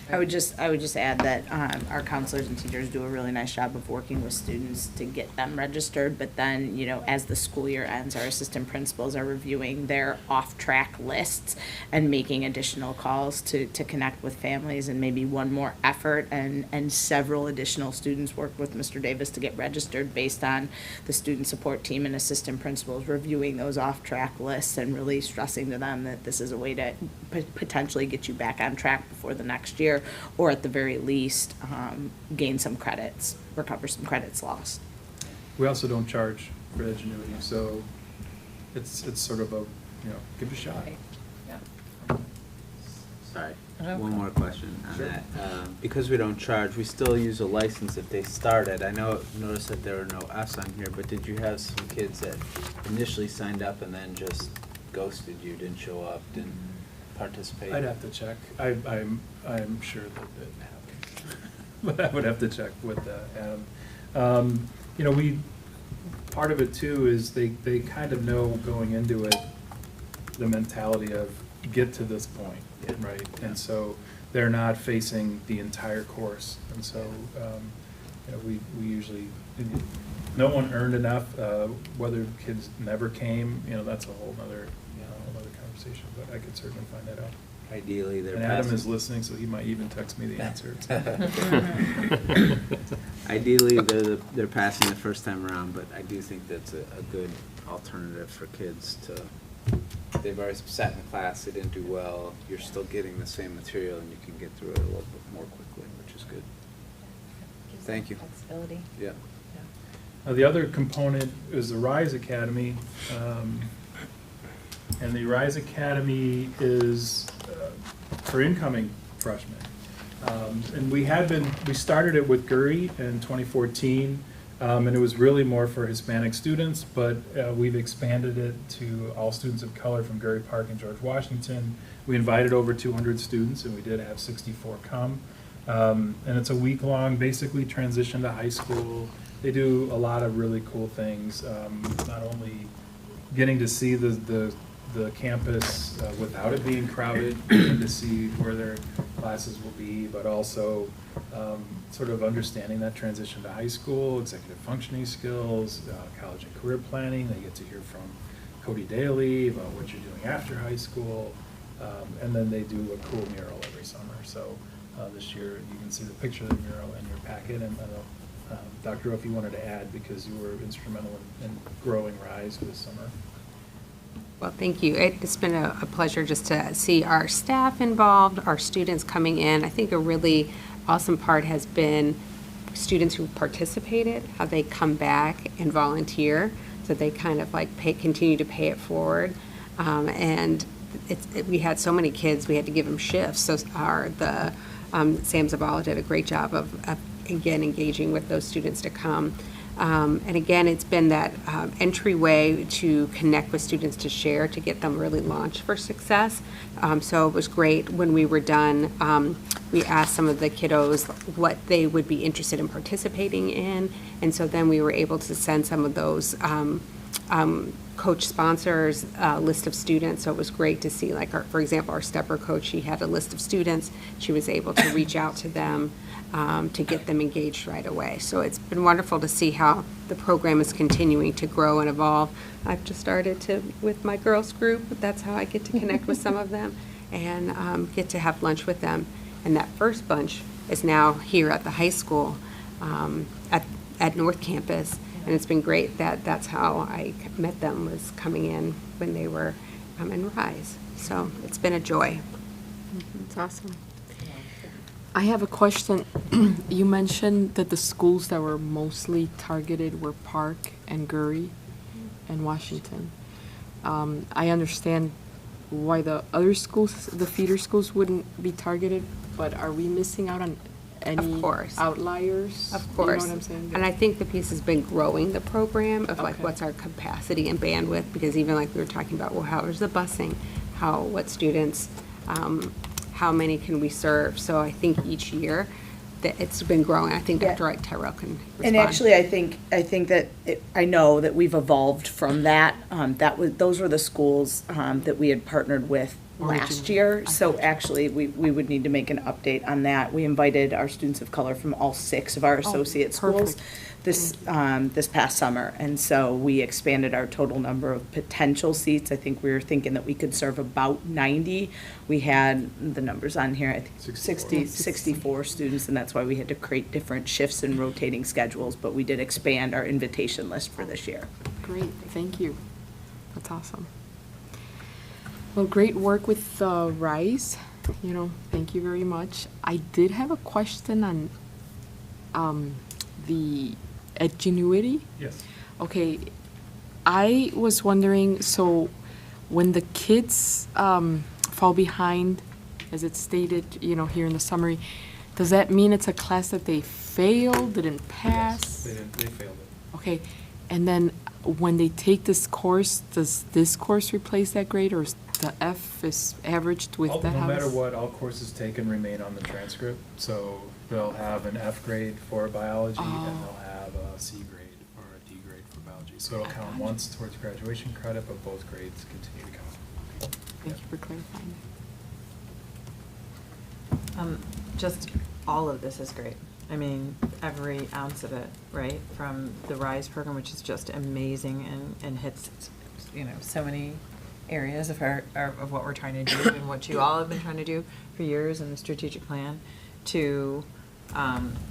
S12: I would just add that our counselors and teachers do a really nice job of working with students to get them registered, but then, as the school year ends, our assistant principals are reviewing their off-track lists and making additional calls to connect with families, and maybe one more effort and several additional students work with Mr. Davis to get registered based on the student support team and assistant principals reviewing those off-track lists and really stressing to them that this is a way to potentially get you back on track before the next year, or at the very least, gain some credits, recover some credits lost.
S10: We also don't charge for Edgenuity, so it's sort of a, give it a shot.
S3: Sorry, one more question on that. Because we don't charge, we still use a license if they started. I noticed that there were no Fs on here, but did you have some kids that initially signed up and then just ghosted you, didn't show up, didn't participate?
S10: I'd have to check. I'm sure that it happens, but I would have to check with Adam. Part of it too is they kind of know going into it, the mentality of get to this point, right? And so they're not facing the entire course, and so we usually, no one earned enough. Whether kids never came, that's a whole other conversation, but I could certainly find that out.
S3: Ideally, they're
S10: And Adam
S3: passing.
S10: is listening, so he might even text me the answer.
S3: Ideally, they're passing the first time around, but I do think that's a good alternative for kids to, they've already sat in class, they didn't do well, you're still getting the same material and you can get through it a little bit more quickly, which is good. Thank you.
S12: Flexibility.
S3: Yeah.
S10: The other component is the Rise Academy. And the Rise Academy is for incoming freshmen. And we started it with Guri in 2014. And it was really more for Hispanic students, but we've expanded it to all students of color from Gary Park and George Washington. We invited over 200 students, and we did have 64 come. And it's a week-long, basically transition to high school. They do a lot of really cool things, not only getting to see the campus without it being crowded, getting to see where their classes will be, but also sort of understanding that transition to high school, executive functioning skills, college and career planning. They get to hear from Cody Daly about what you're doing after high school, and then they do a cool mural every summer. So this year you can see the picture of the mural in your packet, and Dr. O, if you wanted to add, because you were instrumental in growing RISE this summer.
S13: Well, thank you. It's been a pleasure just to see our staff involved, our students coming in. I think a really awesome part has been students who participated, how they come back and volunteer, so they kind of like continue to pay it forward. And we had so many kids, we had to give them shifts. So Sam Zavala did a great job of again engaging with those students to come. And again, it's been that entryway to connect with students, to share, to get them really launched for success. So it was great when we were done. We asked some of the kiddos what they would be interested in participating in, and so then we were able to send some of those coach sponsors a list of students. So it was great to see, like, for example, our stepper coach, she had a list of students. She was able to reach out to them to get them engaged right away. So it's been wonderful to see how the program is continuing to grow and evolve. I've just started with my girls group, but that's how I get to connect with some of them and get to have lunch with them. And that first bunch is now here at the high school at North Campus. And it's been great that's how I met them, was coming in when they were in RISE. So it's been a joy.
S11: It's awesome. I have a question. You mentioned that the schools that were mostly targeted were Park and Gary and Washington. I understand why the other schools, the feeder schools, wouldn't be targeted, but are we missing out on any
S13: Of course.
S11: outliers?
S13: Of course.
S11: You know what I'm saying?
S13: And I think the piece has been growing the program of like
S11: Okay.
S13: what's our capacity and bandwidth, because even like we were talking about, well, how is the busing? What students, how many can we serve? So I think each year that it's been growing. I think Dr. Tyrell can respond.
S12: And actually, I think that I know that we've evolved from that. Those were the schools that we had partnered with last year. So actually, we would need to make an update on that. We invited our students of color from all 6 of our associate schools
S11: perfect.
S12: this past summer, and so we expanded our total number of potential seats. I think we were thinking that we could serve about 90. We had the numbers on here, I think 64 students, and that's why we had to create different shifts and rotating schedules, but we did expand our invitation list for this year.
S11: Great, thank you. That's awesome. Well, great work with RISE. Thank you very much. I did have a question on the Edgenuity.
S10: Yes.
S11: Okay, I was wondering, so when the kids fall behind, as it's stated, here in the summary, does that mean it's a class that they failed, didn't pass?
S10: Yes, they failed it.
S11: Okay, and then when they take this course, does this course replace that grade, or is the F is averaged with that?
S10: No matter what, all courses taken remain on the transcript. So they'll have an F grade for biology, and they'll have a C grade or a D grade for biology. So it'll count once towards graduation credit, but both grades continue to count.
S11: Thank you for clarifying.
S1: Just all of this is great. I mean, every ounce of it, right? From the RISE program, which is just amazing and hits, so many areas of what we're trying to do and what you all have been trying to do for years in the strategic plan, to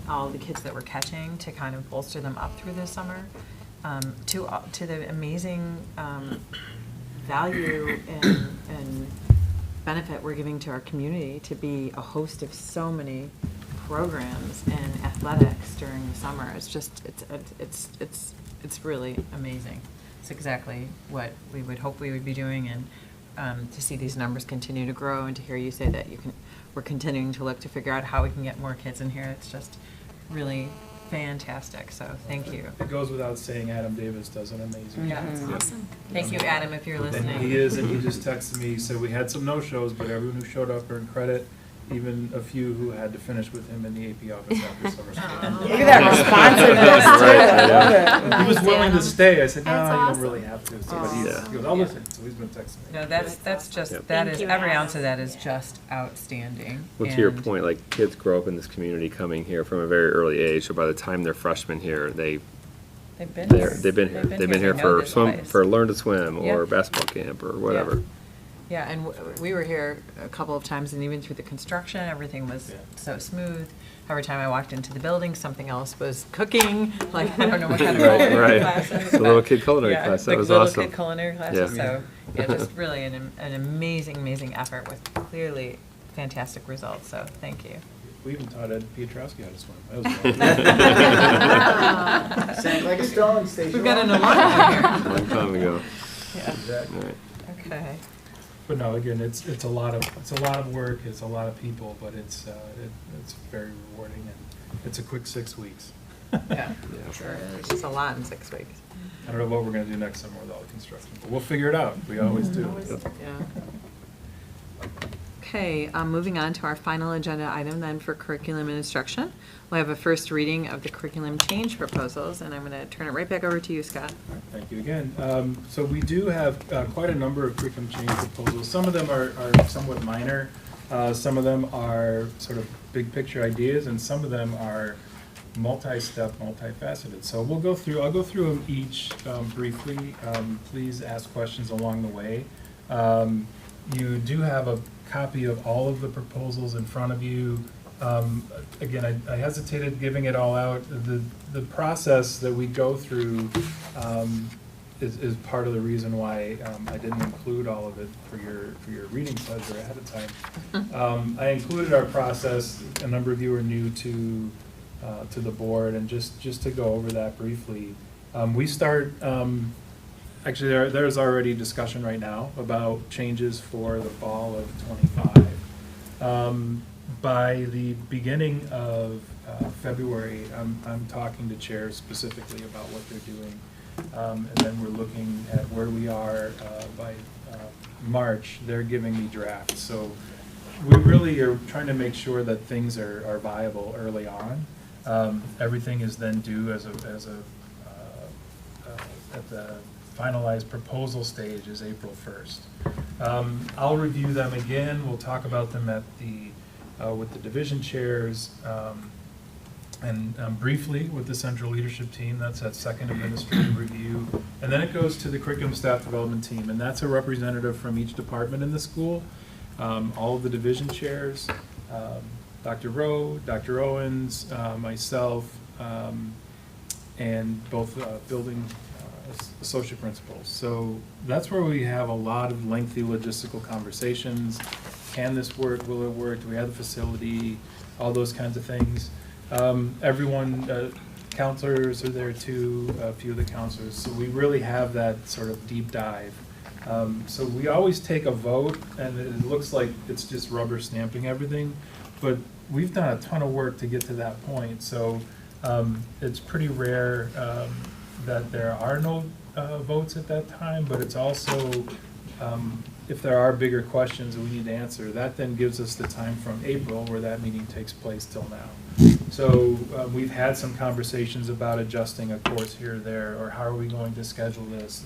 S1: all the kids that we're catching to kind of bolster them up through this summer, to the amazing value and benefit we're giving to our community to be a host of so many programs and athletics during the summer. It's just it's really amazing. It's exactly what we would hope we would be doing, and to see these numbers continue to grow, and to hear you say that we're continuing to look to figure out how we can get more kids in here. It's just really fantastic, so thank you.
S10: It goes without saying, Adam Davis does an amazing job.
S1: Yeah. Thank you, Adam, if you're
S10: And
S1: listening.
S10: he is, and he just texted me, he said we had some no-shows, but everyone who showed up earned credit, even a few who had to finish with him in the AP office after summer school.
S12: Look at that responsiveness, too. I love it.
S10: He was willing to stay. I said, no,
S6: That's
S10: you don't
S6: awesome.
S10: really have to. So, but he goes, I'll listen. So he's been texting me.
S1: No, that's just,
S3: Yep.
S1: that
S4: Thank
S1: is,
S4: you,
S1: every
S4: Adam.
S1: ounce of that is just outstanding.
S5: Well, to your
S1: And
S5: point, like, kids grow up in this community coming here from a very early age, so by the time they're freshmen here,
S1: They've been
S5: they're,
S1: here.
S5: they've been here. They've been
S1: They
S5: here
S1: know
S5: for
S1: this
S5: swim,
S1: place.
S5: for learn to swim, or
S1: Yeah.
S5: basketball camp, or whatever.
S1: Yeah, and we were here a couple of times, and even through the construction, everything was
S10: Yeah.
S1: so smooth. Every time I walked into the building, something else was cooking, like, I don't know what kind of
S5: Right,
S1: culinary
S5: right.
S1: classes.
S5: The little
S1: but-
S5: kid culinary
S1: yeah,
S5: class, that
S1: the
S5: was
S1: little
S5: awesome.
S1: kid culinary classes,
S5: Yeah.
S1: so, yeah, just really an amazing, amazing effort with clearly fantastic results, so thank you.
S10: We even taught Ed Piotrowski how to swim. That was
S6: Sank
S10: like a stone, station.
S1: We've got an alumni here.
S5: Long time ago.
S1: Yeah,
S10: Exactly.
S5: Right.
S1: okay.
S10: But no, again, it's a lot of work. It's a lot of people, but it's very rewarding, and it's a quick 6 weeks.
S1: Yeah, sure, it's just a lot in 6 weeks.
S10: I don't know what we're gonna do next summer with all the construction, but we'll figure it out. We always do.
S1: Yeah. Okay, moving on to our final agenda item then for curriculum and instruction. We'll have a first reading of the curriculum change proposals, and I'm going to turn it right back over to you, Scott.
S10: Thank you again. So we do have quite a number of curriculum change proposals. Some of them are somewhat minor. Some of them are sort of big picture ideas, and some of them are multi-step, multifaceted. So I'll go through them each briefly. Please ask questions along the way. You do have a copy of all of the proposals in front of you. Again, I hesitated giving it all out. The process that we go through is part of the reason why I didn't include all of it for your reading pleasure ahead of time. I included our process. A number of you are new to the board, and just to go over that briefly. We start. Actually, there's already discussion right now about changes for the fall of '25. By the beginning of February, I'm talking to chairs specifically about what they're doing. And then we're looking at where we are by March. They're giving me drafts. So we really are trying to make sure that things are viable early on. Everything is then due at the finalized proposal stage is April 1st. I'll review them again. We'll talk about them at with the division chairs and briefly with the central leadership team. That's that second administrative review. And then it goes to the curriculum staff development team, and that's a representative from each department in the school. All of the division chairs, Dr. Rowe, Dr. Owens, myself, and both building associate principals. So that's where we have a lot of lengthy logistical conversations. Can this work? Will it work? Do we have the facility? All those kinds of things. Everyone, counselors are there too, a few of the counselors. So we really have that sort of deep dive. So we always take a vote, and it looks like it's just rubber stamping everything, but we've done a ton of work to get to that point. So it's pretty rare that there are no votes at that time, but it's also, if there are bigger questions that we need to answer, that then gives us the time from April where that meeting takes place till now. So we've had some conversations about adjusting a course here or there, or how are we going to schedule this.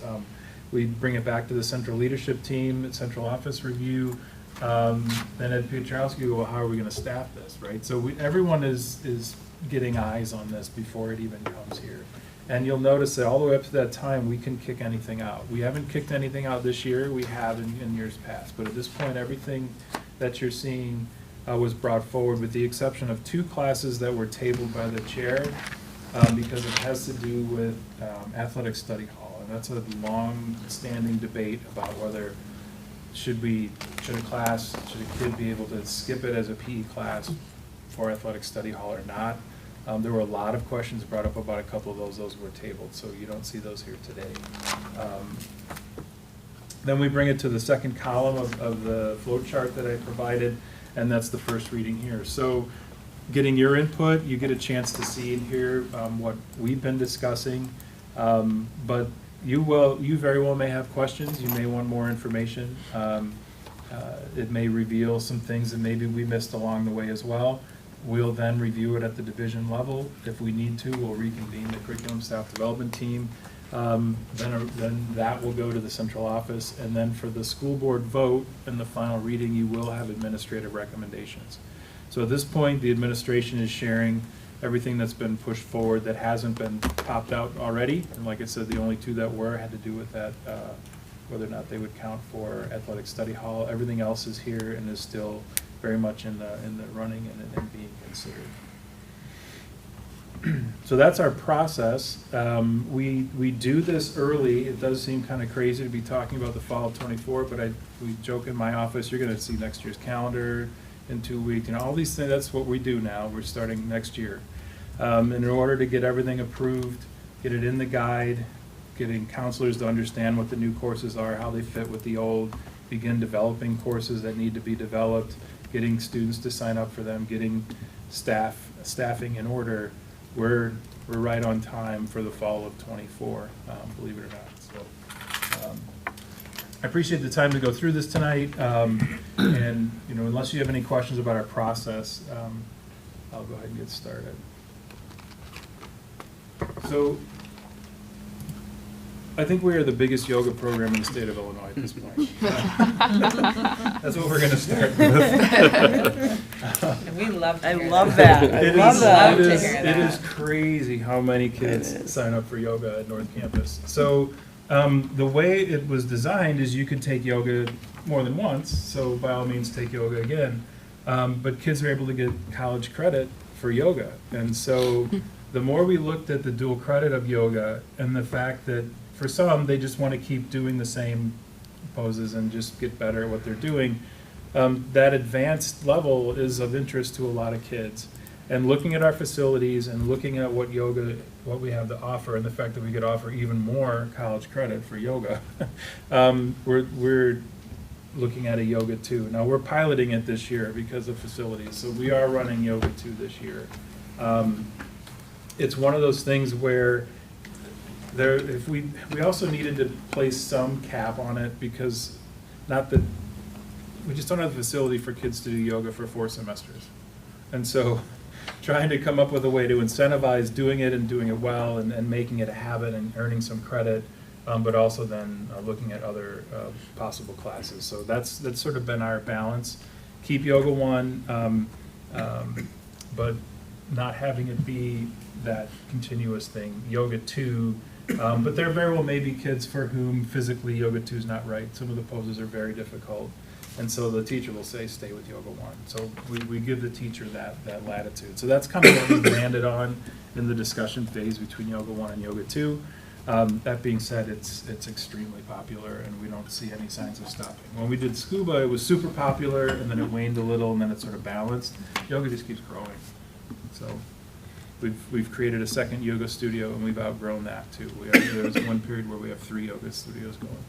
S10: We bring it back to the central leadership team, central office review. Then at Piotrowski, well, how are we going to staff this, right? So everyone is getting eyes on this before it even comes here. And you'll notice that all the way up to that time, we can kick anything out. We haven't kicked anything out this year. We have in years past. But at this point, everything that you're seeing was brought forward, with the exception of 2 classes that were tabled by the chair because it has to do with athletic study hall. And that's a long-standing debate about whether should a kid be able to skip it as a PE class for athletic study hall or not. There were a lot of questions brought up about a couple of those. Those were tabled, so you don't see those here today. Then we bring it to the second column of the flow chart that I provided, and that's the first reading here. So getting your input. You get a chance to see and hear what we've been discussing. But you very well may have questions. You may want more information. It may reveal some things that maybe we missed along the way as well. We'll then review it at the division level. If we need to, we'll reconvene the curriculum staff development team. Then that will go to the central office. And then for the school board vote and the final reading, you will have administrative recommendations. So at this point, the administration is sharing everything that's been pushed forward that hasn't been popped out already. And like I said, the only two that were had to do with that, whether or not they would count for athletic study hall. Everything else is here and is still very much in the running and being considered. So that's our process. We do this early. It does seem kind of crazy to be talking about the fall of '24, but we joke in my office, you're going to see next year's calendar in 2 weeks. You know, all these things, that's what we do now. We're starting next year. And in order to get everything approved, get it in the guide, getting counselors to understand what the new courses are, how they fit with the old, begin developing courses that need to be developed, getting students to sign up for them, getting staffing in order. We're right on time for the fall of '24, believe it or not. So I appreciate the time to go through this tonight. And you know, unless you have any questions about our process, I'll go ahead and get started. So I think we are the biggest yoga program in the state of Illinois at this point. That's what we're going to start with.
S1: We love
S12: I love that. I love that.
S10: It is crazy how many kids sign up for yoga at North Campus. So the way it was designed is you could take yoga more than once, so by all means take yoga again. But kids are able to get college credit for yoga. And so the more we looked at the dual credit of yoga and the fact that for some, they just want to keep doing the same poses and just get better at what they're doing. That advanced level is of interest to a lot of kids. And looking at our facilities and looking at what we have to offer, and the fact that we could offer even more college credit for yoga, we're looking at a Yoga 2. Now, we're piloting it this year because of facilities, so we are running Yoga 2 this year. It's one of those things where if we also needed to place some cap on it, because not that we just don't have the facility for kids to do yoga for 4 semesters. And so trying to come up with a way to incentivize doing it and doing it well and making it a habit and earning some credit, but also then looking at other possible classes. So that's sort of been our balance. Keep Yoga 1, but not having it be that continuous thing. Yoga 2, but there very well may be kids for whom physically Yoga 2 is not right. Some of the poses are very difficult. And so the teacher will say, stay with Yoga 1. So we give the teacher that latitude. So that's kind of what we landed on in the discussion phase between Yoga 1 and Yoga 2. That being said, it's extremely popular, and we don't see any signs of stopping. When we did scuba, it was super popular, and then it waned a little, and then it sort of balanced. Yoga just keeps growing. So we've created a second yoga studio, and we've outgrown that too. There's one period where we have 3 yoga studios going.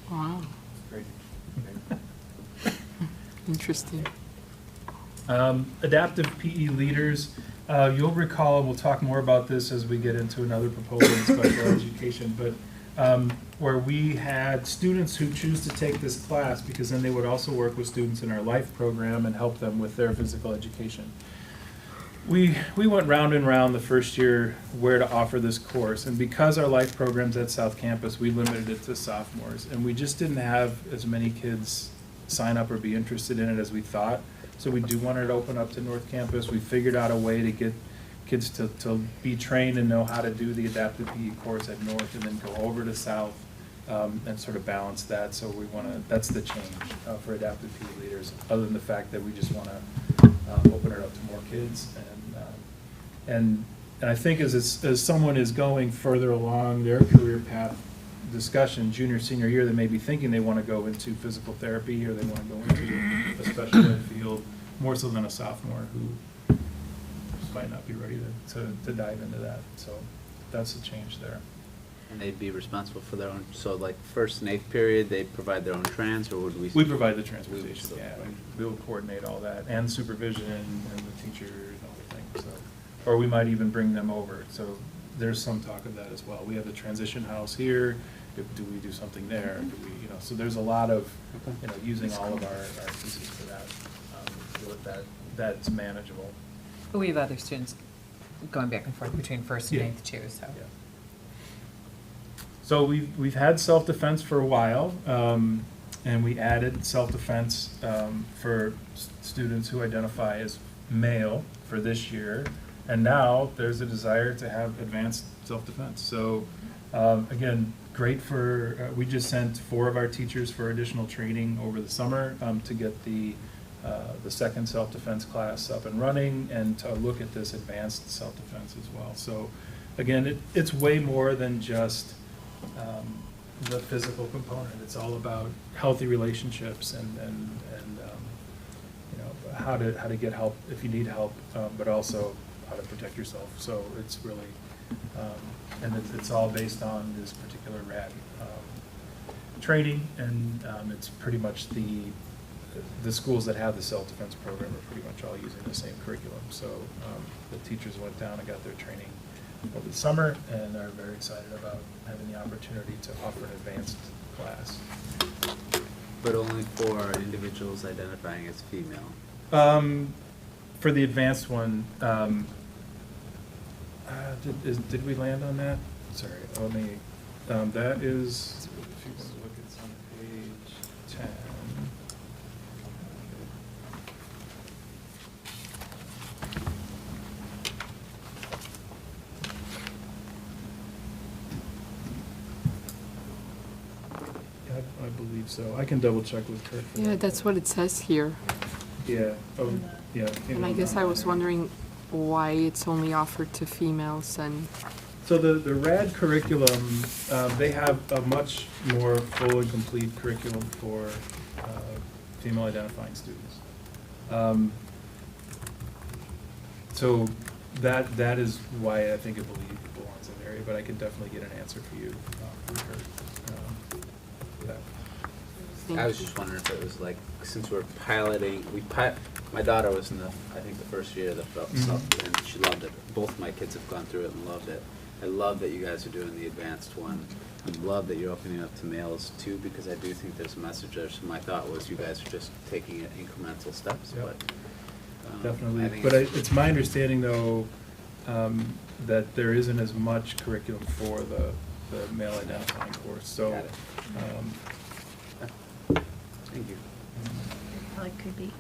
S11: Wow.
S10: Great.
S11: Interesting.
S10: Adaptive PE leaders. You'll recall, and we'll talk more about this as we get into another proposal in special education, but where we had students who choose to take this class because then they would also work with students in our LIFE program and help them with their physical education. We went round and round the first year where to offer this course, and because our LIFE program's at South Campus, we limited it to sophomores, and we just didn't have as many kids sign up or be interested in it as we thought. So we do want it to open up to North Campus. We figured out a way to get kids to be trained and know how to do the adaptive PE course at North and then go over to South and sort of balance that. So we want to, that's the change for adaptive PE leaders, other than the fact that we just want to open it up to more kids. And I think as someone is going further along their career path discussion, junior, senior year, they may be thinking they want to go into physical therapy or they want to go into a special ed field, more so than a sophomore who might not be ready to dive into that. So that's the change there.
S3: And they'd be responsible for their own, so like first and eighth period, they'd provide their own trans, or would we?
S10: We provide the transportation,
S3: We would
S10: yeah,
S3: still-
S10: we'll coordinate all that, and supervision, and the teacher and everything, so. Or we might even bring them over, so there's some talk of that as well. We have the transition house here, do we do something there, do we, so there's a lot of, using all of our pieces for that, so that's manageable.
S1: But we have other students going back and forth between first and
S10: Yeah.
S1: eighth too, so.
S10: Yeah. So we've had self-defense for a while, and we added self-defense for students who identify as male for this year. And now there's a desire to have advanced self-defense. So again, great for, we just sent 4 of our teachers for additional training over the summer to get the second self-defense class up and running and to look at this advanced self-defense as well. So again, it's way more than just the physical component. It's all about healthy relationships and how to get help if you need help, but also how to protect yourself. So it's really, and it's all based on this particular RAD training, and it's pretty much the schools that have the self-defense program are pretty much all using the same curriculum. So the teachers went down and got their training over the summer and are very excited about having the opportunity to offer an advanced class.
S3: But only for individuals identifying as female.
S10: For the advanced one, did we land on that? Sorry, let me, that is, if you want to look, it's on page 10. I believe so. I can double check with Kurt. for
S11: Yeah,
S10: that.
S11: that's what it says here.
S10: Yeah, yeah.
S11: And I guess I was wondering why it's only offered to females and,
S10: So the RAD curriculum, they have a much more full and complete curriculum for female identifying students. So that is why I think it belongs in the area, but I can definitely get an answer for you from Kurt for that.
S3: I was just wondering if it was like, since we're piloting, my daughter was in I think the first year of the stuff, and she loved it. Both my kids have gone through it and loved it. I love that you guys are doing the advanced one. I love that you're opening up to males too, because I do think there's a message there. So my thought was you guys are just taking it incremental steps,
S10: Yep.
S3: but. I
S10: Definitely,
S3: think
S10: but it's my understanding though, that there isn't as much curriculum for the male identifying course, so.
S3: Got it. Thank you.
S6: Probably could be.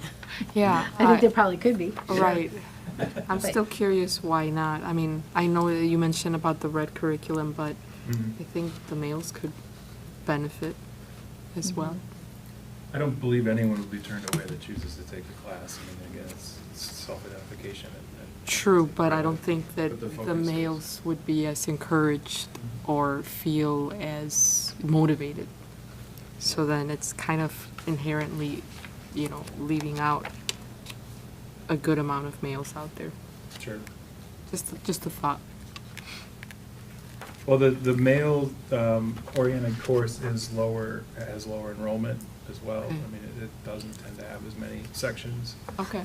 S11: yeah.
S6: I think there probably could be.
S11: Right. I'm
S6: But-
S11: still curious why not. I mean, I know that you mentioned about the red curriculum, but
S10: Mhm.
S11: I think the males could benefit as well.
S10: I don't believe anyone would be turned away that chooses to take the class. I mean, again, it's self-identification and.
S11: True, but I don't think that
S10: But the
S11: the
S10: focus is-
S11: males would be as encouraged or feel as motivated. So then it's kind of inherently, leaving out a good amount of males out there.
S10: Sure.
S11: Just a thought.
S10: Well, the male oriented course has lower enrollment as well. I
S11: Okay.
S10: mean, it doesn't tend to have as many sections.
S11: Okay.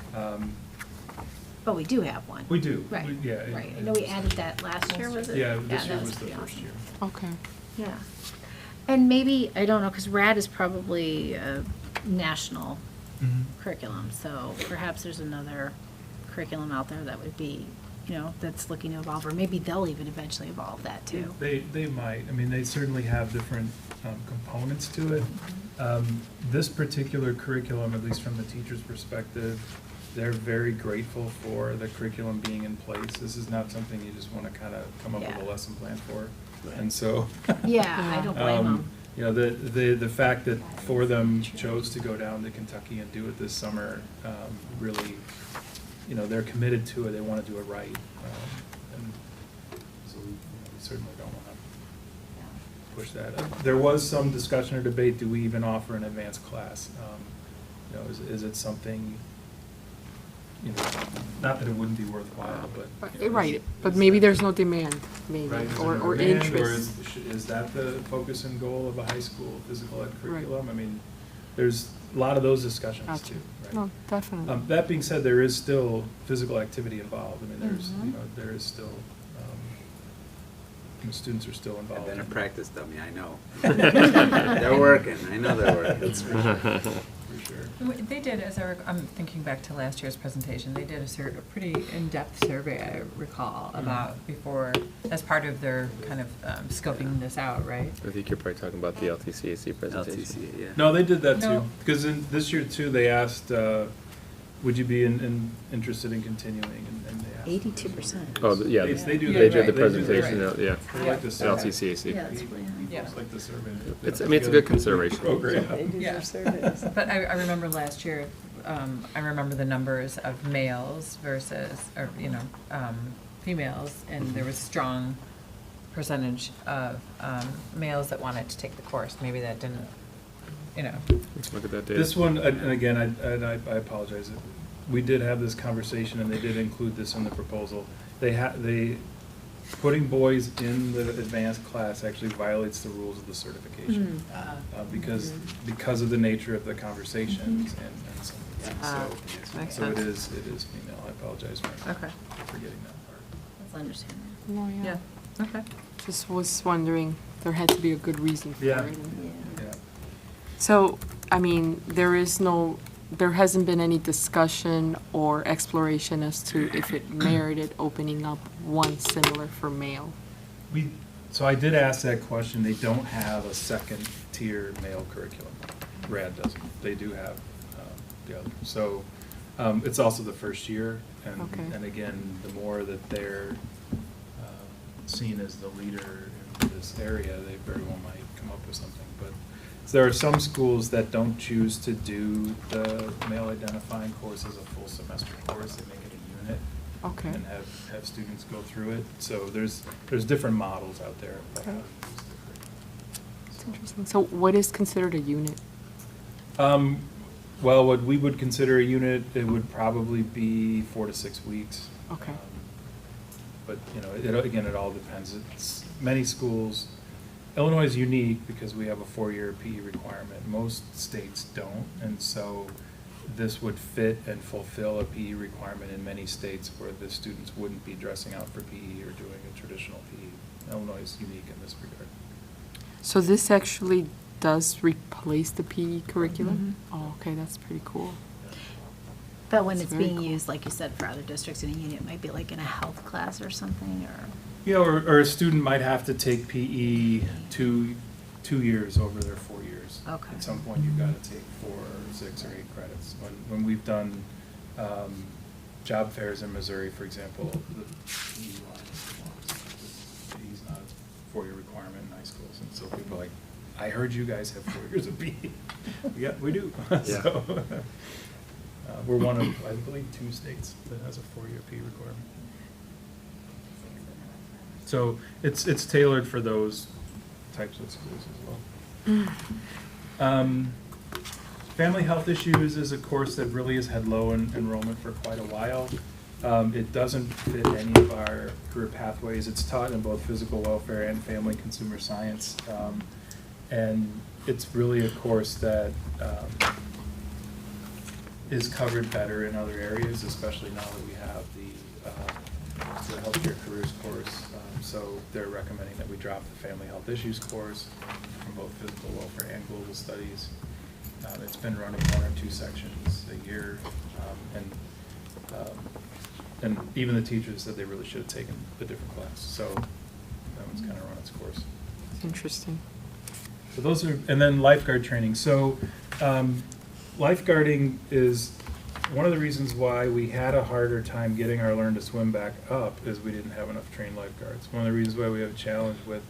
S6: But we do have one.
S10: We do.
S6: Right,
S10: Yeah.
S6: right. I know we added that last year, was it?
S10: Yeah, this year
S6: that
S10: was the
S6: pretty
S10: first
S6: awesome.
S10: year.
S11: Okay.
S6: Yeah. And maybe, I don't know, because RAD is probably a national curriculum, so perhaps there's another curriculum out there that would be, that's looking to evolve, or maybe they'll even eventually evolve that too.
S10: They might. I mean, they certainly have different components to it. This particular curriculum, at least from the teacher's perspective, they're very grateful for the curriculum being in place. This is not something you just want to kind of come up with
S6: Yeah.
S10: a lesson plan for. And so.
S6: Yeah, I don't blame them.
S10: The fact that 4 of them chose to go down to Kentucky and do it this summer, really, they're committed to it, they want to do it right. And so we certainly don't want to push that. There was some discussion or debate, do we even offer an advanced class? Is it something, you know, not that it wouldn't be worthwhile, but. you know,
S11: Right, but
S10: is
S11: maybe
S10: that-
S11: there's no demand, maybe,
S10: Right, is there
S11: or
S10: no demand, or
S11: interest.
S10: is that the focus and goal of a high school physical ed
S11: Right.
S10: curriculum? I mean, there's a lot of those discussions
S11: Gotcha.
S10: too, right?
S11: No, definitely.
S10: That being said, there is still physical activity involved. I mean, there's,
S11: Mm-hmm.
S10: you know, there is still, the students are still involved.
S3: I've been a
S10: in-
S3: practice dummy, I know. They're working, I know they're working.
S10: That's for sure, for sure.
S1: They did, I'm thinking back to last year's presentation, they did a pretty in-depth survey, I recall, about before, as part of their kind of scoping this out, right?
S5: I think you're probably talking about the LTCAC presentation.
S3: LTC, yeah.
S10: No, they did that too,
S1: No.
S10: because in this year too, they asked, would you be interested in continuing, and they asked.
S12: 82%.
S5: Oh, yeah.
S10: They do
S5: They
S10: that.
S5: did the
S10: They do that.
S5: presentation,
S1: Right.
S5: yeah.
S10: They like the
S5: At
S10: survey.
S5: LTCAC.
S6: Yeah, that's really nice.
S1: Yeah.
S10: Folks like the survey.
S5: It's, I mean, it's a good consideration.
S10: Program.
S1: Yeah. But I remember last year, I remember the numbers of males versus, or, you know, females, and there was strong percentage of males that wanted to take the course. Maybe that didn't, you know.
S5: Let's look at that data.
S10: This one, and again, I apologize, we did have this conversation, and they did include this in the proposal. Putting boys in the advanced class actually violates the rules of the certification. Because of the nature of the conversations and some of the things.
S1: Makes
S10: So it
S1: sense.
S10: is female, I apologize for
S1: Okay.
S10: forgetting that part.
S6: That's understandable.
S11: No,
S1: Yeah, okay.
S11: Just was wondering, there had to be a good reason for
S10: Yeah.
S11: it. and-
S10: Yeah.
S11: So, I mean, there hasn't been any discussion or exploration as to if it merited opening up one similar for male.
S10: So I did ask that question. They don't have a second tier male curriculum. RAD doesn't. They do have the other. So it's also the first year.
S11: Okay.
S10: And again, the more that they're seen as the leader in this area, they very well might come up with something. But there are some schools that don't choose to do the male identifying course as a full semester course. They make it a unit.
S11: Okay.
S10: And have students go through it. So there's different models out there. About how to
S11: Okay.
S10: use the curriculum.
S11: That's interesting. So what is considered a unit?
S10: Well, what we would consider a unit, it would probably be 4 to 6 weeks.
S11: Okay.
S10: But, you know, it all depends. Many schools, Illinois is unique because we have a 4-year PE requirement. Most states don't, and so this would fit and fulfill a PE requirement in many states where the students wouldn't be dressing out for PE or doing a traditional PE. Illinois is unique in this regard.
S11: So this actually does replace the PE curriculum? Oh, okay, that's pretty cool.
S6: But when
S11: That's
S6: it's
S11: very
S6: being
S11: cool.
S6: used, like you said, for other districts in a unit, it might be like in a health class or something, or.
S10: Yeah, or a student might have to take PE 2 years over their 4 years.
S6: Okay.
S10: At some point, you've got to take 4, 6, or 8 credits. When we've done job fairs in Missouri, for example, the PE line is not a 4-year requirement in high schools. And so people are like, I heard you guys have 4 years of PE. Yeah, we do. So, we're one of, I believe, 2 states that has a 4-year PE requirement. So it's tailored for those types of schools as well. Family health issues is a course that really has had low enrollment for quite a while. It doesn't fit any of our career pathways. It's taught in both physical welfare and family consumer science. And it's really a course that is covered better in other areas, especially now that we have the healthcare careers course. So they're recommending that we drop the family health issues course from both physical welfare and global studies. It's been running 1 or 2 sections a year, and even the teachers said they really should have taken a different class. So that one's kind of run its course.
S11: Interesting.
S10: So those are, and then lifeguard training. So lifeguarding is one of the reasons why we had a harder time getting our Learn to Swim back up is we didn't have enough trained lifeguards. One of the reasons why we have a challenge with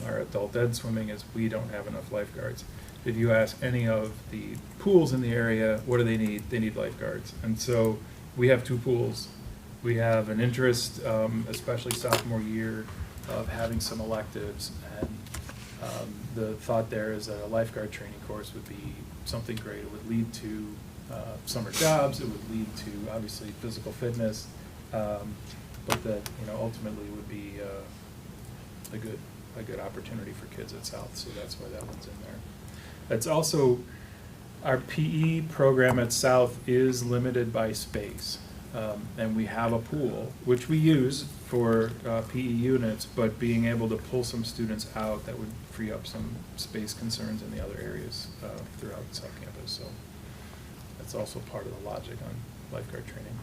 S10: our adult ed swimming is we don't have enough lifeguards. If you ask any of the pools in the area, what do they need? They need lifeguards. And so we have 2 pools. We have an interest, especially sophomore year, of having some electives. And the thought there is that a lifeguard training course would be something great. It would lead to summer jobs. It would lead to, obviously, physical fitness, but that, ultimately would be a good opportunity for kids at South, so that's why that one's in there. It's also, our PE program at South is limited by space, and we have a pool, which we use for PE units, but being able to pull some students out, that would free up some space concerns in the other areas throughout South Campus, so that's also part of the logic on lifeguard training.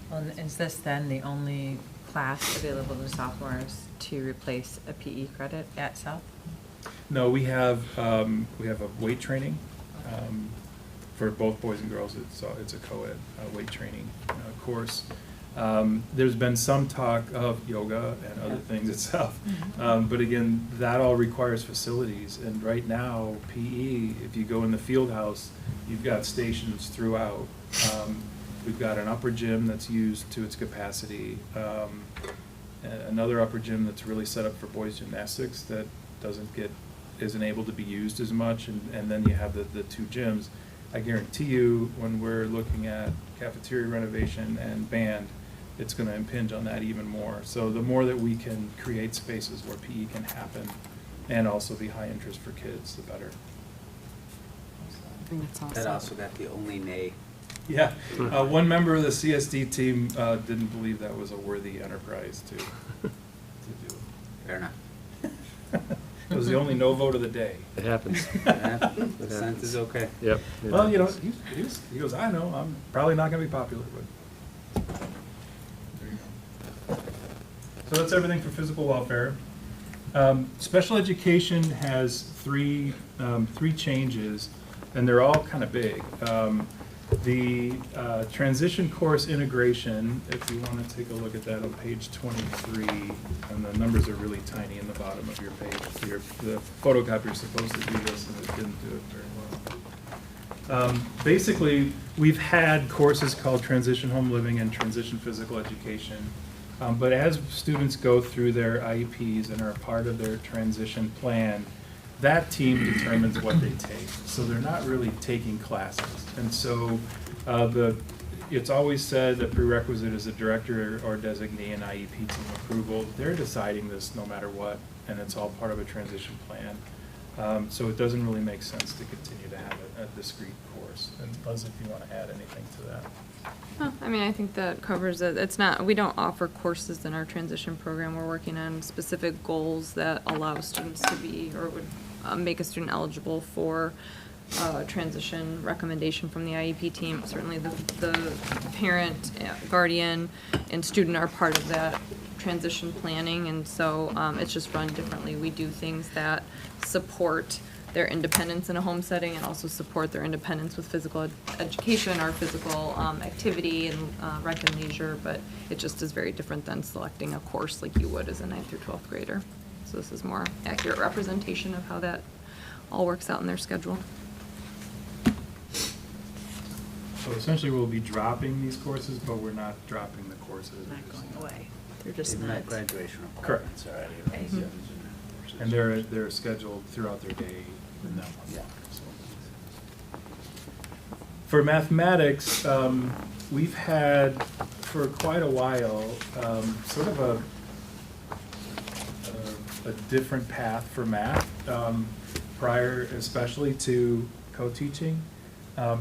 S1: Well, and is this then the only class available to sophomores to replace a PE credit at South?
S10: No, we have a weight training for both boys and girls. It's a co-ed weight training course. There's been some talk of yoga and other things at South, but again, that all requires facilities. And right now, PE, if you go in the field house, you've got stations throughout. We've got an upper gym that's used to its capacity, another upper gym that's really set up for boys gymnastics that isn't able to be used as much, and then you have the two gyms. I guarantee you, when we're looking at cafeteria renovation and band, it's going to impinge on that even more. So the more that we can create spaces where PE can happen and also be high interest for kids, the better.
S11: I think that's awesome.
S3: That also got the only nay.
S10: Yeah, one member of the CSD team didn't believe that was a worthy enterprise to do.
S3: Fair enough.
S10: It was the only no vote of the day.
S5: It happens.
S3: The sense is okay.
S5: Yep. it
S10: Well,
S5: happens.
S10: he goes, I know, I'm probably not going to be popular, but there you go. So that's everything for physical welfare. Special education has three changes, and they're all kind of big. The transition course integration, if you want to take a look at that on page 23, and the numbers are really tiny in the bottom of your page. The photocopier is supposed to do this, and it didn't do it very well. Basically, we've had courses called Transition Home Living and Transition Physical Education, but as students go through their IEPs and are a part of their transition plan, that team determines what they take. So they're not really taking classes. And so it's always said that prerequisite is a director or designee and IEP team approval. They're deciding this no matter what, and it's all part of a transition plan. So it doesn't really make sense to continue to have a discrete course. And Liz, if you want to add anything to that.
S14: I mean, I think that covers it. We don't offer courses in our transition program. We're working on specific goals that allow students to be, or would make a student eligible for transition recommendation from the IEP team. Certainly the parent, guardian, and student are part of that transition planning, and so it's just run differently. We do things that support their independence in a home setting and also support their independence with physical education or physical activity and rec and leisure, but it just is very different than selecting a course like you would as a 9th through 12th grader. So this is more accurate representation of how that all works out in their schedule.
S10: So essentially, we'll be dropping these courses, but we're not dropping the courses.
S12: Not going away. They're just
S3: They've
S12: not.
S3: met graduation
S10: Correct.
S3: requirements already.
S12: Right.
S10: Yeah. And they're scheduled throughout their day in that one block. So. For mathematics, we've had for quite a while sort of a different path for math prior, especially to co-teaching.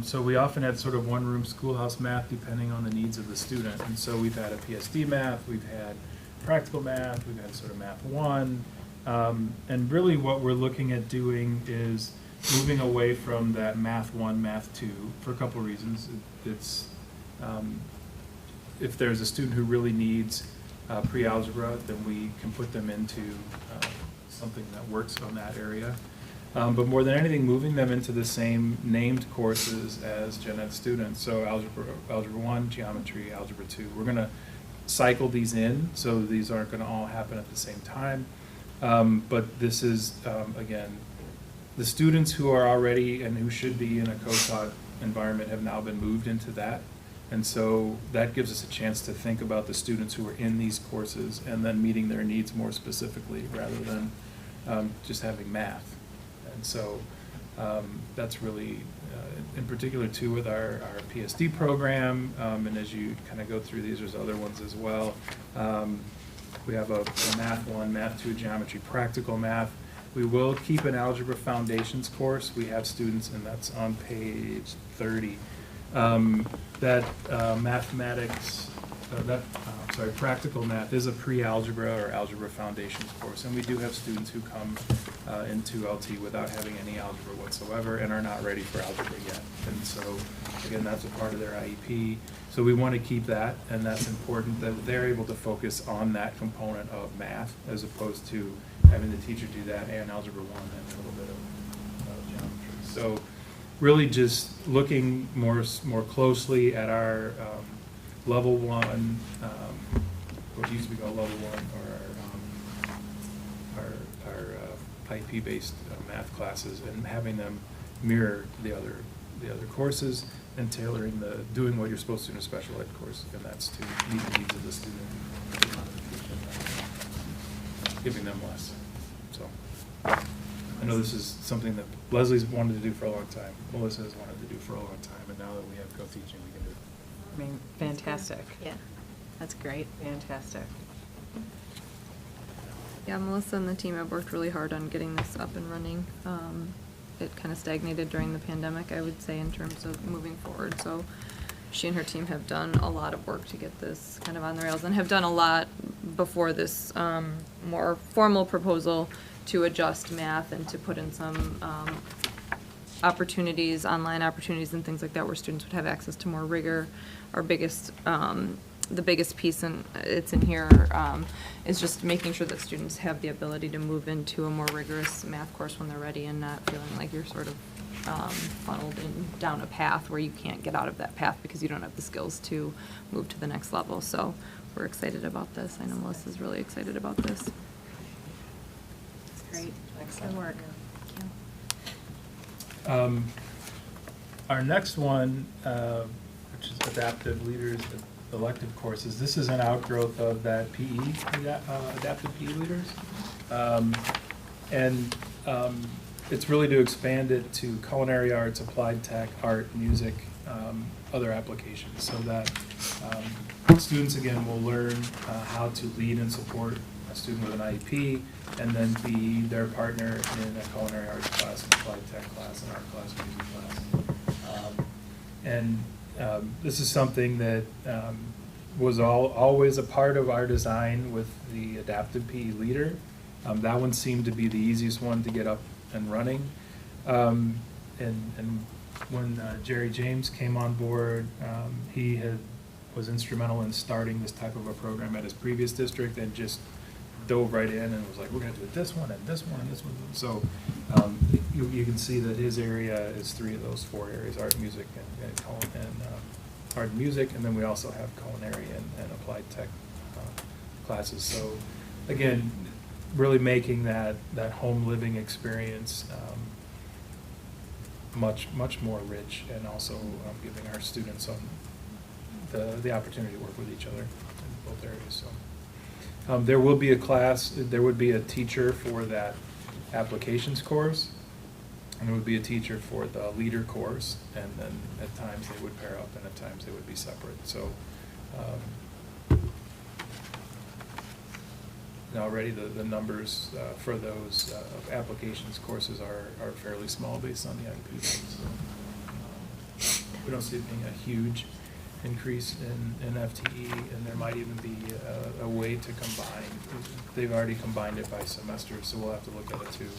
S10: So we often had sort of one-room schoolhouse math depending on the needs of the student. And so we've had a PSD math, we've had practical math, we've had sort of math 1. And really what we're looking at doing is moving away from that math 1, math 2 for a couple of reasons. It's if there's a student who really needs pre-algebra, then we can put them into something that works on that area. But more than anything, moving them into the same named courses as gen ed students. So algebra 1, geometry, algebra 2. We're going to cycle these in, so these aren't going to all happen at the same time. But this is, again, the students who are already and who should be in a co-taught environment have now been moved into that. And so that gives us a chance to think about the students who are in these courses and then meeting their needs more specifically rather than just having math. And so That's really, in particular too with our PSD program, and as you kind of go through these, there's other ones as well. We have a Math 1, Math 2, Geometry, Practical Math. We will keep an Algebra Foundations course. We have students, and that's on page 30, that mathematics, practical math is a pre-algebra or algebra foundations course, and we do have students who come into LT without having any algebra whatsoever and are not ready for algebra yet. And so, again, that's a part of their IEP. So we want to keep that, and that's important that they're able to focus on that component of math as opposed to having the teacher do that and algebra 1 and a little bit of geometry. So really just looking more closely at our level 1, what used to be called level 1, or our IEP-based math classes, and having them mirror the other courses, and tailoring doing what you're supposed to in a special ed course, and that's to meet the needs of the student, giving them less. So I know this is something that Leslie's wanted to do for a long time, Melissa has wanted to do for a long time, and now that we have co-teaching, we can do it.
S1: I mean, fantastic.
S4: Yeah.
S1: That's great, fantastic.
S14: Yeah, Melissa and the team have worked really hard on getting this up and running. It kind of stagnated during the pandemic, I would say, in terms of moving forward. So she and her team have done a lot of work to get this kind of on the rails, and have done a lot before this more formal proposal to adjust math and to put in some opportunities, online opportunities and things like that, where students would have access to more rigor. Our biggest, the biggest piece, and it's in here, is just making sure that students have the ability to move into a more rigorous math course when they're ready, and not feeling like you're sort of funneled down a path where you can't get out of that path because you don't have the skills to move to the next level. So we're excited about this. I know Melissa's really excited about this.
S6: Great, excellent work.
S10: Our next one, which is Adaptive Leaders Elective Courses, this is an outgrowth of that Adaptive PE Leaders. It's really to expand it to culinary arts, applied tech, art, music, other applications, so that students, again, will learn how to lead and support a student with an IEP, and then be their partner in a culinary arts class, an applied tech class, an art class, music class. This is something that was always a part of our design with the Adaptive PE Leader. That one seemed to be the easiest one to get up and running. And when Jerry James came on board, he was instrumental in starting this type of a program at his previous district, and just dove right in and was like, we're going to do this one and this one and this one. So you can see that his area is 3 of those 4 areas: art, music, and art and music. And then we also have culinary and applied tech classes. So again, really making that home living experience much more rich, and also giving our students the opportunity to work with each other in both areas. So there will be a class, there would be a teacher for that applications course, and there would be a teacher for the leader course, and then at times they would pair up, and at times they would be separate. So already the numbers for those applications courses are fairly small based on the IEP. So we don't see it being a huge increase in FTE, and there might even be a way to combine. They've already combined it by semester, so we'll have to look at it too.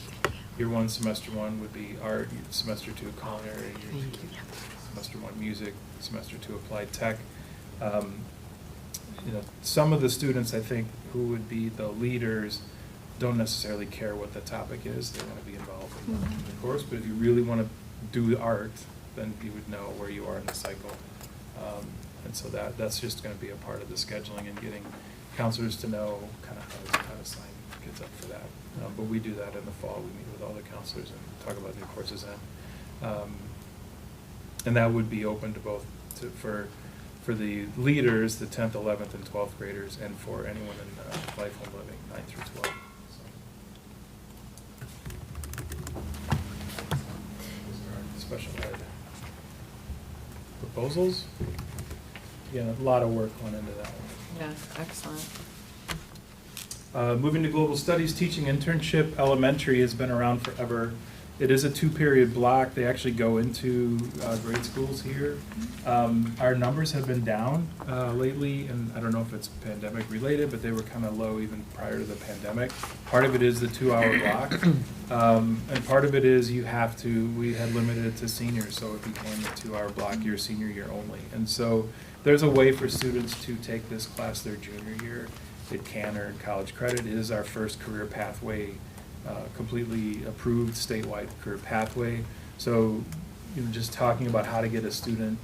S10: Year 1, semester 1 would be art, semester 2 culinary, year 2, semester 1 music, semester 2 applied tech. Some of the students, I think, who would be the leaders don't necessarily care what the topic is. They want to be involved in the course, but if you really want to do art, then you would know where you are in the cycle. And so that's just going to be a part of the scheduling, and getting counselors to know kind of how to sign kids up for that. But we do that in the fall. We meet with all the counselors and talk about new courses then. And that would be open to both for the leaders, the 10th, 11th, and 12th graders, and for anyone in life home living, 9th through 12. special ed proposals. Again, a lot of work went into that one.
S1: Yeah, excellent.
S10: Moving to global studies, teaching internship, elementary has been around forever. It is a 2-period block. They actually go into grade schools here. Our numbers have been down lately, and I don't know if it's pandemic related, but they were kind of low even prior to the pandemic. Part of it is the 2-hour block, and part of it is we had limited it to seniors, so it became a 2-hour block your senior year only. And so there's a way for students to take this class their junior year. It can earn college credit. It is our first career pathway, completely approved statewide career pathway. So, just talking about how to get a student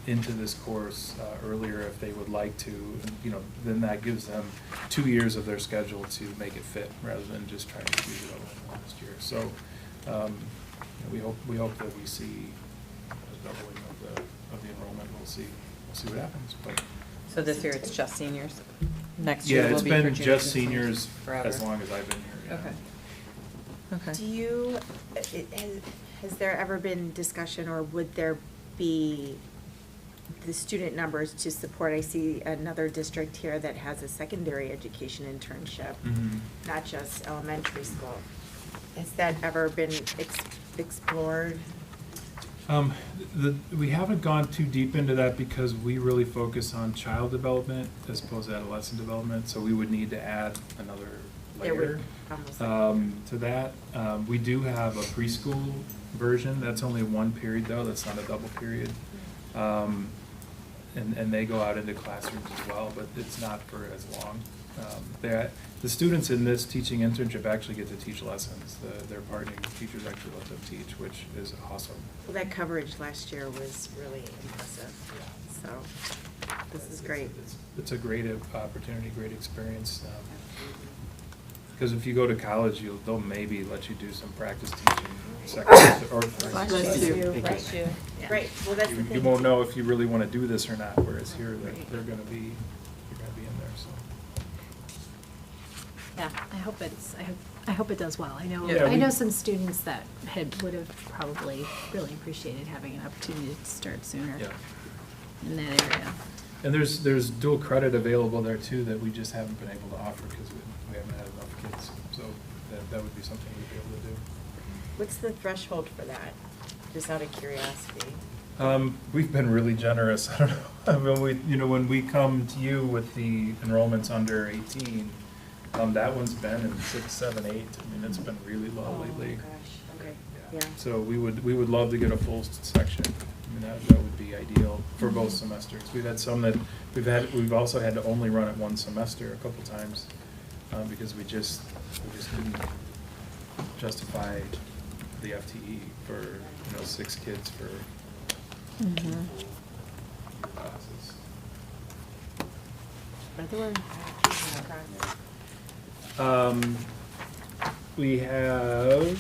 S10: into this course earlier if they would like to, then that gives them 2 years of their schedule to make it fit rather than just trying to squeeze it over last year. So, we hope that we see a doubling of the enrollment. We'll see what happens. But
S1: So this year it's just seniors? Next
S10: yeah,
S1: year will
S10: it's
S1: be for
S10: been
S1: juniors
S10: just
S1: and
S10: seniors
S1: forever?
S10: as long as I've been here. Yeah.
S1: Okay. Okay.
S4: Do you, has there ever been discussion, or would there be the student numbers to support? I see another district here that has a secondary education internship,
S10: Mhm.
S4: not just elementary school. Has that ever been explored?
S10: We haven't gone too deep into that because we really focus on child development as opposed to adolescent development, so we would need to add another
S4: There would
S10: layer
S4: almost
S10: to that. We do have a preschool version. That's only 1 period though. That's not a double period. And they go out into classrooms as well, but it's not for as long. The students in this teaching internship actually get to teach lessons. Their partnering teachers actually let them teach, which is awesome.
S4: Well, that coverage last year was really impressive, so this is great.
S10: It's a great opportunity, great experience. Because if you go to college, they'll maybe let you do some practice teaching second or first.
S4: Bless you.
S10: Thank
S4: Bless you. Great, well, that's the
S10: You
S4: thing.
S10: won't know if you really want to do this or not, whereas here, they're going to be in there, so.
S6: Yeah, I hope it does well.
S10: Yeah,
S6: I know some students that would have probably really appreciated having an opportunity to start sooner
S10: Yeah.
S6: in that area.
S10: And there's dual credit available there too that we just haven't been able to offer because we haven't had enough kids. So that would be something we'd be able to do.
S4: What's the threshold for that, just out of curiosity?
S10: We've been really generous. I don't know. I mean, when we come to you with the enrollments under 18, that one's been in 6, 7, 8. I mean, it's been really low lately.
S4: Oh, gosh, okay, yeah.
S10: So we would love to get a full section. I mean, that would be ideal for both semesters. We've had some that we've also had to only run it 1 semester a couple times because we just couldn't justify the FTE for 6 kids for classes.
S4: Spread the word.
S10: We have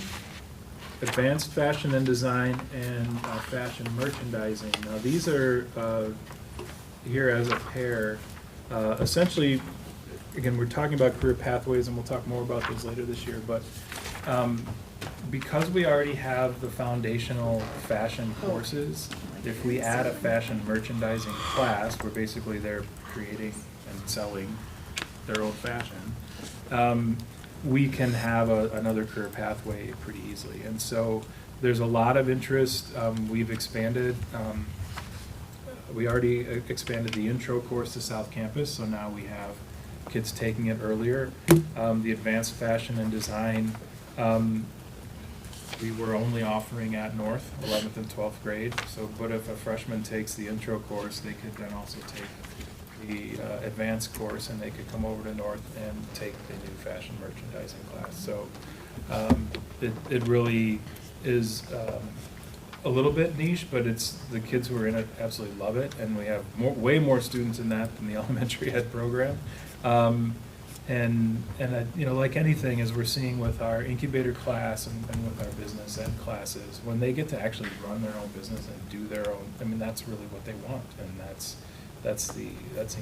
S10: advanced fashion and design and fashion merchandising. Now, these are here as a pair. Essentially, again, we're talking about career pathways, and we'll talk more about those later this year, but because we already have the foundational fashion courses, if we add a fashion merchandising class, where basically they're creating and selling their own fashion, we can have another career pathway pretty easily. And so there's a lot of interest. We've expanded. We already expanded the intro course to South Campus, so now we have kids taking it earlier. The advanced fashion and design, we were only offering at North, 11th and 12th grade. So, but if a freshman takes the intro course, they could then also take the advanced course, and they could come over to North and take the new fashion merchandising class. So it really is a little bit niche, but it's the kids who are in it absolutely love it, and we have way more students in that than the elementary ed program. And like anything, as we're seeing with our incubator class and with our business ed classes, when they get to actually run their own business and do their own, I mean, that's really what they want, and that's the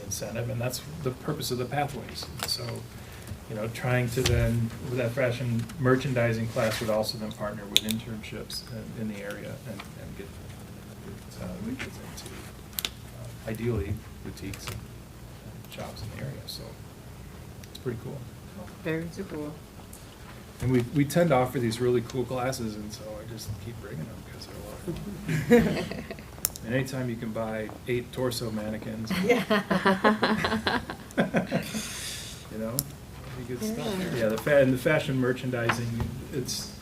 S10: incentive, and that's the purpose of the pathways. So trying to then, with that fashion merchandising class, would also then partner with internships in the area and get the kids into, ideally, boutiques and shops in the area. So it's pretty cool.
S11: Very cool.
S10: And we tend to offer these really cool classes, and so I just keep bringing them because they're a lot of fun. And anytime you can buy 8 torso mannequins, pretty good stuff. Yeah, and the fashion merchandising, it's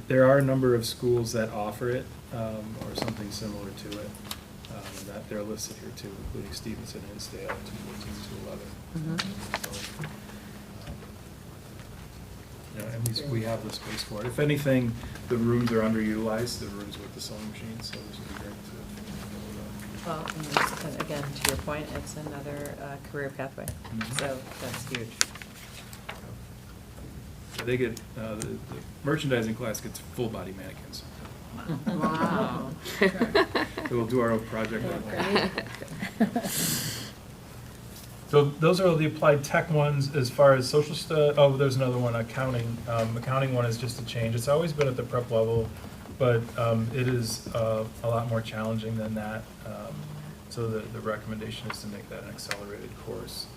S10: there are a number of schools that offer it or something similar to it. And that they're listed here too, including Stevenson, Hinsdale, 214, 211. So, and we have the space for it. If anything, the rooms are underutilized, the rooms with the sewing machines, so this would be great to.
S1: Well, and again, to your point, it's another career pathway, so that's huge.
S10: They get, the merchandising class gets full body mannequins.
S1: Wow.
S10: So we'll do our own project on that. So those are the applied tech ones. As far as social there's another one, accounting. Accounting one is just a change. It's always been at the prep level, but it is a lot more challenging than that. So the recommendation is to make that an accelerated course.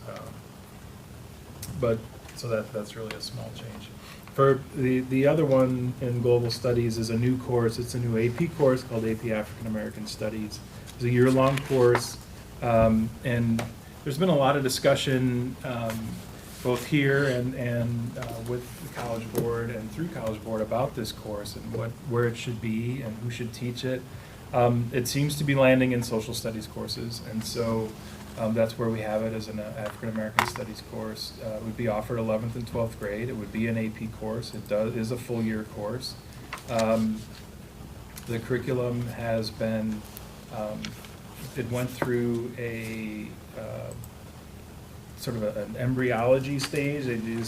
S10: So that's really a small change. For the other one in global studies is a new course. It's a new AP course called AP African American Studies. It's a year-long course, and there's been a lot of discussion both here and with the College Board and through College Board about this course and where it should be and who should teach it. It seems to be landing in social studies courses, and so that's where we have it as an African American Studies course. It would be offered 11th and 12th grade. It would be an AP course. It is a full year course. The curriculum has been, it went through a sort of an embryology stage.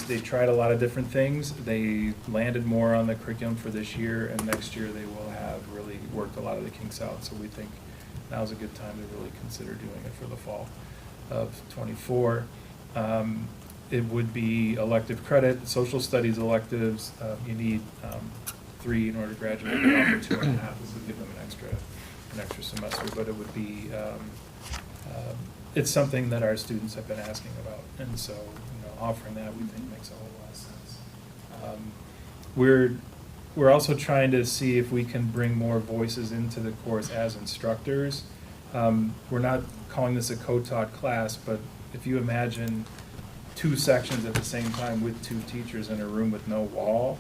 S10: They tried a lot of different things. They landed more on the curriculum for this year, and next year they will have really worked a lot of the kinks out. So we think now's a good time to really consider doing it for the fall of '24. It would be elective credit, social studies electives. You need 3 in order to graduate. We offer 2.5. This would give them an extra semester, but it would be it's something that our students have been asking about, and so offering that we think makes a whole lot of sense. We're also trying to see if we can bring more voices into the course as instructors. We're not calling this a co-taught class, but if you imagine 2 sections at the same time with 2 teachers in a room with no wall,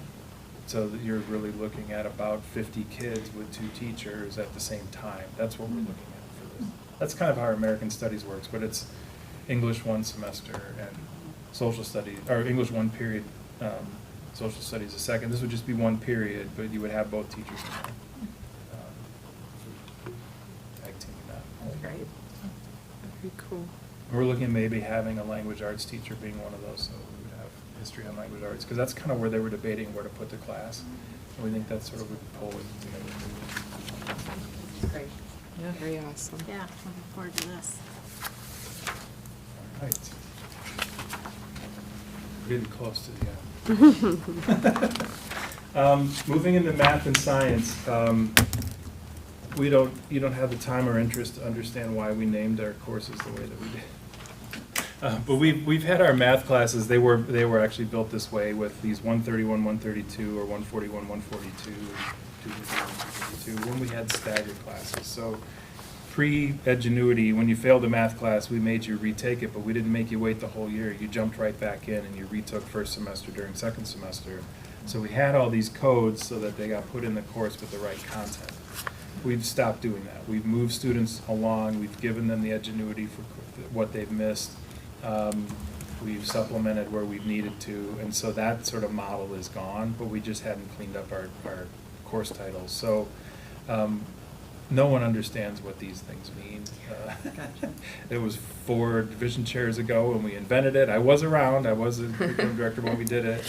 S10: so that you're really looking at about 50 kids with 2 teachers at the same time. That's what we're looking at for this. That's kind of how American Studies works, but it's English 1 semester and social studies, or English 1 period, social studies a second. This would just be 1 period, but you would have both teachers in there. Tag teaming that.
S1: That's great.
S11: Very cool.
S10: We're looking at maybe having a language arts teacher being one of those, so we would have history and language arts, because that's kind of where they were debating where to put the class. And we think that sort of would pull it together.
S1: That's great.
S11: Yeah. Very awesome.
S6: Yeah, looking forward to this.
S10: All right. We're getting close to the end. Moving into math and science, you don't have the time or interest to understand why we named our courses the way that we did. But we've had our math classes. They were actually built this way with these 131, 132, or 141, 142, 252, when we had staggered classes. So pre-Edgenuity, when you failed a math class, we made you retake it, but we didn't make you wait the whole year. You jumped right back in and you retook first semester during second semester. So we had all these codes so that they got put in the course with the right content. We've stopped doing that. We've moved students along. We've given them the Edgenuity for what they've missed. We've supplemented where we've needed to, and so that sort of model is gone, but we just hadn't cleaned up our course titles. So no one understands what these things mean.
S1: Gotcha.
S10: It was 4 division chairs ago when we invented it. I was around. I was the curriculum director when we did it.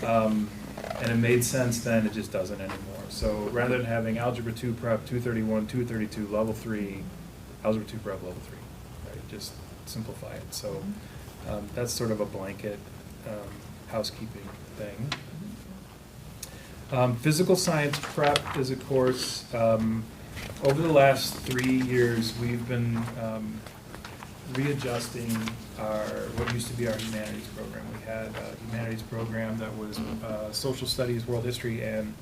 S10: And it made sense then. It just doesn't anymore. So rather than having Algebra 2 Prep 231, 232, Level 3, Algebra 2 Prep Level 3, right? Just simplify it. So that's sort of a blanket. housekeeping thing. Physical science prep is a course. Over the last 3 years, we've been readjusting what used to be our humanities program. We had a humanities program that was social studies, world history, and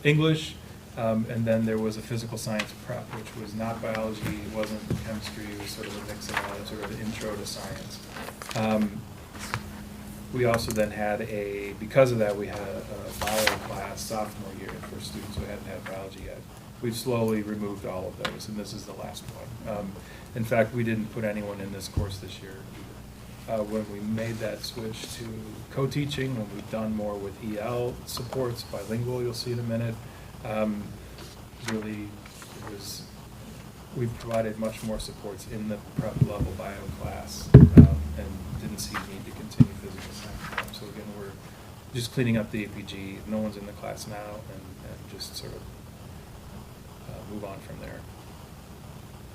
S10: English. And then there was a physical science prep, which was not biology, it wasn't chemistry, it was sort of a mix of all, sort of an intro to science. We also then had because of that, we had a bio class sophomore year for students who hadn't had biology yet. We've slowly removed all of those, and this is the last one. In fact, we didn't put anyone in this course this year either. When we made that switch to co-teaching, when we've done more with EL supports, bilingual, you'll see in a minute, really, we've provided much more supports in the prep level bio class, and didn't see need to continue physical science. So again, we're just cleaning up the APG. No one's in the class now, and just sort of move on from there.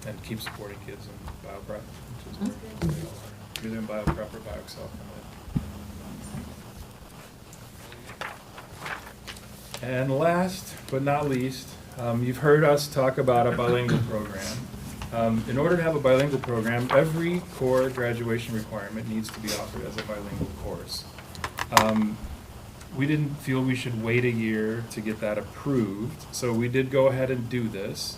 S10: And keep supporting kids in bio prep, which is where they all are. Either in bio prep or bio excel. And last but not least, you've heard us talk about a bilingual program. In order to have a bilingual program, every core graduation requirement needs to be offered as a bilingual course. We didn't feel we should wait a year to get that approved, so we did go ahead and do this.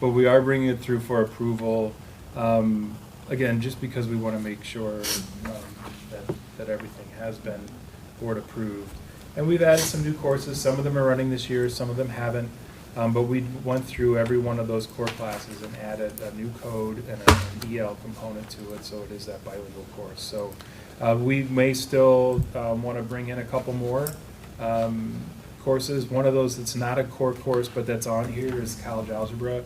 S10: But we are bringing it through for approval, again, just because we want to make sure that everything has been board approved. And we've added some new courses. Some of them are running this year, some of them haven't. But we went through every one of those core classes and added a new code and an EL component to it, so it is that bilingual course. So we may still want to bring in a couple more courses. One of those that's not a core course, but that's on here is college algebra.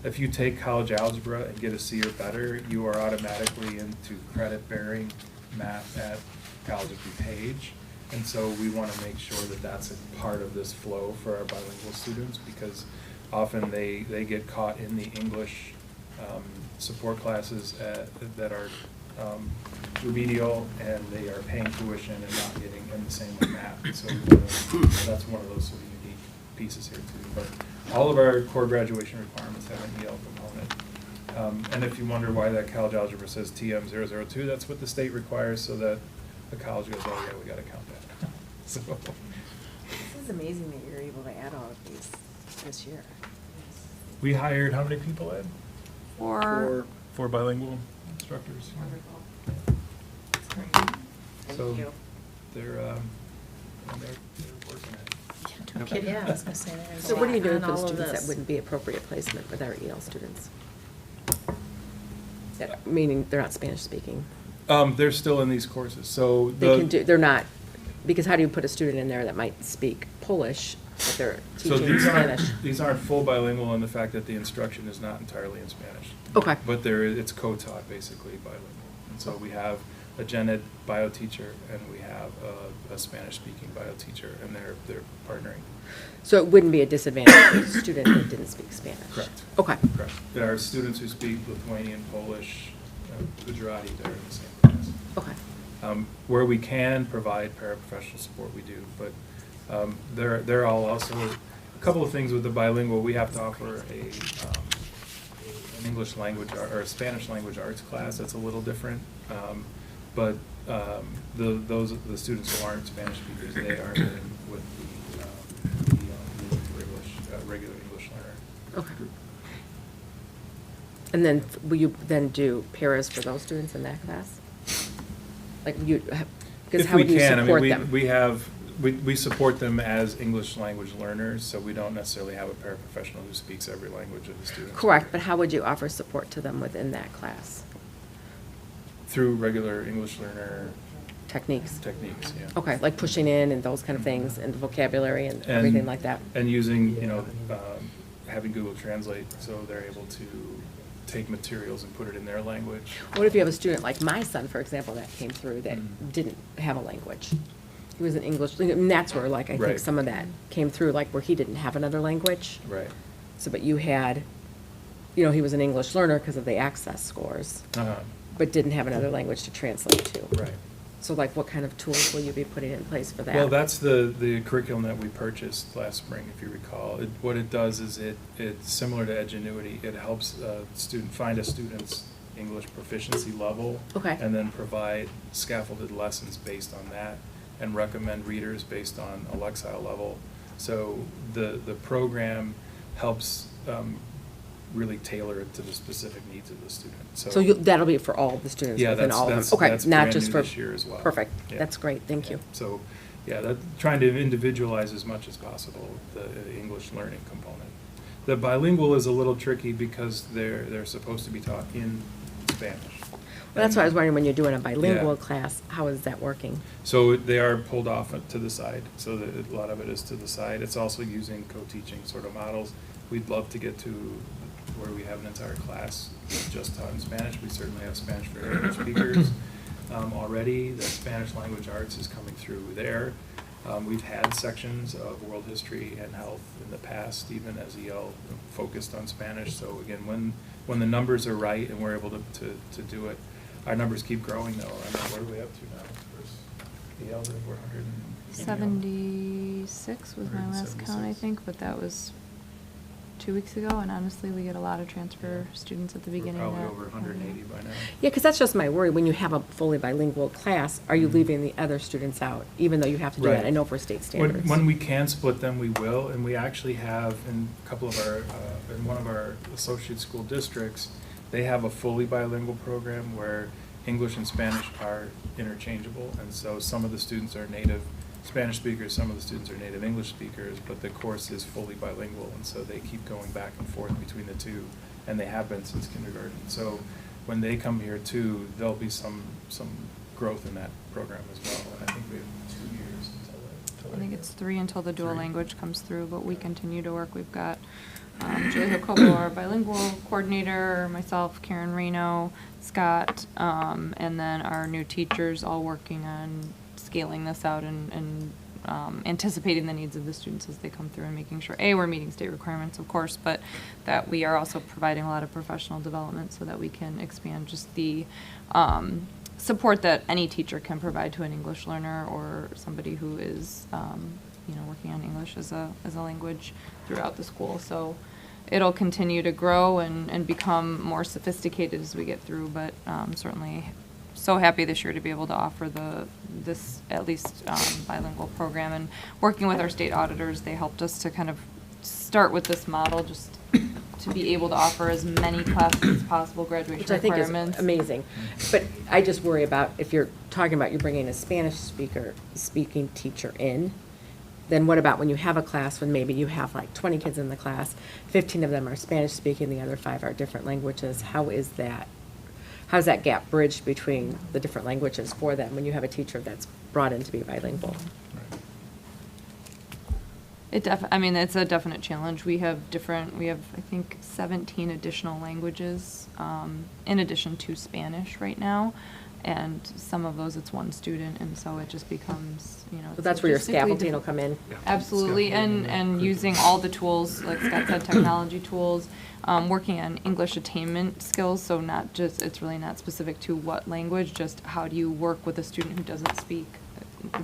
S10: If you take college algebra and get a C or better, you are automatically into credit-bearing math at College of DuPage. And so we want to make sure that that's a part of this flow for our bilingual students, because often they get caught in the English support classes that are remedial, and they are paying tuition and not getting in the same with math. And so that's one of those sort of unique pieces here too. But all of our core graduation requirements have an EL component. And if you wonder why that college algebra says TM002, that's what the state requires, so that the college goes, oh yeah, we got to count that. So.
S4: This is amazing that you're able to add all of these this year.
S10: We hired how many people, Ed?
S14: Four
S10: bilingual instructors.
S4: Wonderful.
S10: So
S4: Thank you.
S10: they're working at it.
S6: Yeah, I was gonna say there's
S15: So what do you do
S6: on
S15: with the
S6: all of
S15: students
S6: this.
S15: that wouldn't be appropriate placement with our EL students? Meaning they're not Spanish speaking.
S10: They're still in these courses, so
S15: They're not, because how do you put a student in there that might speak Polish, but they're
S10: So
S15: teaching Spanish?
S10: these aren't full bilingual in the fact that the instruction is not entirely in Spanish.
S15: Okay.
S10: But it's co-taught basically bilingual. And so we have a gen ed bio teacher and we have a Spanish-speaking bio teacher, and they're partnering.
S15: So it wouldn't be a disadvantage for a student that didn't speak Spanish?
S10: Correct.
S15: Okay.
S10: Correct. There are students who speak Lithuanian, Polish, Gujarati, they're in the same class.
S15: Okay.
S10: Where we can provide paraprofessional support, we do, but they're all also, a couple of things with the bilingual, we have to offer an English language or a Spanish language arts class that's a little different, but the students who aren't Spanish speakers, they are in with the regular English learner
S15: Okay.
S10: group.
S15: And then, will you then do paras for those students in that class? Like because
S10: If
S15: how
S10: we
S15: would you
S10: can, I
S15: support
S10: mean,
S15: them?
S10: we support them as English language learners, so we don't necessarily have a paraprofessional who speaks every language of the students.
S15: Correct, but how would you offer support to them within that class?
S10: Through regular English learner
S15: Techniques?
S10: techniques, yeah.
S15: Okay, like pushing in and those kind of things, and vocabulary and everything like that?
S10: And using, having Google Translate, so they're able to take materials and put it in their language.
S15: What if you have a student like my son, for example, that came through that didn't have a language? He was an English, and that's where, like, I think
S10: Right.
S15: some of that came through, like, where he didn't have another language.
S10: Right.
S15: So, but you had, he was an English learner because of the access scores.
S10: Uh-huh.
S15: but didn't have another language to translate to.
S10: Right.
S15: So like, what kind of tools will you be putting in place for that?
S10: Well, that's the curriculum that we purchased last spring, if you recall. What it does is it's similar to Edgenuity. It helps find a student's English proficiency level.
S15: Okay.
S10: And then provide scaffolded lessons based on that, and recommend readers based on a Lexile level. So the program helps really tailor it to the specific needs of the student.
S15: So that'll be for all the students
S10: Yeah,
S15: within
S10: that's-
S15: all of them?
S10: that's-
S15: Okay,
S10: that's
S15: not
S10: brand
S15: just
S10: new
S15: for.
S10: this year as well.
S15: Perfect.
S10: Yeah.
S15: That's great. Thank you.
S10: So, yeah, trying to individualize as much as possible the English learning component. The bilingual is a little tricky because they're supposed to be taught in Spanish.
S15: Well, that's why I was wondering, when you're doing a bilingual
S10: Yeah.
S15: class, how is that working?
S10: So they are pulled off to the side, so that a lot of it is to the side. It's also using co-teaching sort of models. We'd love to get to where we have an entire class just taught in Spanish. We certainly have Spanish for English speakers already. The Spanish language arts is coming through there. We've had sections of world history and health in the past, even as EL focused on Spanish. So again, when the numbers are right and we're able to do it, our numbers keep growing though. I mean, what are we up to now? EL, we're
S14: 76 was my last count, I
S10: 176.
S14: think, but that was 2 weeks ago, and honestly, we get a lot of transfer students at the beginning of
S10: Probably
S14: that.
S10: over 180 by now.
S15: Yeah, because that's just my worry. When you have a fully bilingual class, are you leaving the other students out, even though you have to do that?
S10: Right.
S15: I know for state standards.
S10: When we can split them, we will, and we actually have in a couple of our, in one of our associate school districts, they have a fully bilingual program where English and Spanish are interchangeable, and so some of the students are native Spanish speakers, some of the students are native English speakers, but the course is fully bilingual, and so they keep going back and forth between the two, and they have been since kindergarten. So when they come here too, there'll be some growth in that program as well, and I think we have 2 years until
S14: I think it's 3 until the dual language comes through, but we continue to work. We've got Julie Jacobo, our bilingual coordinator, myself, Karen Reno, Scott, and then our new teachers all working on scaling this out and anticipating the needs of the students as they come through and making sure, A, we're meeting state requirements, of course, but that we are also providing a lot of professional development so that we can expand just the support that any teacher can provide to an English learner or somebody who is, working on English as a language throughout the school. So it'll continue to grow and become more sophisticated as we get through, but certainly so happy this year to be able to offer this at least bilingual program. And working with our state auditors, they helped us to kind of start with this model just to be able to offer as many classes as possible, graduation
S15: Which I think is
S14: requirements.
S15: amazing. But I just worry about if you're talking about you're bringing a Spanish speaking teacher in, then what about when you have a class when maybe you have like 20 kids in the class, 15 of them are Spanish speaking, the other 5 are different languages? How's that gap bridged between the different languages for them when you have a teacher that's brought in to be bilingual?
S14: It's a definite challenge. We have, I think, 17 additional languages, in addition to Spanish right now. And some of those, it's one student, and so it just becomes,
S15: So that's where your
S14: logistically
S15: scaffolding will
S14: difficult.
S15: come in?
S14: Absolutely, and using all the tools, like Scott said, technology tools, working on English attainment skills, so it's really not specific to what language, just how do you work with a student who doesn't speak,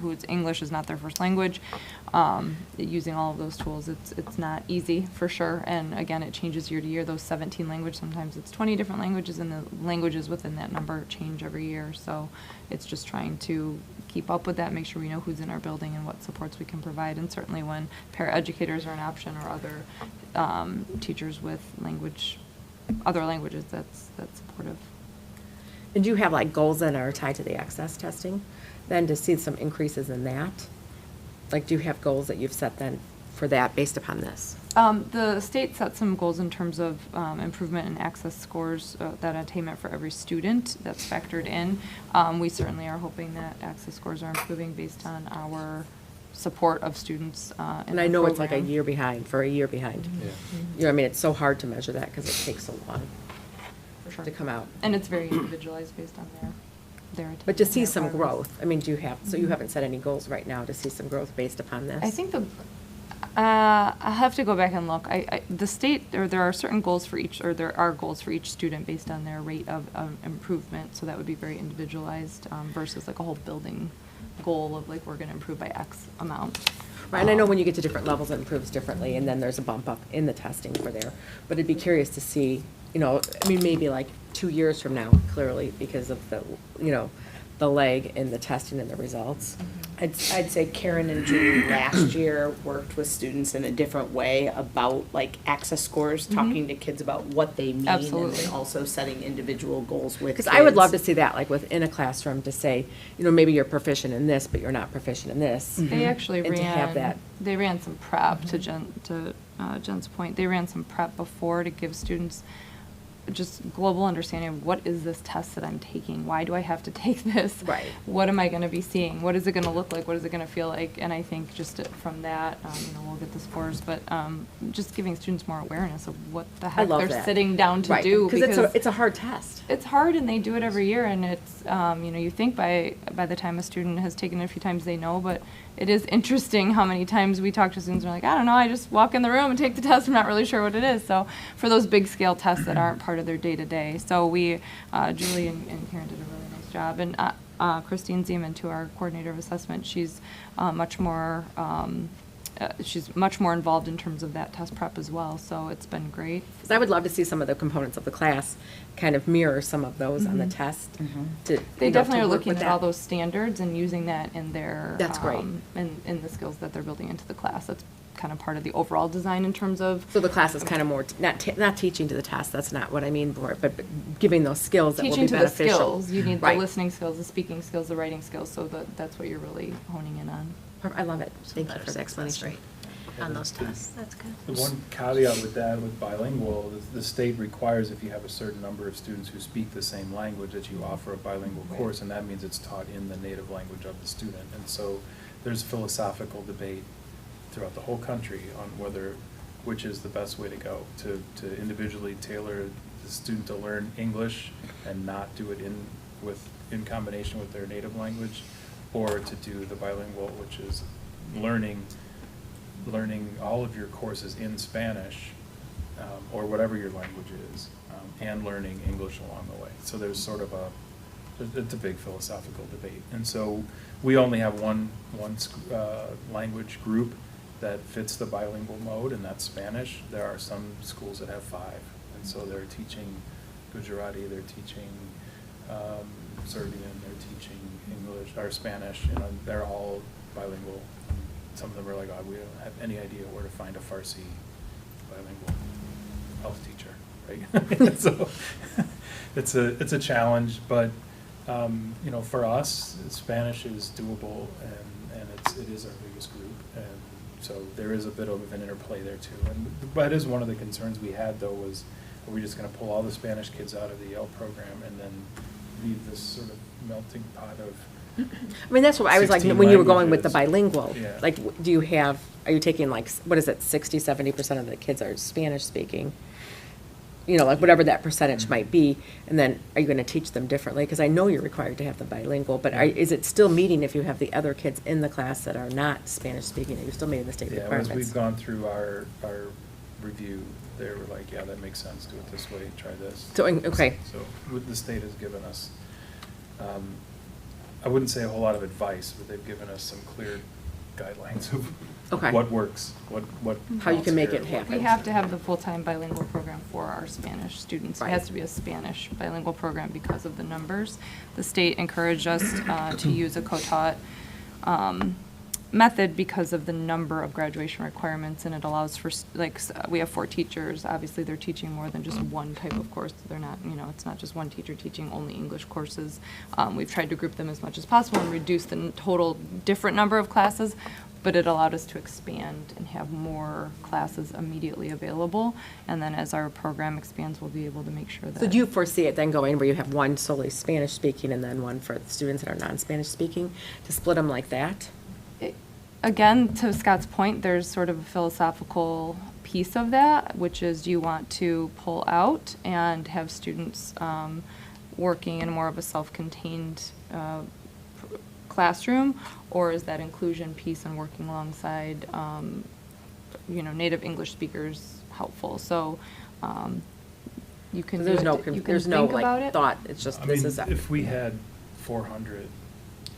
S14: whose English is not their first language. Using all of those tools, it's not easy, for sure, and again, it changes year to year. Those 17 languages, sometimes it's 20 different languages, and the languages within that number change every year, so it's just trying to keep up with that, make sure we know who's in our building and what supports we can provide, and certainly when paraeducators are an option or other teachers with other languages, that's supportive.
S15: And do you have like goals that are tied to the access testing, then to see some increases in that? Like, do you have goals that you've set then for that based upon this?
S14: The state set some goals in terms of improvement in access scores, that attainment for every student that's factored in. We certainly are hoping that access scores are improving based on our support of students in
S15: And I
S14: the
S15: know it's like a
S14: program.
S15: year behind.
S14: Yeah.
S15: It's so hard to measure that because it takes so long
S14: For sure.
S15: to come out.
S14: And it's very individualized based on their attainment.
S15: But to see
S14: and
S15: some
S14: their progress.
S15: growth, do you have, so you haven't set any goals right now to see some growth based upon this?
S14: I think I'll have to go back and look. The state, or there are certain goals for each, or there are goals for each student based on their rate of improvement, so that would be very individualized, versus like a whole building goal of like, we're gonna improve by X amount.
S15: Right, and I know when you get to different levels, it improves differently, and then there's a bump up in the testing for there. But I'd be curious to see, you know, I mean, maybe like 2 years from now, clearly, because of the, you know, the lag in the testing and the results.
S12: I'd say Karen and Julie last year worked with students in a different way about like access scores, talking to kids about what they mean.
S14: Absolutely.
S12: And then also setting individual goals with kids.
S15: Because I would love to see that, like within a classroom, to say, you know, maybe you're proficient in this, but you're not proficient in this.
S14: They actually
S15: And to have that.
S14: they ran some prep, to Jen's point. They ran some prep before to give students just global understanding of what is this test that I'm taking? Why do I have to take this?
S15: Right.
S14: What am I going to be seeing? What is it going to look like? What is it going to feel like? And I think just from that, you know, we'll get the scores, but just giving students more awareness of what the heck
S15: love
S14: they're
S15: that.
S14: sitting down to
S15: Right,
S14: do.
S15: because it's a hard test.
S14: It's hard, and they do it every year, and it's, you know, you think by the time a student has taken it a few times, they know, but it is interesting how many times we talk to students and we're like, I don't know, I just walk in the room and take the test, I'm not really sure what it is. So for those big scale tests that aren't part of their day-to-day. So we, Julie and Karen did a really nice job. And Christine Zeman, to our coordinator of assessment, she's much more involved in terms of that test prep as well, so it's been great.
S15: 'Cause I would love to see some of the components of the class kind of mirror some of those on the test.
S14: They definitely are looking at all those standards and using that in their
S15: That's great.
S14: in the skills that they're building into the class. That's kind of part of the overall design in terms of
S15: So the class is kind of more, not teaching to the test, that's not what I mean for it, but giving those skills that will be
S14: teaching to the
S15: beneficial.
S14: skills. You need the
S15: Right.
S14: listening skills, the speaking skills, the writing skills, so that's what you're really honing in on.
S15: I love it. Thank you for the explanation.
S6: On those tests, that's good.
S10: The one caveat with that, with bilingual, is the state requires if you have a certain number of students who speak the same language, that you offer a bilingual course, and that means it's taught in the native language of the student. And so there's philosophical debate throughout the whole country on which is the best way to go, to individually tailor the student to learn English and not do it in combination with their native language, or to do the bilingual, which is learning all of your courses in Spanish, or whatever your language is, and learning English along the way. So there's sort of it's a big philosophical debate. And so we only have one language group that fits the bilingual mode, and that's Spanish. There are some schools that have 5, and so they're teaching Gujarati, they're teaching Serbian, they're teaching English or Spanish, you know, they're all bilingual. Some of them are like, oh, we don't have any idea where to find a Farsi bilingual health teacher, right? So it's a challenge, but you know, for us, Spanish is doable, and it is our biggest group, and so there is a bit of an interplay there too. But it is one of the concerns we had, though, was, are we just going to pull all the Spanish kids out of the Yale program and then leave this sort of melting pot of
S15: I mean, that's what I was like,
S10: 16
S15: when you were going with the
S10: languages.
S15: bilingual,
S10: Yeah.
S15: like, are you taking like, what is it, 60-70% of the kids are Spanish speaking? You know, like whatever that percentage might be, and then are you gonna teach them differently? Because I know you're required to have them bilingual, but is it still meeting if you have the other kids in the class that are not Spanish speaking? Are you still meeting the state
S10: Yeah, as
S15: requirements?
S10: we've gone through our review, they were like, yeah, that makes sense, do it this way, try this.
S15: So, okay.
S10: So the state has given us, I wouldn't say a whole lot of advice, but they've given us some clear guidelines of
S15: Okay.
S10: what works, what.
S15: How you can make
S10: counts
S15: it
S10: here,
S15: happen.
S14: We have to have the full-time bilingual program for our Spanish students. It
S15: Right.
S14: has to be a Spanish bilingual program because of the numbers. The state encouraged us to use a co-taught method because of the number of graduation requirements, and it allows for, we have 4 teachers. Obviously, they're teaching more than just one type of course. They're not, you know, it's not just one teacher teaching only English courses. We've tried to group them as much as possible and reduce the total different number of classes, but it allowed us to expand and have more classes immediately available. And then as our program expands, we'll be able to make sure that.
S15: So do you foresee it then going where you have one solely Spanish speaking and then one for the students that are non-Spanish speaking, to split them like that?
S14: Again, to Scott's point, there's sort of a philosophical piece of that, which is, do you want to pull out and have students working in more of a self-contained classroom, or is that inclusion piece and working alongside native English speakers helpful. So you can
S15: So
S14: do
S15: there's
S14: it-
S15: no,
S14: you can
S15: there's no
S14: think about
S15: like
S14: it.
S15: thought, it's just,
S10: I
S15: this
S10: mean,
S15: is.
S10: if we had 400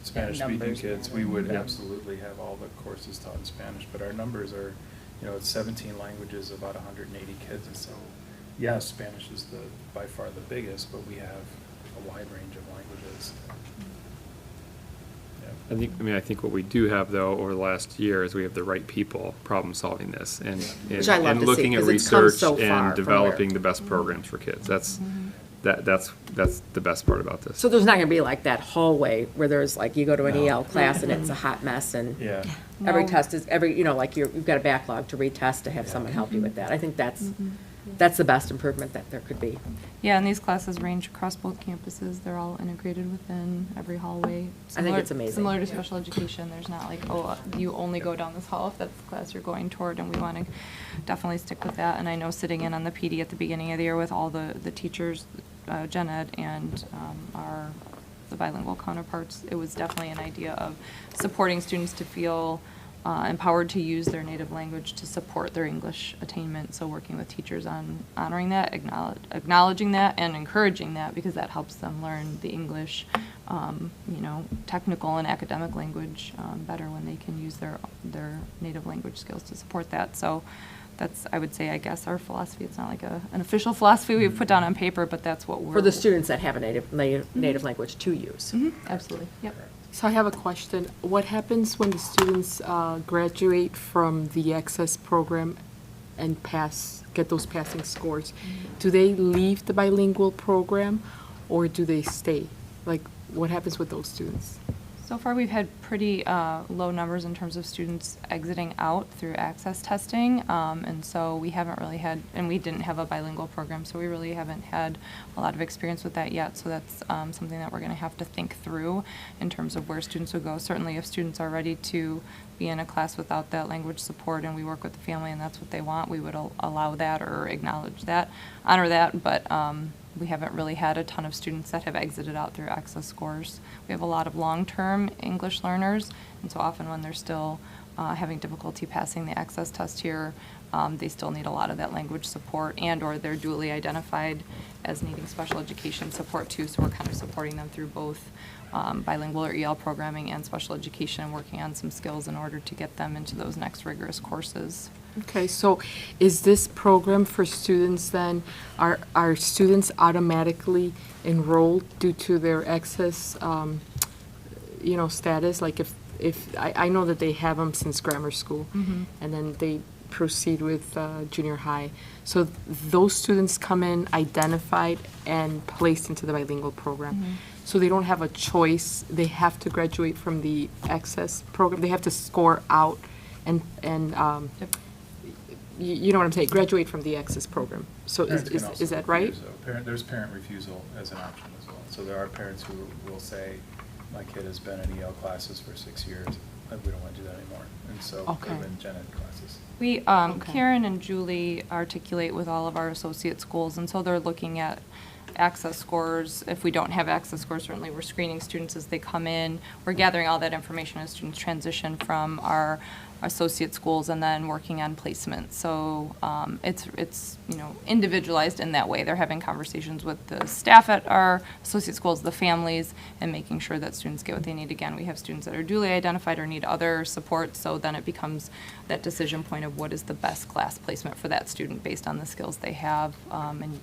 S10: Spanish-speaking
S12: numbers
S10: kids,
S12: matter.
S10: we would absolutely have all the courses taught in Spanish, but our numbers are, it's 17 languages, about 180 kids, and so, yes, Spanish is by far the biggest, but we have a wide range of languages. Yeah.
S5: I think what we do have, though, over the last year is we have the right people problem-solving this and
S15: Which I love
S5: and
S15: to see,
S5: looking at
S15: 'cause it's come
S5: research
S15: so far
S5: and
S15: from where-
S5: developing the best programs for kids. That's the best part about this.
S15: So there's not gonna be like that hallway where there's like, you go to an EL class and it's a hot mess and
S10: Yeah.
S15: every
S14: No.
S15: test is, like you've got a backlog to retest to have someone help you with that. I think that's the best improvement that there could be.
S14: Yeah, and these classes range across both campuses. They're all integrated within every hallway.
S15: I think it's amazing.
S14: Similar to special education, there's not like, you only go down this hall if that's the class you're going toward, and we want to definitely stick with that. And I know sitting in on the PD at the beginning of the year with all the teachers, gen ed and the bilingual counterparts, it was definitely an idea of supporting students to feel empowered to use their native language to support their English attainment. So working with teachers on honoring that, acknowledging that, and encouraging that, because that helps them learn the English, technical and academic language better when they can use their native language skills to support that. So that's, I would say, I guess, our philosophy. It's not like an official philosophy we've put down on paper, but that's what we're.
S15: For the students that have a native language to use.
S14: Mhm, absolutely, yep.
S11: So I have a question. What happens when the students graduate from the Access program and get those passing scores? Do they leave the bilingual program or do they stay? Like, what happens with those students?
S14: So far, we've had pretty low numbers in terms of students exiting out through access testing, and so we haven't really had, and we didn't have a bilingual program, so we really haven't had a lot of experience with that yet. So that's something that we're going to have to think through in terms of where students would go. Certainly, if students are ready to be in a class without that language support, and we work with the family, and that's what they want, we would allow that or acknowledge that, honor that, but we haven't really had a ton of students that have exited out through access scores. We have a lot of long-term English learners, and so often when they're still having difficulty passing the access test here, they still need a lot of that language support, and/or they're duly identified as needing special education support too, so we're kind of supporting them through both bilingual or EL programming and special education, and working on some skills in order to get them into those next rigorous courses.
S11: Okay, so is this program for students then, are students automatically enrolled due to their access, status? Like if I know that they have them since grammar school, and then they proceed with junior high. So those students come in identified and placed into the bilingual program. So they don't have a choice. They have to graduate from the access program. They have to score out and you know what I'm saying, graduate from the access program. So
S10: Parents can also
S11: is that right?
S10: refuse, though. There's parent refusal as an option as well. So there are parents who will say, my kid has been in EL classes for 6 years, we don't want to do that anymore. And so
S11: Okay.
S10: they're in gen ed classes.
S14: We,
S11: Okay.
S14: Karen and Julie articulate with all of our associate schools, and so they're looking at access scores. If we don't have access scores, certainly we're screening students as they come in. We're gathering all that information as students transition from our associate schools and then working on placement. So it's individualized in that way. They're having conversations with the staff at our associate schools, the families, and making sure that students get what they need. Again, we have students that are duly identified or need other support, so then it becomes that decision point of what is the best class placement for that student based on the skills they have, and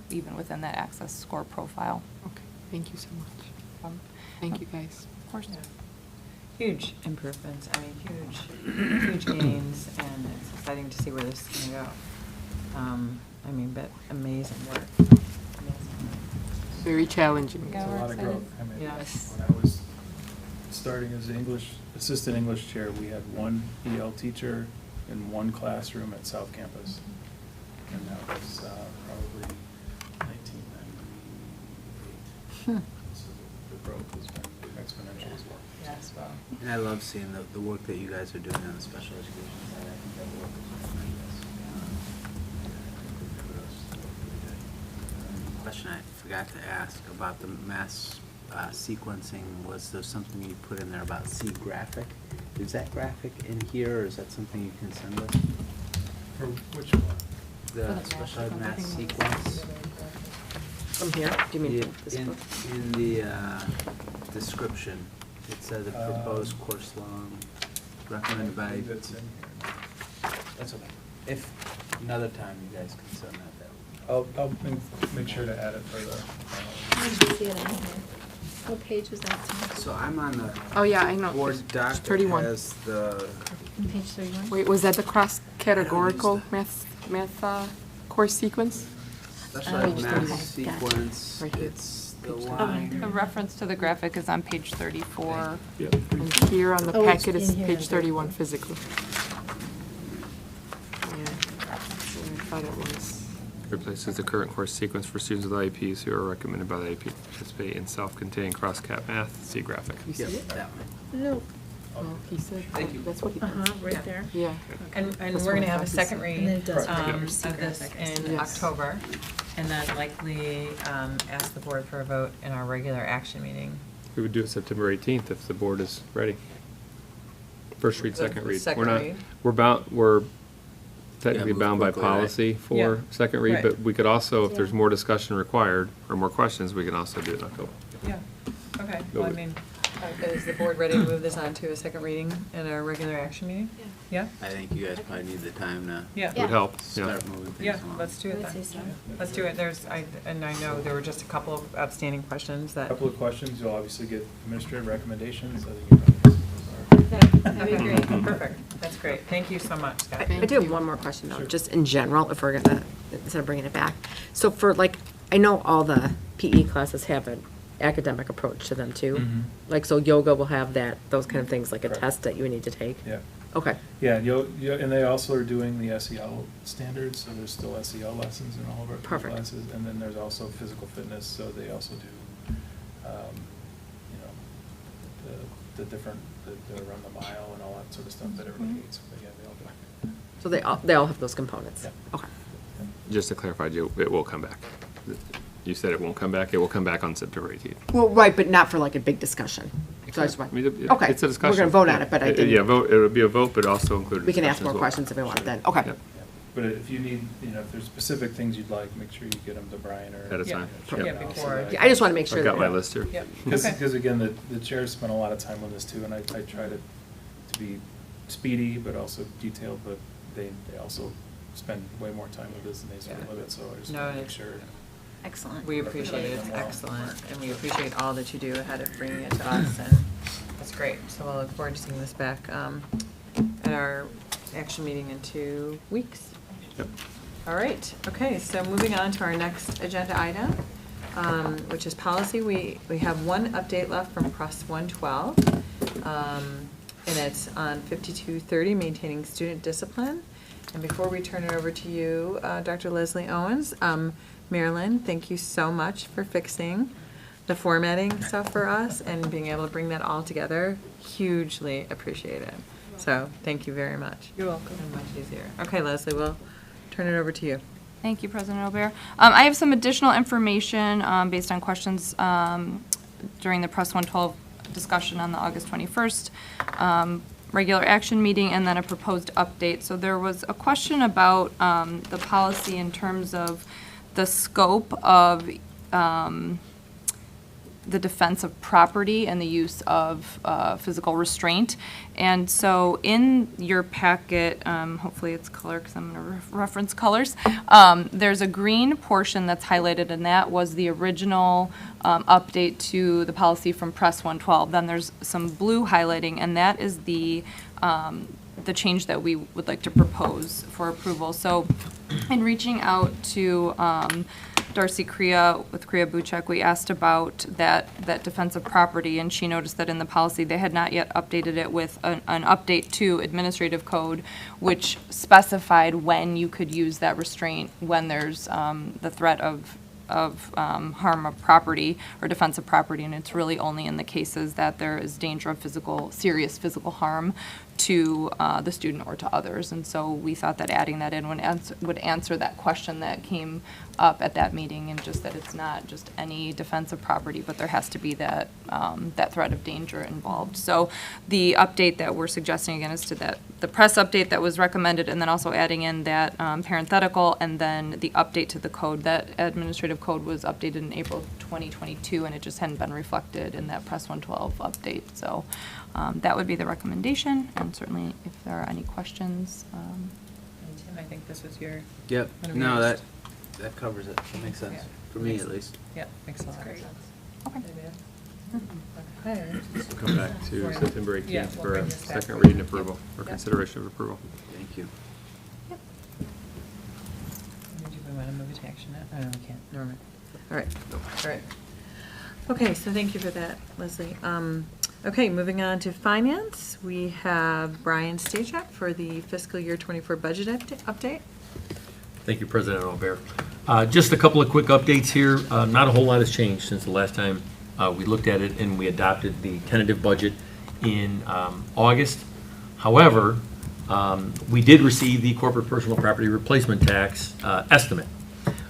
S14: even within that access score profile.
S11: Okay, thank you so much. Thank you, guys.
S14: Of course.
S1: Huge improvements, I mean, huge gains, and it's exciting to see where this is going to go. But amazing work.
S11: Very challenging.
S10: It's
S14: Yeah,
S10: a
S14: we're
S10: lot of
S14: excited.
S10: growth.
S1: Yes.
S10: When I was starting as an assistant English chair, we had one EL teacher in one classroom at South Campus. And that was probably 1998. So the growth has been exponential as well.
S1: Yes.
S3: And I love seeing the work that you guys are doing on the special education side. I think that work is tremendous. Question I forgot to ask about the mass sequencing, was there something you put in there about C graphic? Is that graphic in here, or is that something you can send us?
S10: For which one?
S3: The special ed math sequence.
S15: From here, do you mean
S3: In,
S15: this book?
S3: in the description, it said the proposed course long recommended by.
S10: That's in here.
S3: That's okay. If another time you guys can send that.
S10: I'll make sure to add it for the.
S6: I didn't see it in here. What page was that? Tim?
S3: So I'm on the.
S11: Oh, yeah, I know.
S3: Board
S11: It's
S3: doc that
S11: 31.
S3: has the.
S6: On page 31?
S11: Wait, was that the cross-categorical math course sequence?
S3: Special
S11: Oh,
S3: ed
S11: page
S3: math
S11: 31.
S3: sequence,
S11: Right here.
S3: it's the
S11: Page
S3: line.
S14: The reference to the graphic is on page 34.
S10: Yep.
S11: And here on the
S6: Oh, it's
S11: packet is
S6: in here.
S11: page 31 physically. Yeah, I thought it was.
S5: Replaces the current course sequence for students with IEPs who are recommended by the IEP to participate in self-contained cross-cap math. See graphic.
S11: You see
S3: Yep,
S11: it?
S3: that one.
S6: No.
S11: Well, he said,
S3: Thank you.
S11: that's what he
S1: Uh-huh,
S11: put.
S1: right there.
S11: Yeah.
S1: And
S11: That's
S1: we're
S11: what
S1: gonna
S11: I
S1: have a
S11: thought he
S1: second
S11: said.
S1: read
S6: And then it does
S1: of this in
S11: Yes.
S1: October, and then likely ask the board for a vote in our regular action meeting.
S5: We would do it September 18th if the board is ready. First read,
S1: The
S5: second read.
S1: second
S5: We're not,
S1: read.
S5: we're technically
S8: move
S5: bound by
S8: quickly, right?
S5: policy
S1: Yeah.
S5: for second read,
S1: Right.
S5: but we could also, if there's
S6: Yeah.
S5: more discussion required or more questions, we can also do it in October.
S1: Yeah, okay,
S5: Go
S1: well, I
S5: with-
S1: mean, is the board ready to move this on to a second reading in our regular action meeting? Yeah?
S8: I think you guys probably need the time to
S1: Yeah.
S5: It would help, yeah.
S8: start moving things
S1: Yeah,
S8: along.
S1: let's do
S6: I
S1: it
S6: would
S1: then.
S6: say so.
S1: Let's do it, and I know there were just a couple of outstanding questions
S10: A
S1: that.
S10: couple of questions, you'll obviously get administrative recommendations, I think you probably know what those are.
S1: That'd be great, perfect, that's great, thank you so much, Scott.
S15: I do have one more question though,
S10: Sure.
S15: just in general, if we're gonna, instead of bringing it back. So for like, I know all the PE classes have an academic approach to them too.
S10: Mhm.
S15: Like, so yoga will have that, those kind of things, like a
S10: Correct.
S15: test that you would need to take?
S10: Yeah.
S15: Okay,
S10: Yeah, and they also are doing the SEL standards, so there's still SEL lessons in all of our PE
S15: Perfect.
S10: classes. And then there's also physical fitness, so they also do, you know, the different, the run the mile and all that sort of stuff that everybody hates, but yeah, they all do.
S15: so they all have those components?
S10: Yeah.
S15: Okay.
S5: Just to clarify, Jill, it will come back. You said it won't come back, it will come back on September 18th.
S15: Well, right, but not for like a big discussion. So I just want,
S5: I mean, yeah,
S15: okay,
S5: it's a discussion.
S15: we're gonna vote on it, but I
S5: Yeah,
S15: didn't.
S5: Yeah, vote, it would be a vote, but also include a
S15: We can ask
S5: discussion
S15: more
S5: as well.
S15: questions if we want then, okay.
S5: Yep.
S10: Yeah. But if you need, you know, if there's specific things you'd like, make sure you get them to Brian or.
S5: At a time.
S10: Cheryl
S1: Yeah,
S10: now, so
S1: before.
S10: that-
S15: Yeah, I just wanna make sure
S5: I've got
S15: that-
S5: my list here.
S1: Yep, okay.
S10: Because again, the chairs spent a lot of time on this too, and I try to be speedy, but also detailed, but they also spend way more time with this than they spend
S1: Yeah.
S10: with it, so I just
S1: No,
S10: want to
S1: it-
S10: make sure.
S6: Excellent.
S1: We appreciate it, it's
S10: Them well.
S1: excellent, and we appreciate all that you do ahead of bringing it to us, and that's great. So we'll look forward to seeing this back at our action meeting in 2 weeks.
S5: Yep.
S1: All right, okay, so moving on to our next agenda item, which is policy. We have one update left from Press 112, and it's on 5230, maintaining student discipline. And before we turn it over to you, Dr. Leslie Owens, Marilyn, thank you so much for fixing the formatting stuff for us and being able to bring that all together. Hugely appreciated. So, thank you very much.
S14: You're welcome.
S1: And much easier. Okay, Leslie, we'll turn it over to you.
S14: Thank you, President Aubert. I have some additional information based on questions during the Press 112 discussion on the August 21st regular action meeting, and then a proposed update. So there was a question about the policy in terms of the scope of the defense of property and the use of physical restraint. And so in your packet, hopefully it's color because I'm going to reference colors, there's a green portion that's highlighted, and that was the original update to the policy from Press 112. Then there's some blue highlighting, and that is the change that we would like to propose for approval. So in reaching out to Darcy Crea with Crea Buchek, we asked about that defense of property, and she noticed that in the policy they had not yet updated it with an update to administrative code, which specified when you could use that restraint when there's the threat of harm of property or defense of property, and it's really only in the cases that there is danger of serious physical harm to the student or to others. And so we thought that adding that in would answer that question that came up at that meeting, and just that it's not just any defense of property, but there has to be that, that threat of danger involved. So the update that we're suggesting again is to the press update that was recommended, and then also adding in that parenthetical, and then the update to the code. That administrative code was updated in April 2022, and it just hadn't been reflected in that Press 112 update. So that would be the recommendation, and certainly if there are any questions.
S1: And Tim, I think this was your.
S3: Yep,
S1: one of
S3: no,
S1: yours.
S3: that covers it, that makes sense,
S1: Yeah.
S3: for me at least.
S1: Yeah, makes a lot of sense.
S14: Okay.
S1: Okay.
S5: This will come back to
S1: Right.
S5: September
S1: Yeah,
S5: 18th
S1: we'll
S5: for
S1: bring
S5: a
S1: this back
S5: second
S1: for
S5: reading
S1: you.
S5: approval, or
S1: Yep.
S5: consideration of approval.
S3: Thank you.
S1: Do we want to move it to action now? Oh, no, we can't, never mind. All right, all right. Okay, so thank you for that, Leslie. Okay, moving on to finance, we have Brian Stachek for the fiscal year 24 budget update.
S7: Thank you, President Albert. Just a couple of quick updates here. Not a whole lot has changed since the last time we looked at it and we adopted the tentative budget in August. However, we did receive the corporate personal property replacement tax estimate.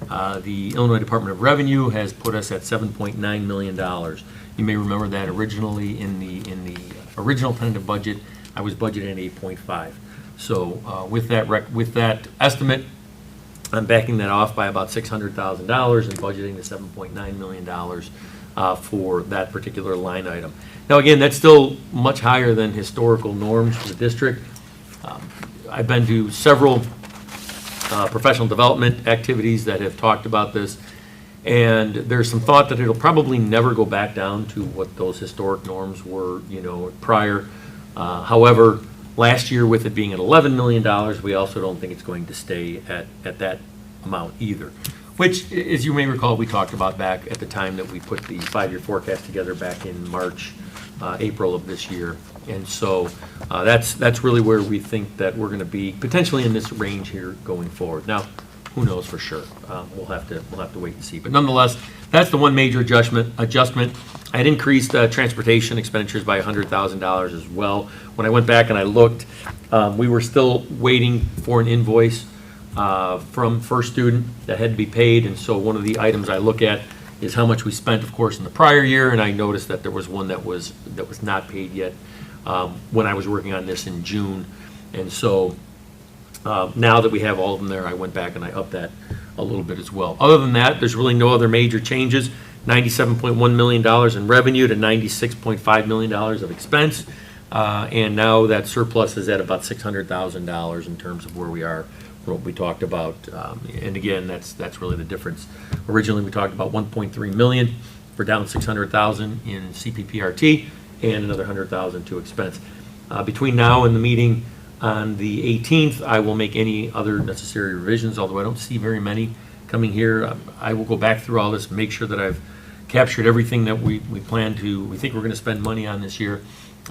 S7: The Illinois Department of Revenue has put us at $7.9 million. You may remember that originally in the original tentative budget, I was budgeted at 8.5. So with that estimate, I'm backing that off by about $600,000 and budgeting the $7.9 million for that particular line item. Now, again, that's still much higher than historical norms for the district. I've been to several professional development activities that have talked about this, and there's some thought that it'll probably never go back down to what those historic norms were, prior. However, last year, with it being at $11 million, we also don't think it's going to stay at that amount either. Which, as you may recall, we talked about back at the time that we put the 5-year forecast together back in March, April of this year. And so that's really where we think that we're going to be potentially in this range here going forward. Now, who knows for sure? We'll have to wait and see. But nonetheless, that's the one major adjustment. I had increased transportation expenditures by $100,000 as well. When I went back and I looked, we were still waiting for an invoice from First Student that had to be paid. And so one of the items I look at is how much we spent, of course, in the prior year. And I noticed that there was one that was not paid yet when I was working on this in June. And so now that we have all of them there, I went back and I upped that a little bit as well. Other than that, there's really no other major changes. $97.1 million in revenue to $96.5 million of expense. And now that surplus is at about $600,000 in terms of where we are, what we talked about. And again, that's really the difference. Originally, we talked about $1.3 million. We're down $600,000 in CPPRT and another $100,000 to expense. Between now and the meeting on the 18th, I will make any other necessary revisions, although I don't see very many coming here. I will go back through all this, make sure that I've captured everything that we think we're going to spend money on this year.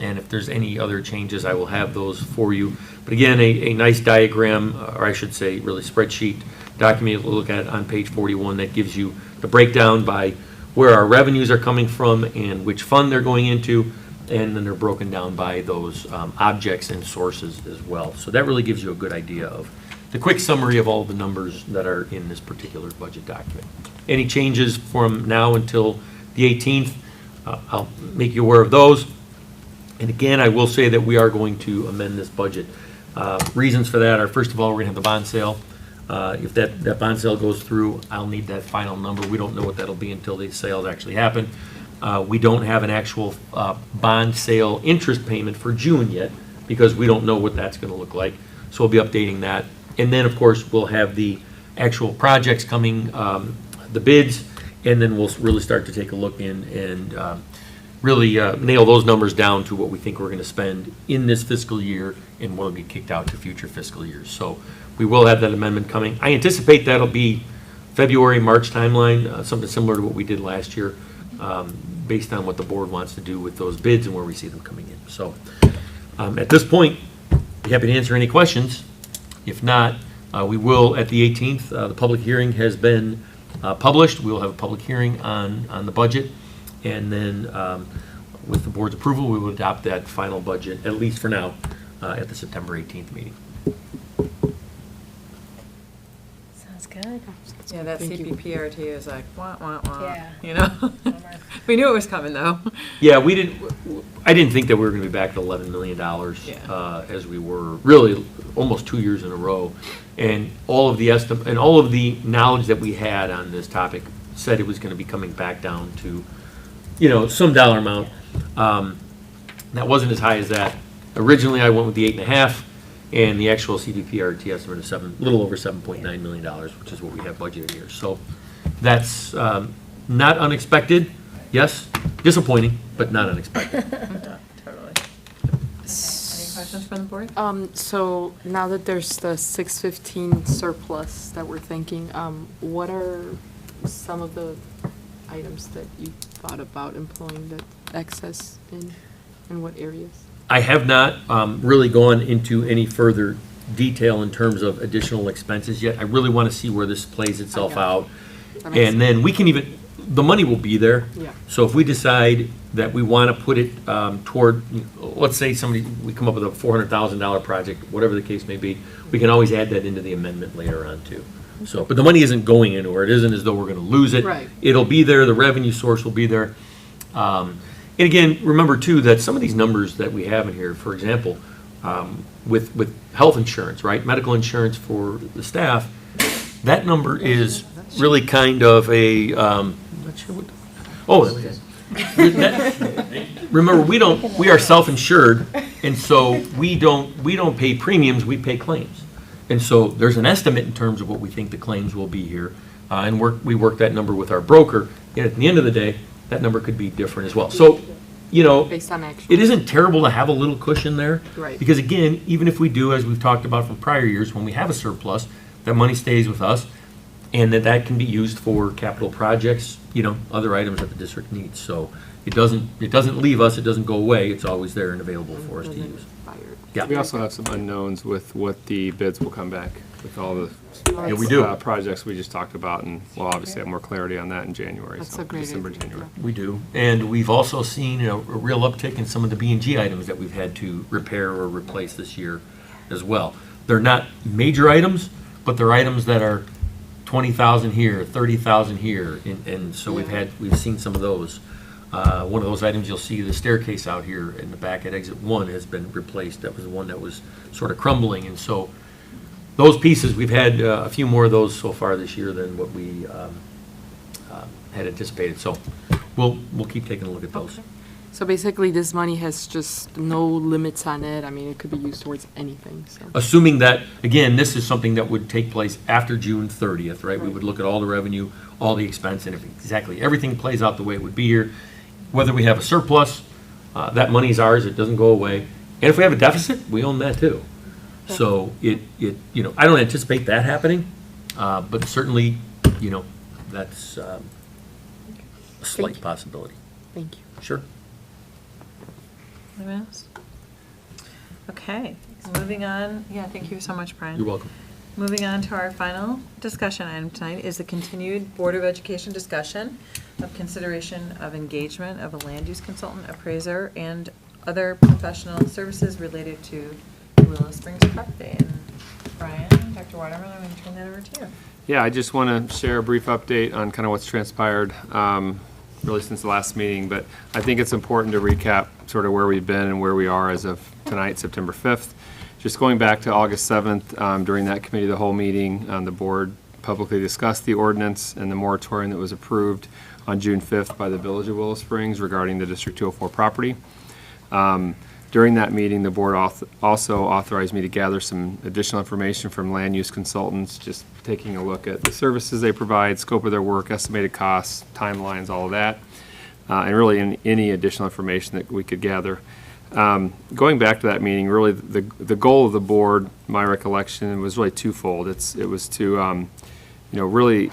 S7: And if there's any other changes, I will have those for you. But again, a nice diagram, or I should say really spreadsheet document we'll look at on page 41 that gives you the breakdown by where our revenues are coming from and which fund they're going into. And then they're broken down by those objects and sources as well. So that really gives you a good idea of the quick summary of all the numbers that are in this particular budget document. Any changes from now until the 18th, I'll make you aware of those. And again, I will say that we are going to amend this budget. Reasons for that are, first of all, we're going to have the bond sale. If that bond sale goes through, I'll need that final number. We don't know what that'll be until the sales actually happen. We don't have an actual bond sale interest payment for June yet because we don't know what that's going to look like. So we'll be updating that. And then, of course, we'll have the actual projects coming, the bids, and then we'll really start to take a look in and really nail those numbers down to what we think we're going to spend in this fiscal year and what will be kicked out to future fiscal years. So we will have that amendment coming. I anticipate that'll be February, March timeline, something similar to what we did last year. Based on what the board wants to do with those bids and where we see them coming in. So at this point, be happy to answer any questions. If not, we will at the 18th. The public hearing has been published. We will have a public hearing on the budget. And then with the board's approval, we will adopt that final budget, at least for now, at the September 18th meeting.
S6: Sounds good.
S1: Yeah, that
S11: Thank you.
S1: CPPRT is like, wah, wah, wah,
S6: Yeah.
S1: you know? We knew it was coming, though.
S7: Yeah, I didn't think that we were going to be back at $11 million
S1: Yeah.
S7: as we were really almost 2 years in a row. And all of the knowledge that we had on this topic said it was going to be coming back down to, some dollar amount. That wasn't as high as that. Originally, I went with the 8.5, and the actual CDPRT estimate is a little over $7.9 million, which is what we have budgeted here. So that's not unexpected. Yes, disappointing, but not unexpected.
S1: Totally. Any questions from the board?
S11: So now that there's the 615 surplus that we're thinking, what are some of the items that you thought about employing that excess in what areas?
S7: I have not really gone into any further detail in terms of additional expenses yet. I really want to see where this plays itself out. And then we can the money will be there.
S11: Yeah.
S7: So if we decide that we want to put it toward, let's say we come up with a $400,000 project, whatever the case may be, we can always add that into the amendment later on too. So, but the money isn't going anywhere. It isn't as though we're going to lose it.
S11: Right.
S7: It'll be there. The revenue source will be there. And again, remember too, that some of these numbers that we have in here, for example, with health insurance, right? Medical insurance for the staff, that number is really kind of a, I'm not sure what, remember, we are self-insured, and so we don't pay premiums, we pay claims. And so there's an estimate in terms of what we think the claims will be here, and we work that number with our broker, and at the end of the day, that number could be different as well. So,
S11: Based on actual.
S7: it isn't terrible to have a little cushion there.
S11: Right.
S7: Because again, even if we do, as we've talked about from prior years, when we have a surplus, that money stays with us, and that can be used for capital projects, other items that the district needs. So it doesn't leave us, it doesn't go away, it's always there and available for us to use. Yeah.
S5: We also have some unknowns with what the bids will come back with all the
S7: Yeah, we do.
S5: projects we just talked about, and we'll obviously have more clarity on that in January.
S11: That's
S5: so
S11: a great
S5: December,
S11: idea.
S5: January.
S7: We do. And we've also seen a real uptick in some of the B&G items that we've had to repair or replace this year as well. They're not major items, but they're items that are 20,000 here, 30,000 here, and so we've seen some of those. One of those items, you'll see the staircase out here in the back at exit 1 has been replaced. That was the one that was sort of crumbling, and so those pieces, we've had a few more of those so far this year than what we had anticipated. So we'll keep taking a look at those.
S11: So basically, this money has just no limits on it. I mean, it could be used towards anything, so.
S7: Assuming that, again, this is something that would take place after June 30th, right? We would look at all the revenue, all the expense, and if exactly everything plays out the way it would be here, whether we have a surplus, that money's ours, it doesn't go away. And if we have a deficit, we own that too. So I don't anticipate that happening, but certainly, that's a slight possibility.
S11: Thank you.
S7: Sure.
S1: Anyone else? Okay, moving on. Yeah, thank you so much, Brian.
S7: You're welcome.
S1: Moving on to our final discussion item tonight is the continued Board of Education discussion of consideration of engagement of a land use consultant, appraiser, and other professional services related to Willow Springs property. And Brian, Dr. Waterman, I'm going to turn that over to you.
S5: Yeah, I just want to share a brief update on kind of what's transpired really since the last meeting, but I think it's important to recap sort of where we've been and where we are as of tonight, September 5th. Just going back to August 7th, during that committee of the whole meeting, the board publicly discussed the ordinance and the moratorium that was approved on June 5th by the Village of Willow Springs regarding the District 204 property. During that meeting, the board also authorized me to gather some additional information from land use consultants, just taking a look at the services they provide, scope of their work, estimated costs, timelines, all of that, and really any additional information that we could gather. Going back to that meeting, really the goal of the board, my recollection, was really twofold. It was to really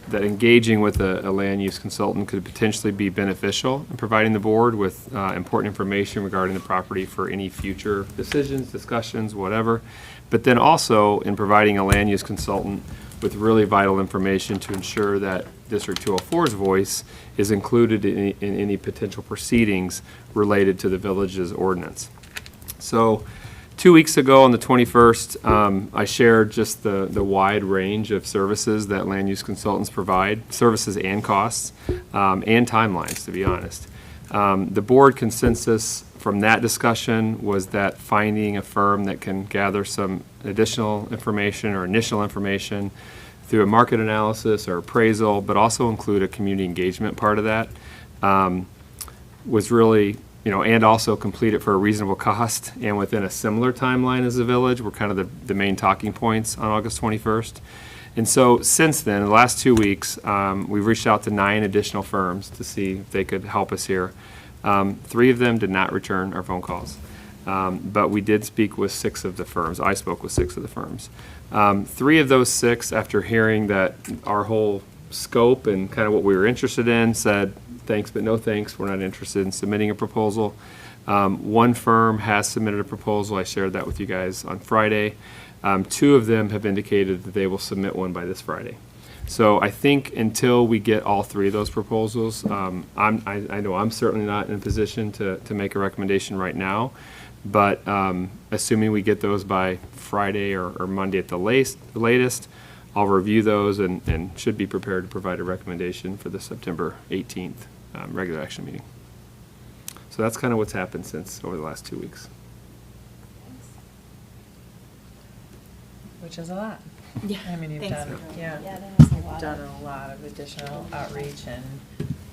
S5: that engaging with a land use consultant could potentially be beneficial in providing the board with important information regarding the property for any future decisions, discussions, whatever. But then also in providing a land use consultant with really vital information to ensure that District 204's voice is included in any potential proceedings related to the village's ordinance. So 2 weeks ago, on the 21st, I shared just the wide range of services that land use consultants provide, services and costs, and timelines, to be honest. The board consensus from that discussion was that finding a firm that can gather some additional information or initial information through a market analysis or appraisal, but also include a community engagement part of that, was really, and also complete it for a reasonable cost and within a similar timeline as the village were kind of the main talking points on August 21st. And so since then, in the last 2 weeks, we've reached out to 9 additional firms to see if they could help us here. 3 of them did not return our phone calls, but we did speak with 6 of the firms. I spoke with 6 of the firms. 3 of those 6, after hearing that our whole scope and kind of what we were interested in, said, thanks, but no thanks. We're not interested in submitting a proposal. 1 firm has submitted a proposal. I shared that with you guys on Friday. 2 of them have indicated that they will submit one by this Friday. So I think until we get all 3 of those proposals, I know I'm certainly not in a position to make a recommendation right now, but assuming we get those by Friday or Monday at the latest, I'll review those and should be prepared to provide a recommendation for the September 18th regular action meeting. So that's kind of what's happened since over the last 2 weeks.
S1: Which is a lot.
S4: Yeah.
S1: I mean, you've
S4: Thanks,
S1: done,
S4: Rachel.
S1: yeah.
S6: Yeah, that is a
S1: You've
S6: lot.
S1: done a lot of additional outreach, and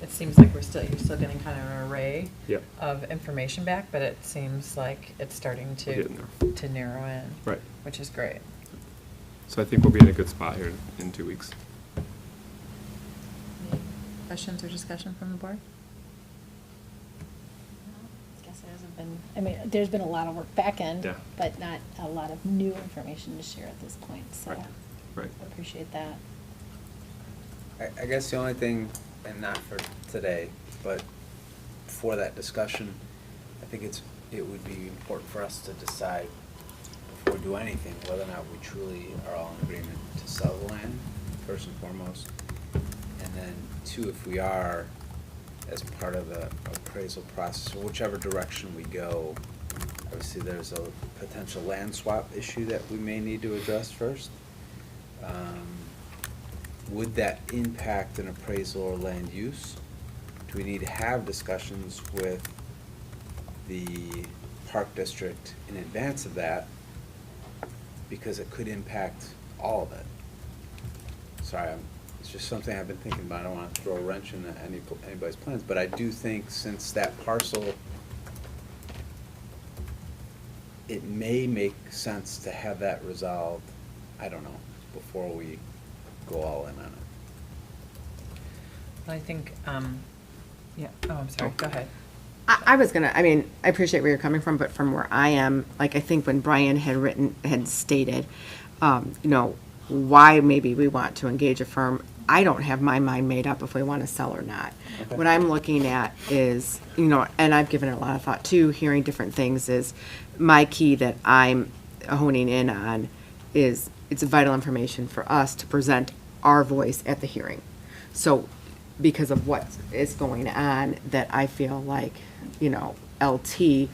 S1: it seems like you're still getting kind of an array
S5: Yep.
S1: of information back, but it seems like it's starting
S5: We're getting
S1: to narrow in.
S5: Right.
S1: Which is great.
S5: So I think we'll be in a good spot here in 2 weeks.
S1: Any questions or discussion from the board?
S6: I guess there hasn't been, I mean, there's been a lot of work back end,
S5: Yeah.
S6: but not a lot of new information to share at this point, so.
S5: Right. Right.
S6: I appreciate that.
S3: I guess the only thing, and not for today, but for that discussion, I think it would be important for us to decide before we do anything, whether or not we truly are all in agreement to sell the land, first and foremost. And then 2, if we are, as part of the appraisal process, or whichever direction we go, obviously there's a potential land swap issue that we may need to address first. Would that impact an appraisal or land use? Do we need to have discussions with the park district in advance of that? Because it could impact all of it. Sorry, it's just something I've been thinking about. I don't want to throw a wrench in anybody's plans, but I do think since that parcel, it may make sense to have that resolved, I don't know, before we go all in on it.
S1: I think, yeah, oh, I'm sorry, go ahead.
S15: I was gonna, I mean, I appreciate where you're coming from, but from where I am, like, I think when Brian had stated, why maybe we want to engage a firm, I don't have my mind made up if we want to sell or not.
S3: Okay.
S15: What I'm looking at is, and I've given it a lot of thought too, hearing different things, is my key that I'm honing in on is it's vital information for us to present our voice at the hearing. So because of what is going on, that I feel like, LT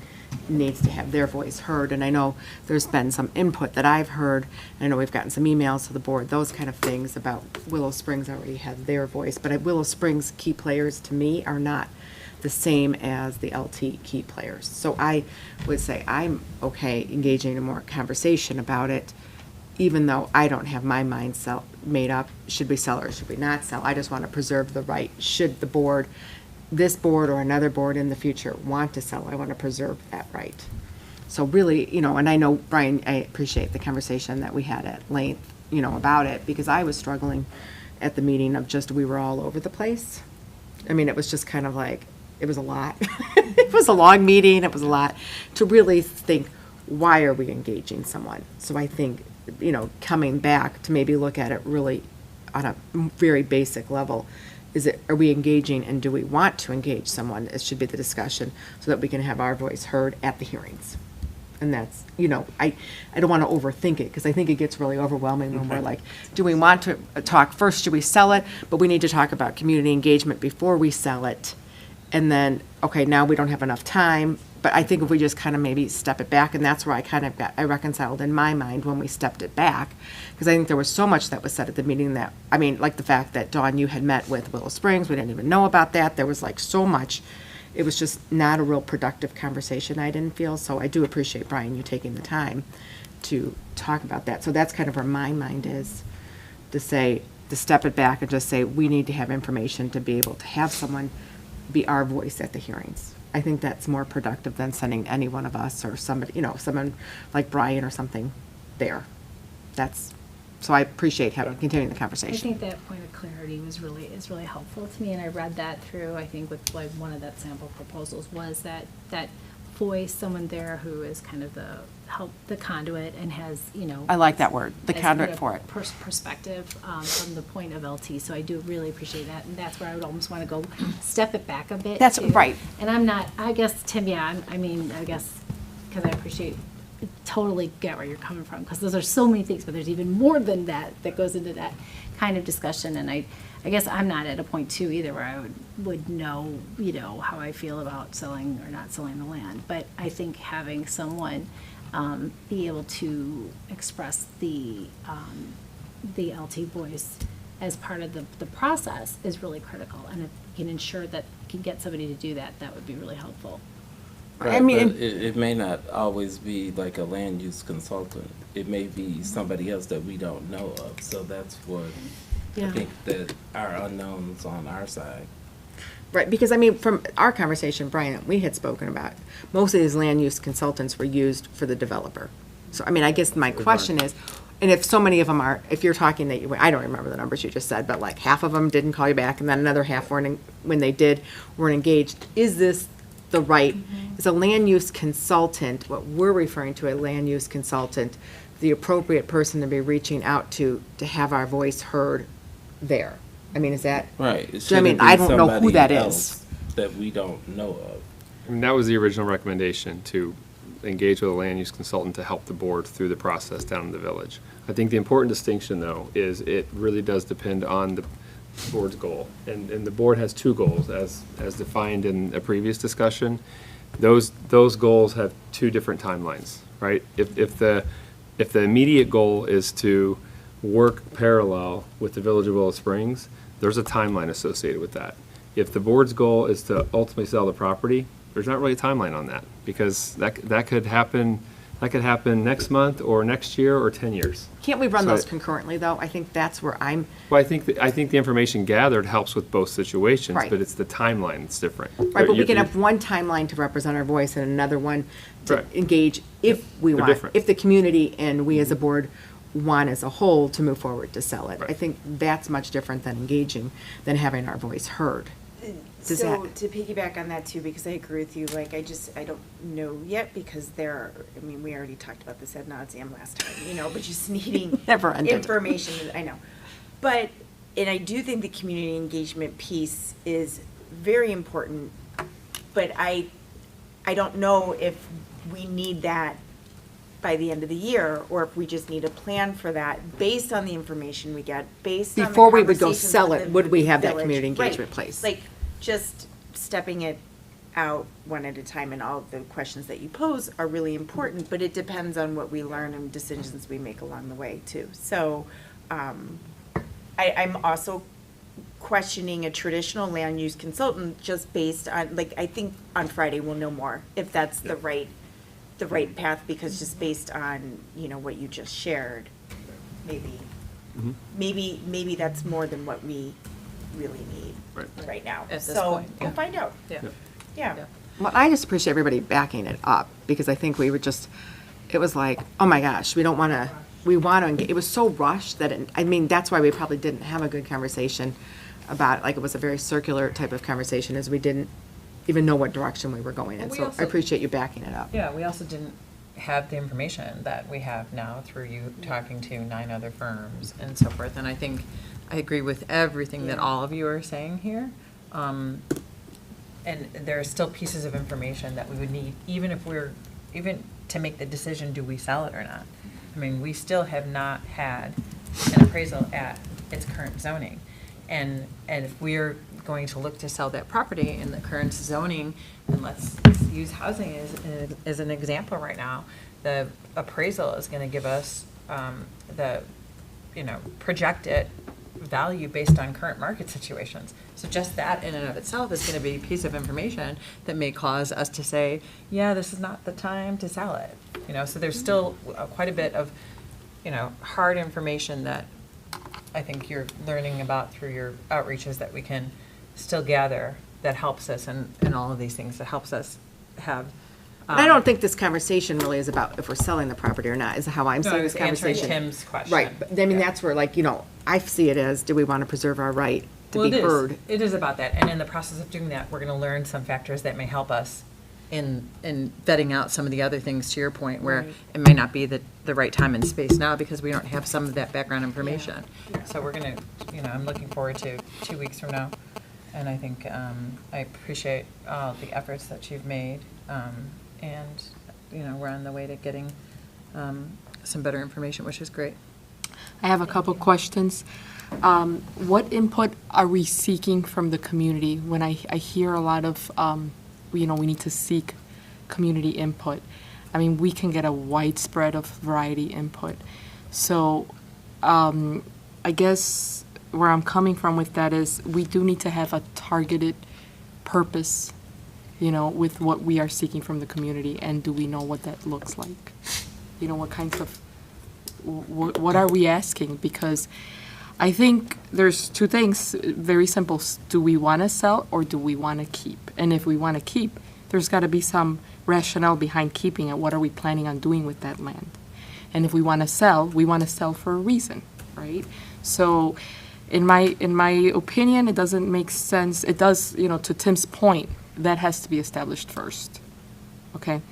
S15: needs to have their voice heard. And I know there's been some input that I've heard. I know we've gotten some emails to the board, those kind of things about Willow Springs already have their voice. But at Willow Springs, key players to me are not the same as the LT key players. So I would say I'm okay engaging in more conversation about it, even though I don't have my mind made up, should we sell or should we not sell? I just want to preserve the right. Should the board, this board or another board in the future want to sell, I want to preserve that right. So really, and I know, Brian, I appreciate the conversation that we had at length, about it, because I was struggling at the meeting of just, we were all over the place. I mean, it was just kind of like, it was a lot. It was a long meeting, it was a lot to really think, why are we engaging someone? So I think, coming back to maybe look at it really on a very basic level, are we engaging and do we want to engage someone? It should be the discussion so that we can have our voice heard at the hearings. And that's, I don't want to overthink it because I think it gets really overwhelming when we're like, do we want to talk first, should we sell it? But we need to talk about community engagement before we sell it. And then, okay, now we don't have enough time. But I think if we just kind of maybe step it back, and that's where I reconciled in my mind when we stepped it back, because I think there was so much that was said at the meeting that, I mean, like the fact that, Dawn, you had met with Willow Springs, we didn't even know about that, there was like so much, it was just not a real productive conversation, I didn't feel, so I do appreciate, Brian, you taking the time to talk about that. So that's kind of where my mind is, to step it back and just say, we need to have information to be able to have someone be our voice at the hearings. I think that's more productive than sending any one of us or somebody, someone like Brian or something there. So I appreciate continuing the
S6: I
S15: conversation.
S6: think that point of clarity is really helpful to me, and I read that through, I think with like one of that sample proposals was that voice, someone there who is kind of the conduit and has,
S15: I like that word, the
S6: has
S15: conduit
S6: put a
S15: for it.
S6: Perspective from the point of LT, so I do really appreciate that, and that's where I would almost want to go step it back a bit.
S15: That's
S6: too.
S15: right.
S6: And I'm not, I guess, Tim, yeah, I guess, because I totally get where you're coming from, because those are so many things, but there's even more than that goes into that kind of discussion, and I guess I'm not at a point too either where I would know, how I feel about selling or not selling the land, but I think having someone be able to express the LT voice as part of the process is really critical, and if you can ensure that you can get somebody to do that, that would be really helpful.
S8: Right,
S15: I mean,
S8: but it may not always be like a land use consultant. It may be somebody else that we don't know of. So that's what I think that our unknowns on our side.
S15: Right, because from our conversation, Brian, we had spoken about, most of these land use consultants were used for the developer. So, I guess my question is, and if so many of them if you're talking that I don't remember the numbers you just said, but like half of them didn't call you back, and then another half weren't, when they did, weren't engaged. Is this the right, is a land use consultant, what we're referring to a land use consultant, the appropriate person to be reaching out to have our voice heard there? Is that?
S8: Right.
S15: I don't know who that is.
S8: That we don't know of.
S5: That was the original recommendation, to engage with a land use consultant to help the board through the process down in the village. I think the important distinction, though, is it really does depend on the board's goal. And the board has two goals, as defined in a previous discussion. Those goals have two different timelines, right? If the immediate goal is to work parallel with the Village of Willow Springs, there's a timeline associated with that. If the board's goal is to ultimately sell the property, there's not really a timeline on that, because that could happen next month or next year or 10 years.
S15: Can't we run those concurrently, though? I think that's where I'm.
S5: Well, I think the information gathered helps with both situations,
S15: Right.
S5: but it's the timeline that's different.
S15: Right, but we can have one timeline to represent our voice and another one to
S5: Right.
S15: engage if we
S5: They're
S15: want,
S5: different.
S15: if the community and we as a board want as a whole to move forward to sell it.
S5: Right.
S15: I think that's much different than engaging, than having our voice heard. Does
S4: So
S15: that-
S4: to piggyback on that too, because I agree with you, like, I don't know yet, because we already talked about this ad nauseam last time, but just needing
S15: Never ended.
S4: information, I know. But, and I do think the community engagement piece is very important, but I don't know if we need that by the end of the year, or if we just need a plan for that, based on the information we get, based on the
S15: Before we would go
S4: conversations
S15: sell
S4: with
S15: it,
S4: the
S15: would we have that
S4: village.
S15: community
S4: Right.
S15: engagement place?
S4: Like, just stepping it out one at a time, and all of the questions that you pose are really important, but it depends on what we learn and decisions we make along the way too. So, I'm also questioning a traditional land use consultant just based on, like, I think on Friday we'll know more if that's the right path, because just based on, what you just shared, maybe that's more than what we really need right now.
S1: At this
S4: So
S1: point,
S4: we'll
S1: yeah.
S4: find out.
S1: Yeah.
S4: Yeah.
S15: Well, I just appreciate everybody backing it up, because I think we were it was like, oh my gosh, we want to engage. It was so rushed that, that's why we probably didn't have a good conversation about it. Like, it was a very circular type of conversation, as we didn't even know what direction we were going in.
S1: Well, we
S15: So
S1: also-
S15: I appreciate you backing it up.
S1: Yeah, we also didn't have the information that we have now through you talking to 9 other firms and so forth. And I think I agree with everything that all of you are saying here. And there are still pieces of information that we would need, even to make the decision, do we sell it or not? We still have not had an appraisal at its current zoning. And if we're going to look to sell that property in the current zoning, and let's use housing as an example right now, the appraisal is gonna give us, the, projected value based on current market situations. So just that in and of itself is gonna be a piece of information that may cause us to say, yeah, this is not the time to sell it. So there's still quite a bit of, hard information that I think you're learning about through your outreaches that we can still gather that helps us in all of these things, that helps us have.
S15: I don't think this conversation really is about if we're selling the property or not, is how I'm
S1: No,
S15: seeing
S1: I
S15: this
S1: was answering
S15: conversation.
S1: Tim's question.
S15: Right, but I mean, that's where, like, I see it as, do we want to preserve our right to be heard?
S1: It is about that, and in the process of doing that, we're gonna learn some factors that may help us in vetting out some of the other things, to your point, where it may not be the right time and space now because we don't have some of that background information. So we're gonna, I'm looking forward to 2 weeks from now, and I think, I appreciate all the efforts that you've made, and, we're on the way to getting some better information, which is great.
S11: I have a couple questions. What input are we seeking from the community? When I hear a lot of, we need to seek community input. I mean, we can get a widespread of variety input. So I guess where I'm coming from with that is we do need to have a targeted purpose, with what we are seeking from the community. And do we know what that looks like? What kinds of, what are we asking? Because I think there's two things, very simple. Do we want to sell or do we want to keep? And if we want to keep, there's got to be some rationale behind keeping it. What are we planning on doing with that land? And if we want to sell, we want to sell for a reason, right? So in my opinion, it doesn't make sense. It does, to Tim's point, that has to be established first, okay?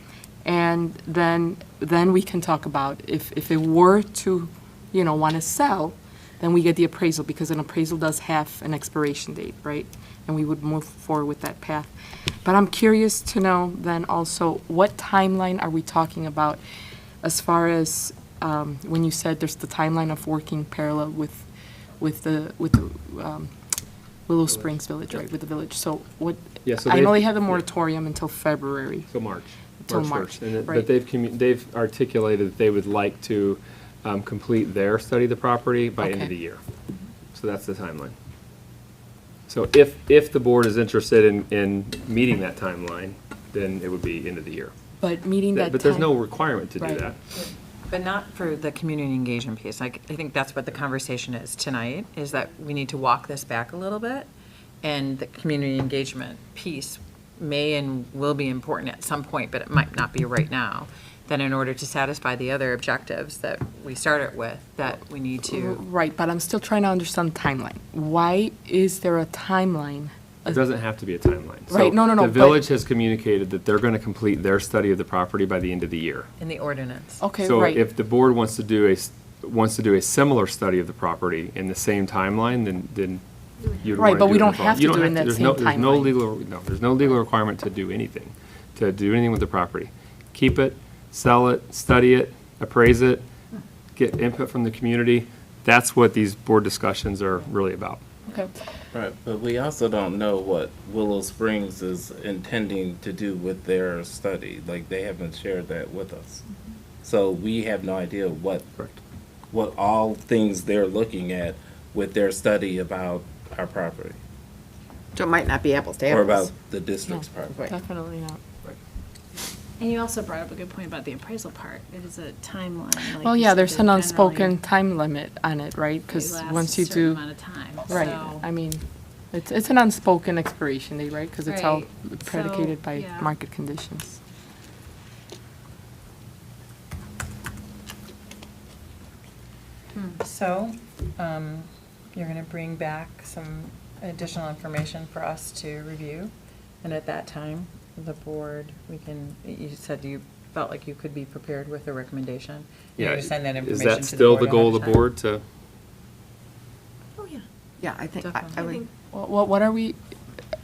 S11: And then we can talk about if it were to, want to sell, then we get the appraisal, because an appraisal does have an expiration date, right? And we would move forward with that path. But I'm curious to know then also, what timeline are we talking about as far as when you said there's the timeline of working parallel with the Willow Springs Village, right, with the village? So what,
S5: Yeah, so
S11: I know
S5: they've-
S11: they have the moratorium until February.
S5: Till March.
S11: Till
S5: March
S11: March,
S5: 1st. And
S11: right.
S5: but they've articulated that they would like to complete their study of the property by end of
S11: Okay.
S5: the year. So that's the timeline. So if the board is interested in meeting that timeline, then it would be end of the year.
S11: But meeting that
S5: But there's
S11: time-
S5: no requirement to do
S11: Right.
S5: that.
S1: But not for the community engagement piece. I think that's what the conversation is tonight, is that we need to walk this back a little bit. And the community engagement piece may and will be important at some point, but it might not be right now. Then in order to satisfy the other objectives that we started with, that we need to.
S11: Right, but I'm still trying to understand timeline. Why is there a timeline?
S5: It doesn't have to be a timeline.
S11: Right, no,
S5: The
S11: but-
S5: village has communicated that they're going to complete their study of the property by the end of the year.
S1: In the ordinance.
S11: Okay,
S5: So
S11: right.
S5: if the board wants to do a similar study of the property in the same timeline, then you'd
S11: Right,
S5: want to
S11: but
S5: do
S11: we
S5: it
S11: don't
S5: as well.
S11: have to
S5: You don't
S11: do it in that
S5: there's
S11: same
S5: no- There's no
S11: timeline.
S5: there's no legal requirement to do anything with the property. Keep it, sell it, study it, appraise it, get input from the community. That's what these board discussions are really about.
S11: Okay.
S8: Right, but we also don't know what Willow Springs is intending to do with their study. Like, they haven't shared that with us. So we have no idea what all things they're looking at with their study about our property.
S15: So it might not be apples to
S8: Or
S15: apples.
S8: about the district's property.
S11: Definitely not.
S6: And you also brought up a good point about the appraisal part. It is a timeline. like
S11: Well,
S6: you
S11: yeah,
S6: said,
S11: there's
S6: that
S11: an unspoken
S6: generally
S11: time limit on it, right? Because
S6: lasts
S11: once
S6: a
S11: you
S6: certain
S11: do.
S6: amount of time,
S11: Right,
S6: so-
S11: I mean, it's an unspoken expiration date, right? Because it's all
S6: Right,
S11: predicated
S6: so,
S11: by
S6: yeah.
S11: market conditions.
S1: So, you're going to bring back some additional information for us to review. And at that time, the board, you said you felt like you could be prepared with a recommendation. You're going to send that
S5: Is
S1: information
S5: that
S1: to the
S5: still
S1: board
S5: the goal of
S1: ahead
S5: the
S1: time?
S5: board to?
S1: Oh, yeah.
S15: Yeah, I think, I
S1: Definitely.
S15: would,
S11: What are we,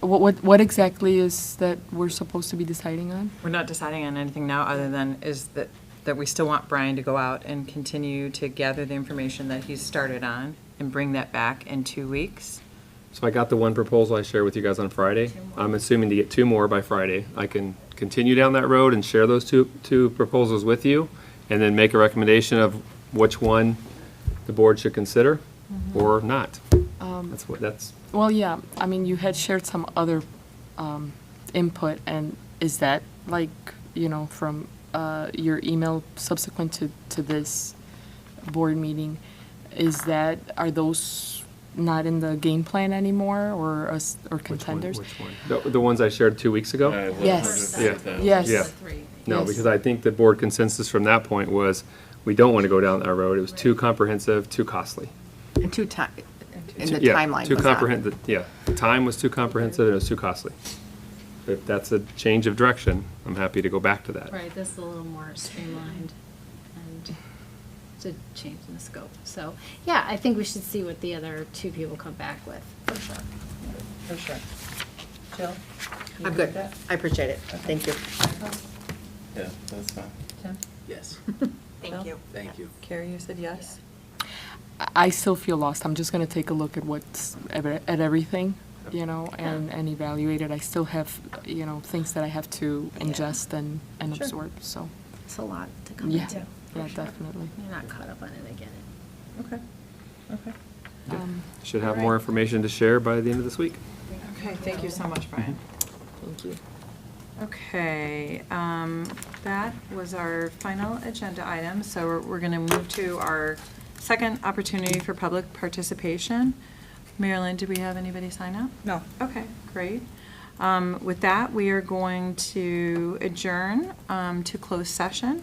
S11: what exactly is that we're supposed to be deciding on?
S1: We're not deciding on anything now, other than is that we still want Brian to go out and continue to gather the information that he's started on and bring that back in 2 weeks.
S5: So I got the one proposal I shared with you guys on Friday. I'm assuming to get 2 more by Friday. I can continue down that road and share those two proposals with you, and then make a recommendation of which one the board should consider or not. That's.
S11: Well, yeah, I mean, you had shared some other input, and is that like, from your email subsequent to this board meeting, are those not in the game plan anymore, or contenders?
S5: Which one? The ones I shared 2 weeks ago?
S11: Yes.
S5: Yeah.
S11: Yes.
S5: Yeah. No,
S11: Yes.
S5: because I think the board consensus from that point was, we don't want to go down that road. It was too comprehensive, too costly.
S15: And the
S5: Yeah,
S15: timeline
S5: too
S15: was not.
S5: comprehensive. Yeah, the time was too comprehensive and it was too costly. If that's a change of direction, I'm happy to go back to that.
S6: Right, this is a little more streamlined and to change in the scope. So, yeah, I think we should see what the other 2 people come back with, for sure.
S1: For sure. Jill? you
S15: I'm
S1: good
S15: good.
S1: with that?
S15: I appreciate it. Thank you.
S8: Yeah, that's fine.
S1: Tim?
S3: Yes.
S4: Thank you.
S3: Thank you.
S1: Carrie, you said yes?
S11: I still feel lost. I'm just going to take a look at at everything, and evaluate it. I still have, things that I have to ingest and
S1: Sure.
S11: absorb, so.
S6: It's a lot to come
S11: Yeah,
S6: into.
S11: yeah, definitely.
S6: You're not caught up on it, I get it.
S1: Okay. Okay.
S5: Should have more information to share by the end of this week.
S1: Okay, thank you so much, Brian.
S15: Thank you.
S1: Okay, that was our final agenda item, so we're going to move to our second opportunity for public participation. Marilyn, did we have anybody sign up?
S2: No.
S1: Okay, great. With that, we are going to adjourn to closed session.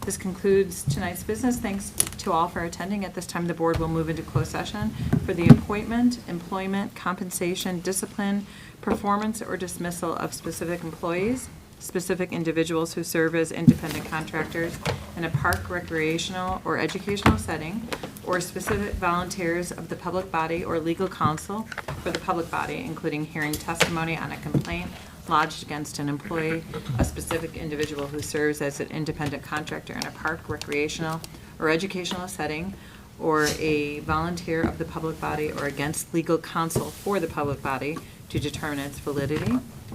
S1: This concludes tonight's business. Thanks to all for attending. At this time, the board will move into closed session for the appointment, employment, compensation, discipline, performance, or dismissal of specific employees, specific individuals who serve as independent contractors in a park, recreational, or educational setting, or specific volunteers of the public body or legal counsel for the public body, including hearing testimony on a complaint lodged against an employee, a specific individual who serves as an independent contractor in a park, recreational, or educational setting, or a volunteer of the public body, or against legal counsel for the public body to determine its validity.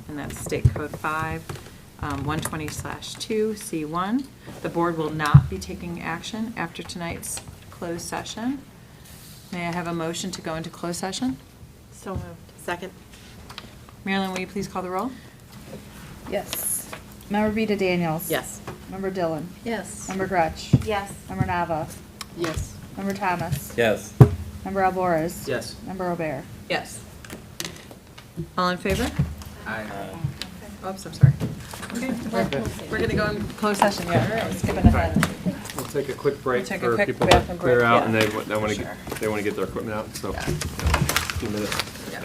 S1: And that's State Code 5, 120/2, C1. The board will not be taking action after tonight's closed session. May I have a motion to go into closed session?
S15: So moved. Second.
S1: Marilyn, will you please call the roll?
S2: Yes. Member Vita Daniels.
S15: Yes.
S2: Member Dillon.
S6: Yes.
S2: Member Gretsch.
S4: Yes.
S2: Member Nava.
S11: Yes.
S2: Member Thomas.
S8: Yes.
S2: Member Alvarez.
S3: Yes.
S2: Member Robert.
S1: Yes. All in favor?
S3: Aye.
S1: Oops, I'm sorry. Okay, we're going to go in closed session, yeah, I'm skipping ahead.
S5: We'll take a quick break
S1: We'll take a
S5: for
S1: quick
S5: people to
S1: bathroom
S5: clear
S1: break,
S5: out,
S1: yeah.
S5: and they want to
S1: Sure.
S5: get their equipment out, so, a few minutes.
S1: Yeah.